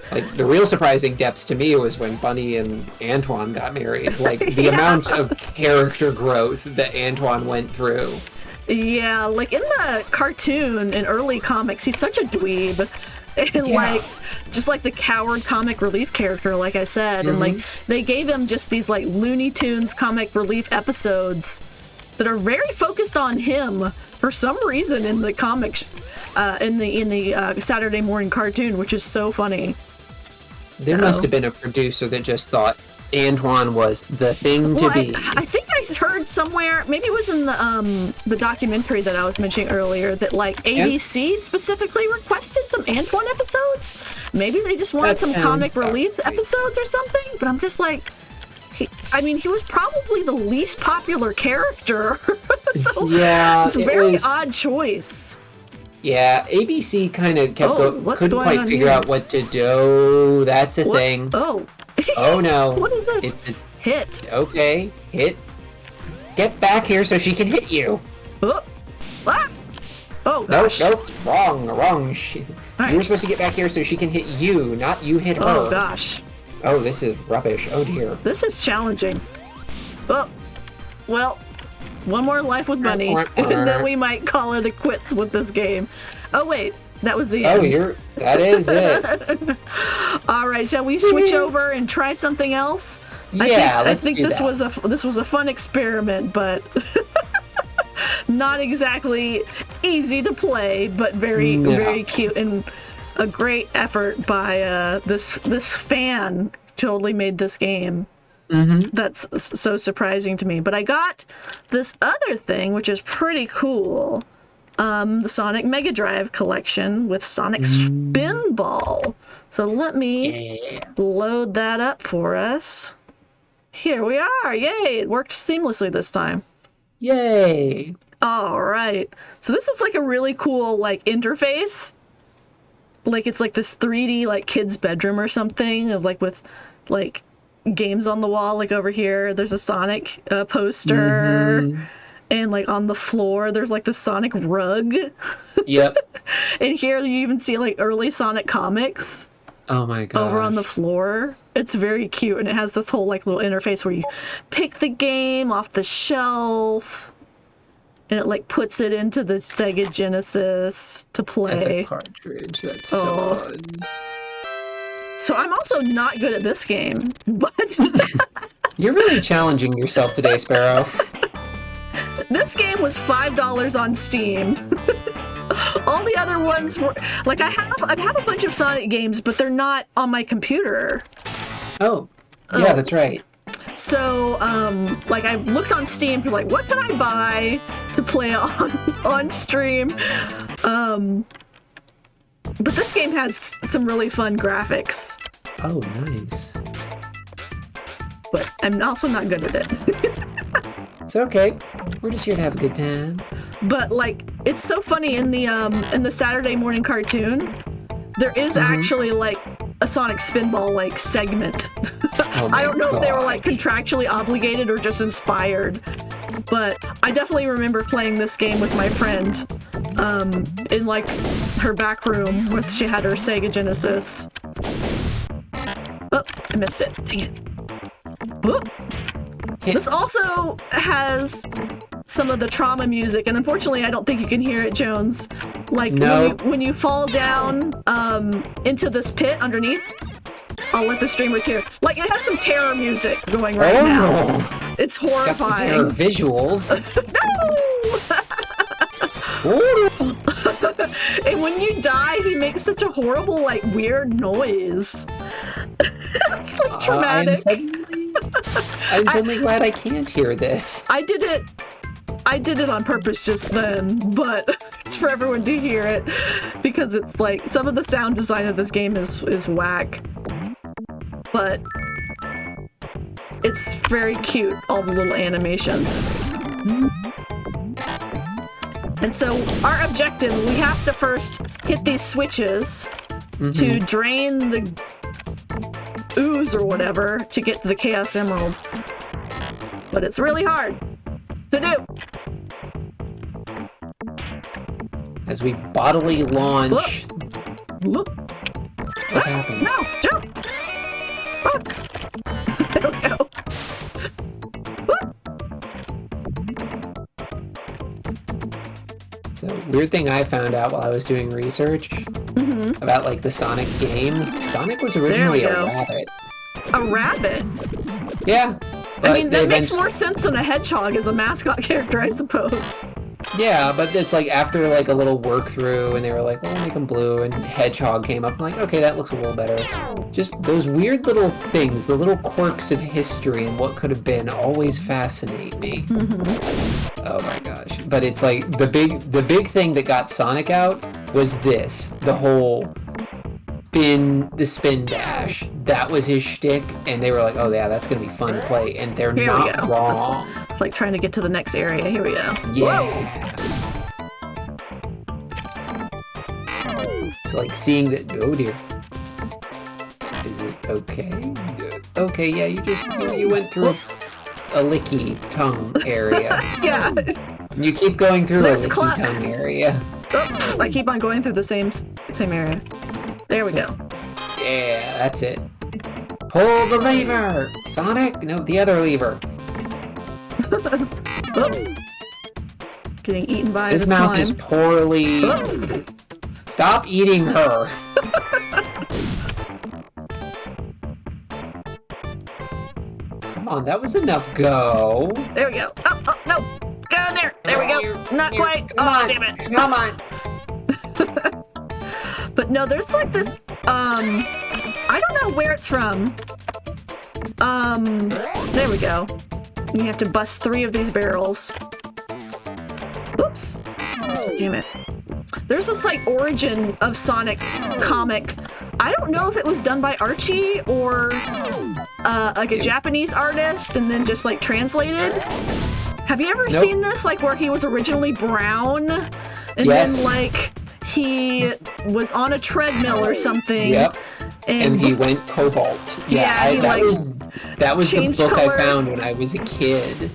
Speaker 2: Like, the real surprising depths to me was when Bunny and Antoine got married. Like, the amount of character growth that Antoine went through.
Speaker 1: Yeah, like, in the cartoon, in early comics, he's such a dweeb. And, like, just like the coward comic relief character, like I said. And, like, they gave him just these, like, Looney Tunes comic relief episodes that are very focused on him for some reason in the comics, in the Saturday morning cartoon, which is so funny.
Speaker 2: There must have been a producer that just thought Antoine was the thing to be.
Speaker 1: I think I heard somewhere, maybe it was in the documentary that I was mentioning earlier, that like ABC specifically requested some Antoine episodes. Maybe they just wanted some comic relief episodes or something. But I'm just like, he was probably the least popular character. So it's a very odd choice.
Speaker 2: Yeah, ABC kind of couldn't quite figure out what to do. That's a thing.
Speaker 1: Oh.
Speaker 2: Oh no.
Speaker 1: What is this?
Speaker 2: It's a
Speaker 1: hit.
Speaker 2: Okay, hit. Get back here so she can hit you.
Speaker 1: Oh, oh gosh.
Speaker 2: Nope. Wrong. You were supposed to get back here so she can hit you, not you hit her.
Speaker 1: Oh gosh.
Speaker 2: Oh, this is rubbish. Oh dear.
Speaker 1: This is challenging. Oh, well. One more life with Bunny, and then we might call it a quits with this game. Oh wait, that was the end.
Speaker 2: That is it.
Speaker 1: All right, shall we switch over and try something else?
Speaker 2: Yeah,
Speaker 1: I think this was a fun experiment, but not exactly easy to play, but very cute and a great effort by this fan. Totally made this game. That's so surprising to me. But I got this other thing, which is pretty cool. The Sonic Mega Drive collection with Sonic Spinball. So let me load that up for us. Here we are. Yay! It worked seamlessly this time.
Speaker 2: Yay!
Speaker 1: All right. So this is like a really cool like interface. Like it's like this 3D like kid's bedroom or something of like with like games on the wall. Like over here, there's a Sonic poster. And like on the floor, there's like the Sonic rug.
Speaker 2: Yep.
Speaker 1: And here you even see like early Sonic comics.
Speaker 2: Oh my god.
Speaker 1: Over on the floor. It's very cute, and it has this whole like little interface where you pick the game off the shelf, and it like puts it into the Sega Genesis to play.
Speaker 2: As a cartridge. That's so fun.
Speaker 1: So I'm also not good at this game, but
Speaker 2: You're really challenging yourself today, Sparrow.
Speaker 1: this game was $5 on Steam. All the other ones were like I have a bunch of Sonic games, but they're not on my computer.
Speaker 2: Oh, yeah, that's right.
Speaker 1: So, like I looked on Steam for like what can I buy to play on stream. But this game has some really fun graphics.
Speaker 2: Oh, nice.
Speaker 1: But I'm also not good at it.
Speaker 2: It's okay. We're just here to have a good time.
Speaker 1: But like, it's so funny in the Saturday morning cartoon, there is actually like a Sonic Spinball like segment.
Speaker 2: Oh
Speaker 1: I don't know if they were
Speaker 2: gosh.
Speaker 1: like contractually obligated or just inspired. But I definitely remember playing this game with my friend in like her back room where she had her Sega Genesis. Oh, I missed it. Dang it. Oh. This also has some of the trauma music, and unfortunately I don't think you can hear it, Jones. Like when you fall down into this pit underneath, I'll let the streamers hear. Like it has some terror music going right now. It's horrifying.
Speaker 2: Got some terror visuals.
Speaker 1: No! And when you die, he makes such a horrible, like, weird noise. It's like traumatic.
Speaker 2: I'm suddenly glad I can't hear this.
Speaker 1: I did it on purpose just then, but it's for everyone to hear it because it's like some of the sound design of this game is whack. But it's very cute, all the little animations. And so our objective, we have to first hit these switches to drain the ooze or whatever to get to the Chaos Emerald. But it's really hard to do.
Speaker 2: As we bodily launch.
Speaker 1: Look.
Speaker 2: What happened?
Speaker 1: No, jump. Look. I don't know.
Speaker 2: So, weird thing I found out while I was doing research about like the Sonic games. Sonic was originally a rabbit.
Speaker 1: A rabbit?
Speaker 2: Yeah.
Speaker 1: I mean, that makes more sense than a hedgehog as a mascot character, I suppose.
Speaker 2: Yeah, but it's like after like a little work through and they were like, well, we'll make them blue, and Hedgehog came up. I'm like, okay, that looks a little better. Just those weird little things, the little quirks of history and what could have been always fascinate me. Oh my gosh. But it's like the big thing that got Sonic out was this. The whole spin dash. That was his shtick, and they were like, oh yeah, that's gonna be fun to play, and they're not wrong.
Speaker 1: It's like trying to get to the next area. Here we go.
Speaker 2: Yeah. So like seeing that, oh dear. Is it okay? Okay, yeah, you went through a licky tongue area.
Speaker 1: Yeah.
Speaker 2: You keep going through
Speaker 1: There's
Speaker 2: a licky tongue area.
Speaker 1: Oh, I keep on going through the same area. There we go.
Speaker 2: Yeah, that's it. Pull the lever! Sonic? No, the other lever.
Speaker 1: Oh. Getting eaten by
Speaker 2: this
Speaker 1: the
Speaker 2: mouth
Speaker 1: slime.
Speaker 2: is poorly...
Speaker 1: Oh.
Speaker 2: Stop eating her! Come on, that was enough go.
Speaker 1: There we go. Oh, no. Go in there. There we go. Not quite.
Speaker 2: Come on.
Speaker 1: Damn it.
Speaker 2: Come on.
Speaker 1: But no, there's like this, I don't know where it's from, There we go. You have to bust 3 of these barrels. Oops. Damn it. There's this like origin of Sonic comic. I don't know if it was done by Archie or like a Japanese artist and then just like translated. Have you ever seen this? Like where he was originally brown and then like he was on a treadmill or something.
Speaker 2: Yep. And he went cobalt.
Speaker 1: Yeah,
Speaker 2: that was the book
Speaker 1: color.
Speaker 2: I found when I was a kid.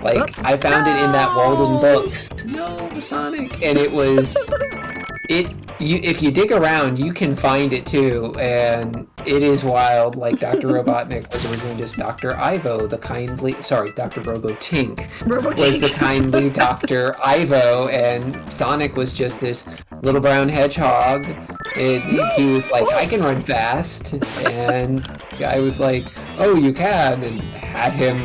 Speaker 2: Like, oops. I found it in that Walden Books. No, Sonic. And it was... if you dig around, you can find it too, and it is wild. Like, Dr. Robotnik was originally just Dr. Ivo, Dr. Robotink was the kindly Dr. Ivo, and Sonic was just this little brown hedgehog. He was like, I can run fast, and the guy was like, oh, you can, and had him...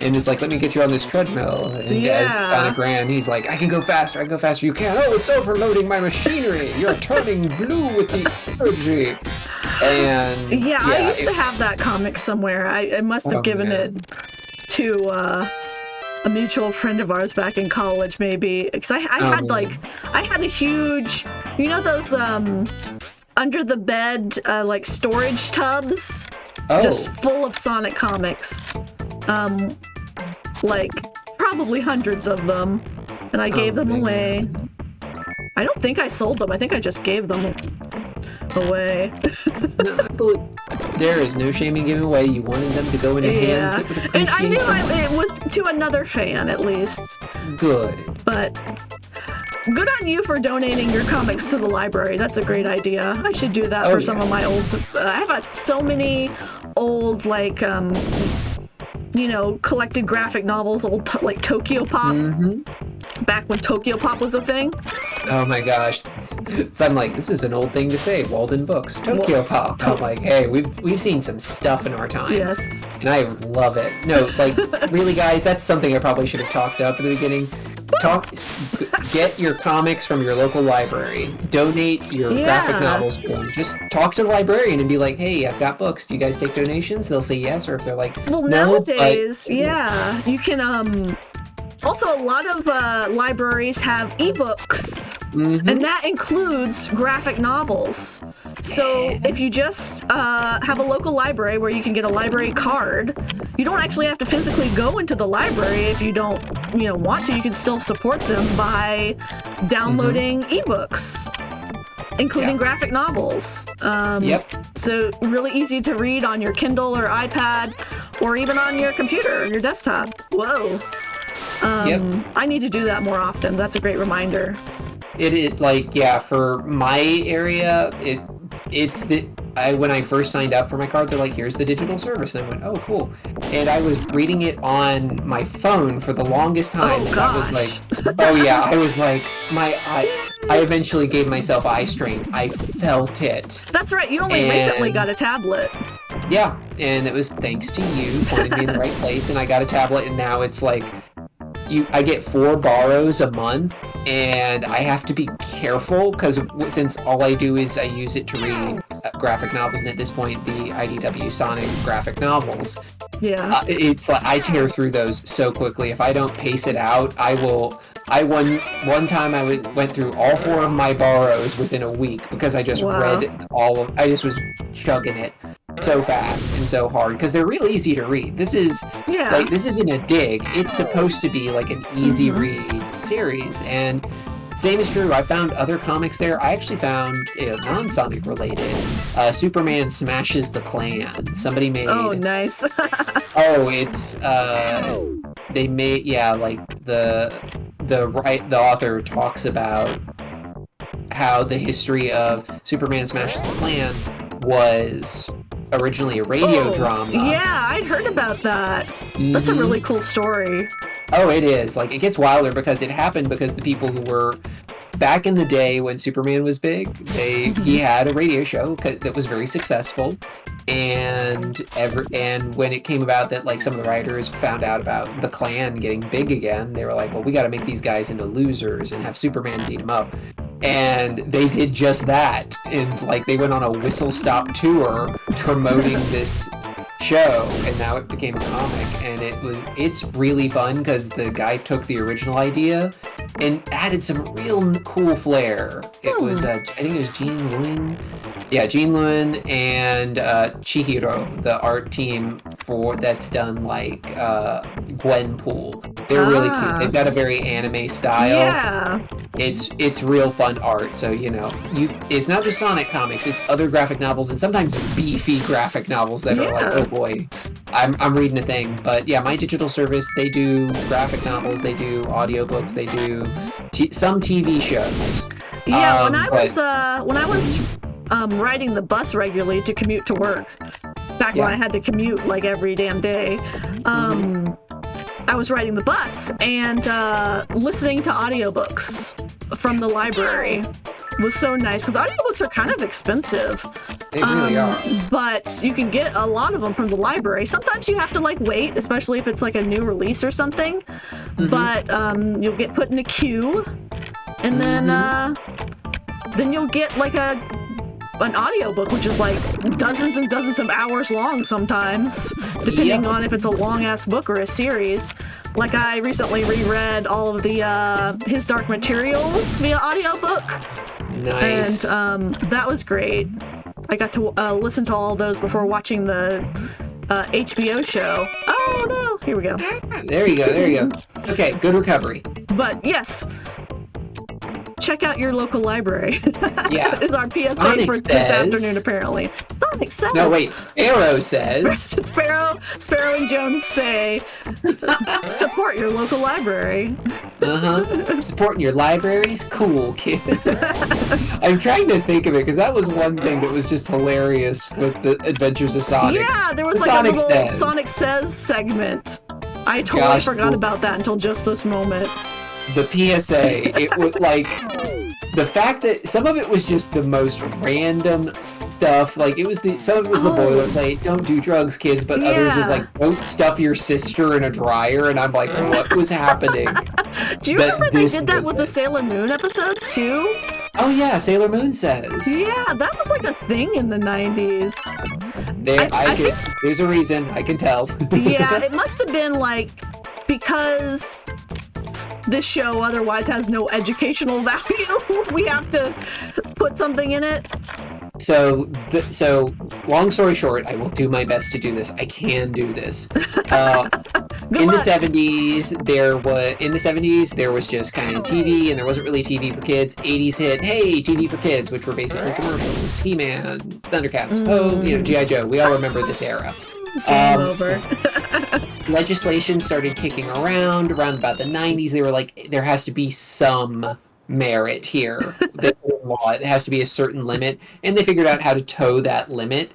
Speaker 2: And it's like, let me get you on this treadmill. And as Sonic ran, he's like, I can go faster. You can't. Oh, it's overloading my machinery. You're turning blue with the energy. And
Speaker 1: yeah, I used to have that comic somewhere. I must have given it to a mutual friend of ours back in college, maybe. Because I had a huge, you know those under the bed like storage tubs, just full of Sonic comics. Like probably hundreds of them, and I gave them away. I don't think I sold them. I think I just gave them away.
Speaker 2: There is no shame in giving away. You wanted them to go into hands.
Speaker 1: And I knew it was to another fan at least.
Speaker 2: Good.
Speaker 1: But good on you for donating your comics to the library. That's a great idea. I should do that for some of my old. I have so many old like. Collected graphic novels, old like Tokyo Pop, back when Tokyo Pop was a thing.
Speaker 2: Oh my gosh. So I'm like, this is an old thing to say, Walden Books, Tokyo Pop. I'm like, hey, we've seen some stuff in our time.
Speaker 1: Yes.
Speaker 2: And I love it. No, like, really, guys, that's something I probably should have talked up at the beginning. Get your comics from your local library. Donate your graphic novels to them. Just talk to the librarian and be like, hey, I've got books. Do you guys take donations? They'll say yes, or if they're like,
Speaker 1: well,
Speaker 2: no,
Speaker 1: nowadays, you can, also, a lot of libraries have ebooks, and that includes graphic novels. So if you just have a local library where you can get a library card, you don't actually have to physically go into the library if you don't, want to. You can still support them by downloading ebooks, including graphic novels. So really easy to read on your Kindle or iPad, or even on your computer or your desktop. Whoa. I need to do that more often. That's a great reminder.
Speaker 2: For my area, when I first signed up for my card, they're like, here's the digital service. And I went, oh, cool. And I was reading it on my phone for the longest time.
Speaker 1: Oh, gosh.
Speaker 2: I was like, I was like, I eventually gave myself eye strain. I felt it.
Speaker 1: That's right. You only recently got a tablet.
Speaker 2: Yeah. And it was thanks to you pointing me in the right place. And I got a tablet, and now it's like, I get 4 borrows a month, and I have to be careful because since all I do is I use it to read graphic novels, and at this point the IDW Sonic graphic novels.
Speaker 1: Yeah.
Speaker 2: It's like I tear through those so quickly. If I don't pace it out, one time I went through all 4 of my borrows within a week because I just read I just was chugging it so fast and so hard because they're real easy to read. This isn't a dig. It's supposed to be like an easy read series, and same is true. I found other comics there. I actually found non-Sonic related. Superman Smashes the Klan. Somebody made.
Speaker 1: Oh, nice.
Speaker 2: It's they made like the author talks about how the history of Superman Smashes the Klan was originally a radio drama.
Speaker 1: Yeah, I'd heard about that. That's a really cool story.
Speaker 2: Oh, it is. Like, it gets wilder because it happened because the people who were back in the day when Superman was big, he had a radio show that was very successful. And when it came about that like some of the writers found out about the Klan getting big again, they were like, well, we got to make these guys into losers and have Superman beat them up. And they did just that. And like they went on a whistle stop tour promoting this show, and now it became a comic, and it's really fun because the guy took the original idea and added some real cool flair. It was I think it was Gene Lewin. Yeah, Gene Lewin and Chihiro, the art team that's done like Gwenpool. They're really cute. They've got a very anime style.
Speaker 1: Yeah.
Speaker 2: It's real fun art. So it's not just Sonic comics. It's other graphic novels and sometimes beefy graphic novels that are like, oh boy, I'm reading a thing. But yeah, my digital service, they do graphic novels, they do audiobooks, they do some TV shows.
Speaker 1: Yeah, when I was riding the bus regularly to commute to work, back when I had to commute like every damn day, I was riding the bus and listening to audiobooks from the library was so nice because audiobooks are kind of expensive.
Speaker 2: They really are.
Speaker 1: But you can get a lot of them from the library. Sometimes you have to like wait, especially if it's like a new release or something. But you'll get put in a queue, and then you'll get like an audiobook, which is like dozens and dozens of hours long sometimes, depending on if it's a long-ass book or a series. Like I recently reread all of the His Dark Materials via audiobook.
Speaker 2: Nice.
Speaker 1: And that was great. I got to listen to all of those before watching the HBO show. Oh no, here we go.
Speaker 2: There you go. Okay, good recovery.
Speaker 1: But yes, check out your local library.
Speaker 2: Yeah.
Speaker 1: Is our PSA
Speaker 2: Sonic
Speaker 1: for
Speaker 2: says,
Speaker 1: this afternoon, apparently. Sonic says.
Speaker 2: No, wait. Sparrow says.
Speaker 1: Sparrow and Jones say, support your local library.
Speaker 2: Supporting your libraries? Cool, kid. I'm trying to think of it, because that was one thing that was just hilarious with the Adventures of Sonic.
Speaker 1: Yeah, there was like a little Sonic Says segment. I totally forgot about that until just this moment.
Speaker 2: The PSA, it was like the fact that some of it was just the most random stuff. Like some of it was the boilerplate, don't do drugs, kids, but others was like, don't stuff your sister in a dryer, and I'm like, what was happening?
Speaker 1: Do you remember they did that with the Sailor Moon episodes too?
Speaker 2: Oh yeah, Sailor Moon says.
Speaker 1: Yeah, that was like a thing in the 90s.
Speaker 2: There's a reason, I can tell.
Speaker 1: Yeah, it must have been like because this show otherwise has no educational value. We have to put something in it.
Speaker 2: So long story short, I will do my best to do this. I can do this. In the 70s, there was just kind of TV, and there wasn't really TV for kids. 80s hit, hey, TV for kids, which were basically commercials. He-Man, Thundercats, G.I. Joe. We all remember this era.
Speaker 1: Game over.
Speaker 2: Legislation started kicking around about the 90s. They were like, there has to be some merit here. It has to be a certain limit, and they figured out how to toe that limit.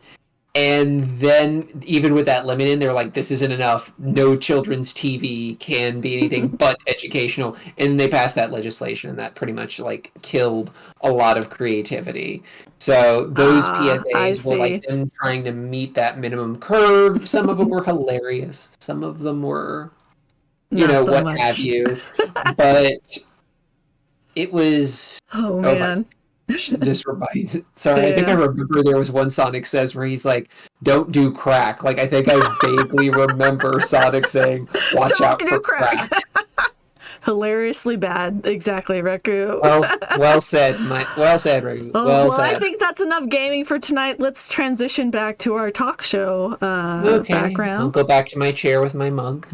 Speaker 2: And then, even with that limit in, they're like, this isn't enough. No children's TV can be anything but educational. And they passed that legislation, and that pretty much like killed a lot of creativity. So those PSAs were like them trying to meet that minimum curve. Some of them were hilarious. Some of them were, what have you. But it was.
Speaker 1: Oh man.
Speaker 2: Just reminds. Sorry, I think I remember there was one Sonic Says where he's like, "Don't do crack." Like I think I vaguely remember Sonic saying, "Watch out for crack."
Speaker 1: Hilariously bad. Exactly, Reku.
Speaker 2: Well said, Reku.
Speaker 1: Well said. I think that's enough gaming for tonight. Let's transition back to our talk show background.
Speaker 2: I'll go back to my chair with my mug.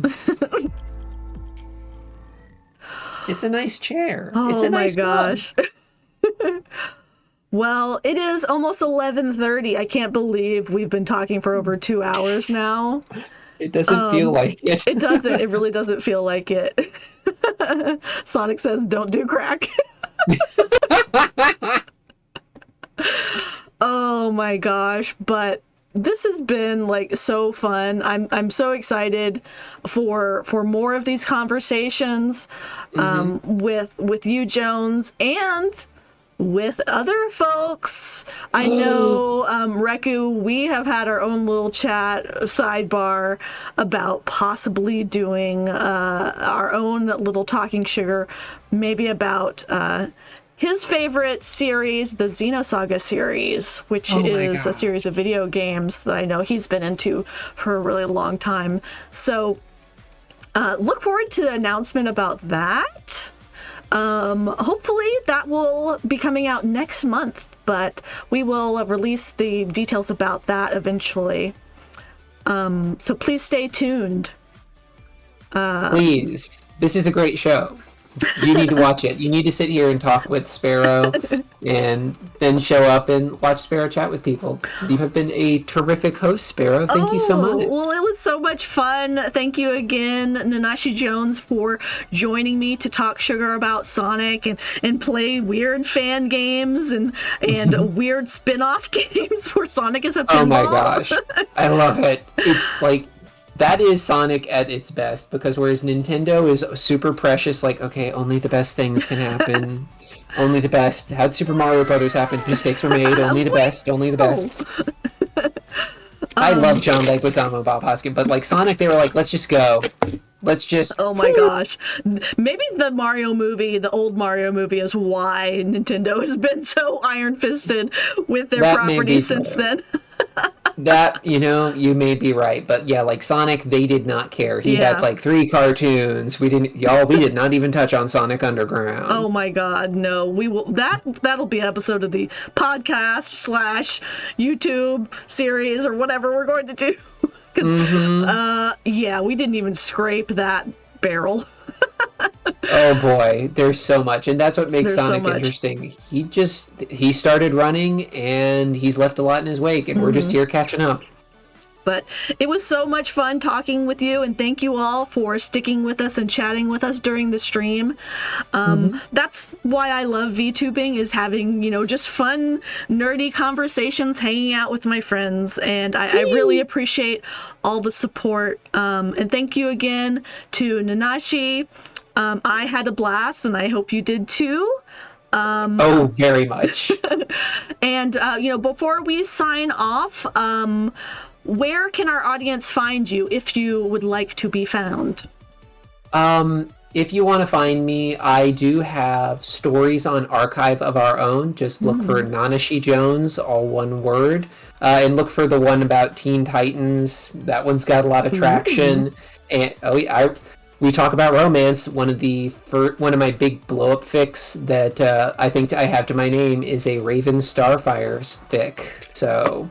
Speaker 2: It's a nice chair. It's a nice
Speaker 1: gosh. Well, it is almost 11:30. I can't believe we've been talking for over 2 hours now.
Speaker 2: It doesn't feel like it.
Speaker 1: It doesn't. It really doesn't feel like it. Sonic says, "Don't do crack." Oh my gosh! But this has been like so fun. I'm so excited for more of these conversations with you, Jones, and with other folks. I know, Reku, we have had our own little chat sidebar about possibly doing our own little talking sugar, maybe about his favorite series, the Xenosaga series, which is a series of video games that I know he's been into for a really long time. So look forward to the announcement about that. Hopefully that will be coming out next month, but we will release the details about that eventually. So please stay tuned.
Speaker 2: Please. This is a great show. You need to watch it. You need to sit here and talk with Sparrow and then show up and watch Sparrow chat with people. You have been a terrific host, Sparrow. Thank you so much.
Speaker 1: Well, it was so much fun. Thank you again, Nanashi Jones, for joining me to talk sugar about Sonic and play weird fan games and weird spin-off games for Sonic as a pinball.
Speaker 2: Oh my gosh. I love it. It's like, that is Sonic at its best, because whereas Nintendo is super precious, like, okay, only the best things can happen. Only the best. How'd Super Mario Brothers happen? Mistakes were made. Only the best. Only the best. I love John Leguizamo, Bob Hoskins, but like Sonic, they were like, let's just go. Let's just...
Speaker 1: Oh my gosh. Maybe the Mario movie, the old Mario movie, is why Nintendo has been so iron-fisted with their properties since then.
Speaker 2: That, you may be right, but yeah, like Sonic, they did not care. He had like 3 cartoons. We did not even touch on Sonic Underground.
Speaker 1: Oh my God, no. We will. That'll be an episode of the podcast / YouTube series or whatever we're going to do. Because we didn't even scrape that barrel.
Speaker 2: Oh boy, there's so much, and that's what makes Sonic interesting. He started running, and he's left a lot in his wake, and we're just here catching up.
Speaker 1: But it was so much fun talking with you, and thank you all for sticking with us and chatting with us during the stream. That's why I love VTubing, is having, just fun, nerdy conversations, hanging out with my friends, and I really appreciate all the support. And thank you again to Nanashi. I had a blast, and I hope you did too.
Speaker 2: Very much.
Speaker 1: And, before we sign off, where can our audience find you if you would like to be found?
Speaker 2: If you want to find me, I do have stories on Archive of Our Own. Just look for Nanashi Jones, all one word, and look for the one about Teen Titans. That one's got a lot of traction. And we talk about romance. One of my big blow-up fics that I think I have to my name is a Raven Starfire fic. So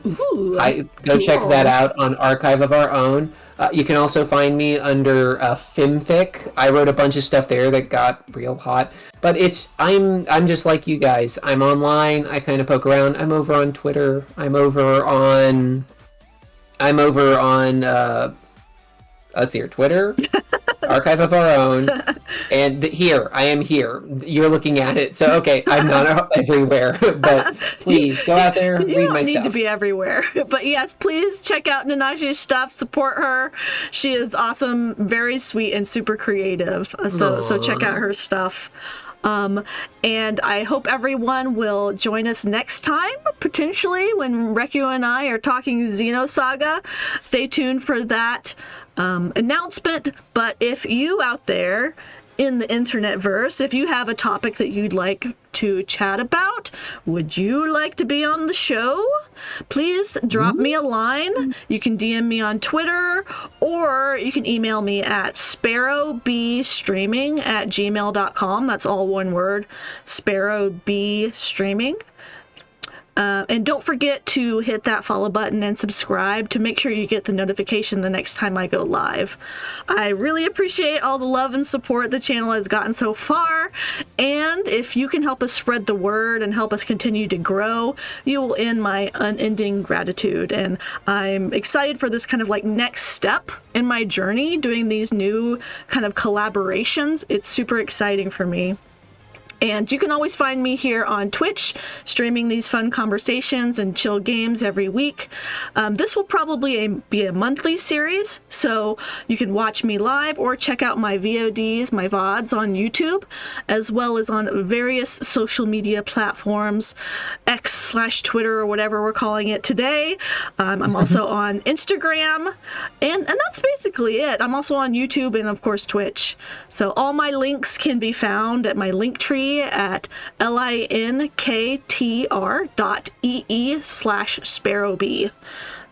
Speaker 2: go check that out on Archive of Our Own. You can also find me under Fan-fic. I wrote a bunch of stuff there that got real hot. But I'm just like you guys. I'm online. I kind of poke around. I'm over on Twitter. I'm over on let's see here, Twitter, Archive of Our Own, and I am here. You're looking at it, so okay, I'm not everywhere, but please go out there, read my stuff. You don't need
Speaker 1: to be everywhere, but yes, please check out Nanashi's stuff, support her. She is awesome, very sweet, and super creative, so check out her stuff. And I hope everyone will join us next time, potentially, when Reku and I are talking Xenosaga. Stay tuned for that announcement. But if you out there in the internet-verse, if you have a topic that you'd like to chat about, would you like to be on the show? Please drop me a line. You can DM me on Twitter, or you can email me at sparrowbstreaming@gmail.com. That's all one word, sparrowbstreaming. And don't forget to hit that follow button and subscribe to make sure you get the notification the next time I go live. I really appreciate all the love and support the channel has gotten so far, and if you can help us spread the word and help us continue to grow, you will end my unending gratitude. And I'm excited for this kind of like next step in my journey, doing these new kind of collaborations. It's super exciting for me. And you can always find me here on Twitch, streaming these fun conversations and chill games every week. This will probably be a monthly series, so you can watch me live or check out my VODs, my VODs on YouTube, as well as on various social media platforms, X/Twitter or whatever we're calling it today. I'm also on Instagram, and that's basically it. I'm also on YouTube and, of course, Twitch. So all my links can be found at my link tree Linktree at linktr.ee/sparrowbee.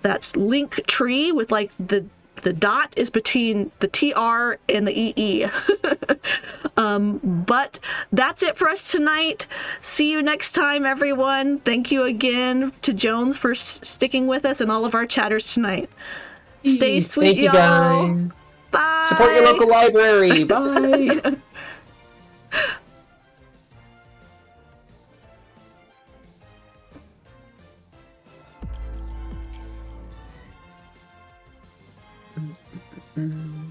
Speaker 1: That's Linktree with like the dot is between the TR and the EE. But that's it for us tonight. See you next time, everyone. Thank you again to Jones for sticking with us and all of our chatters tonight. Stay sweet,
Speaker 2: Thank you,
Speaker 1: y'all.
Speaker 2: guys.
Speaker 1: Bye.
Speaker 2: Support your local library. Bye. Mm.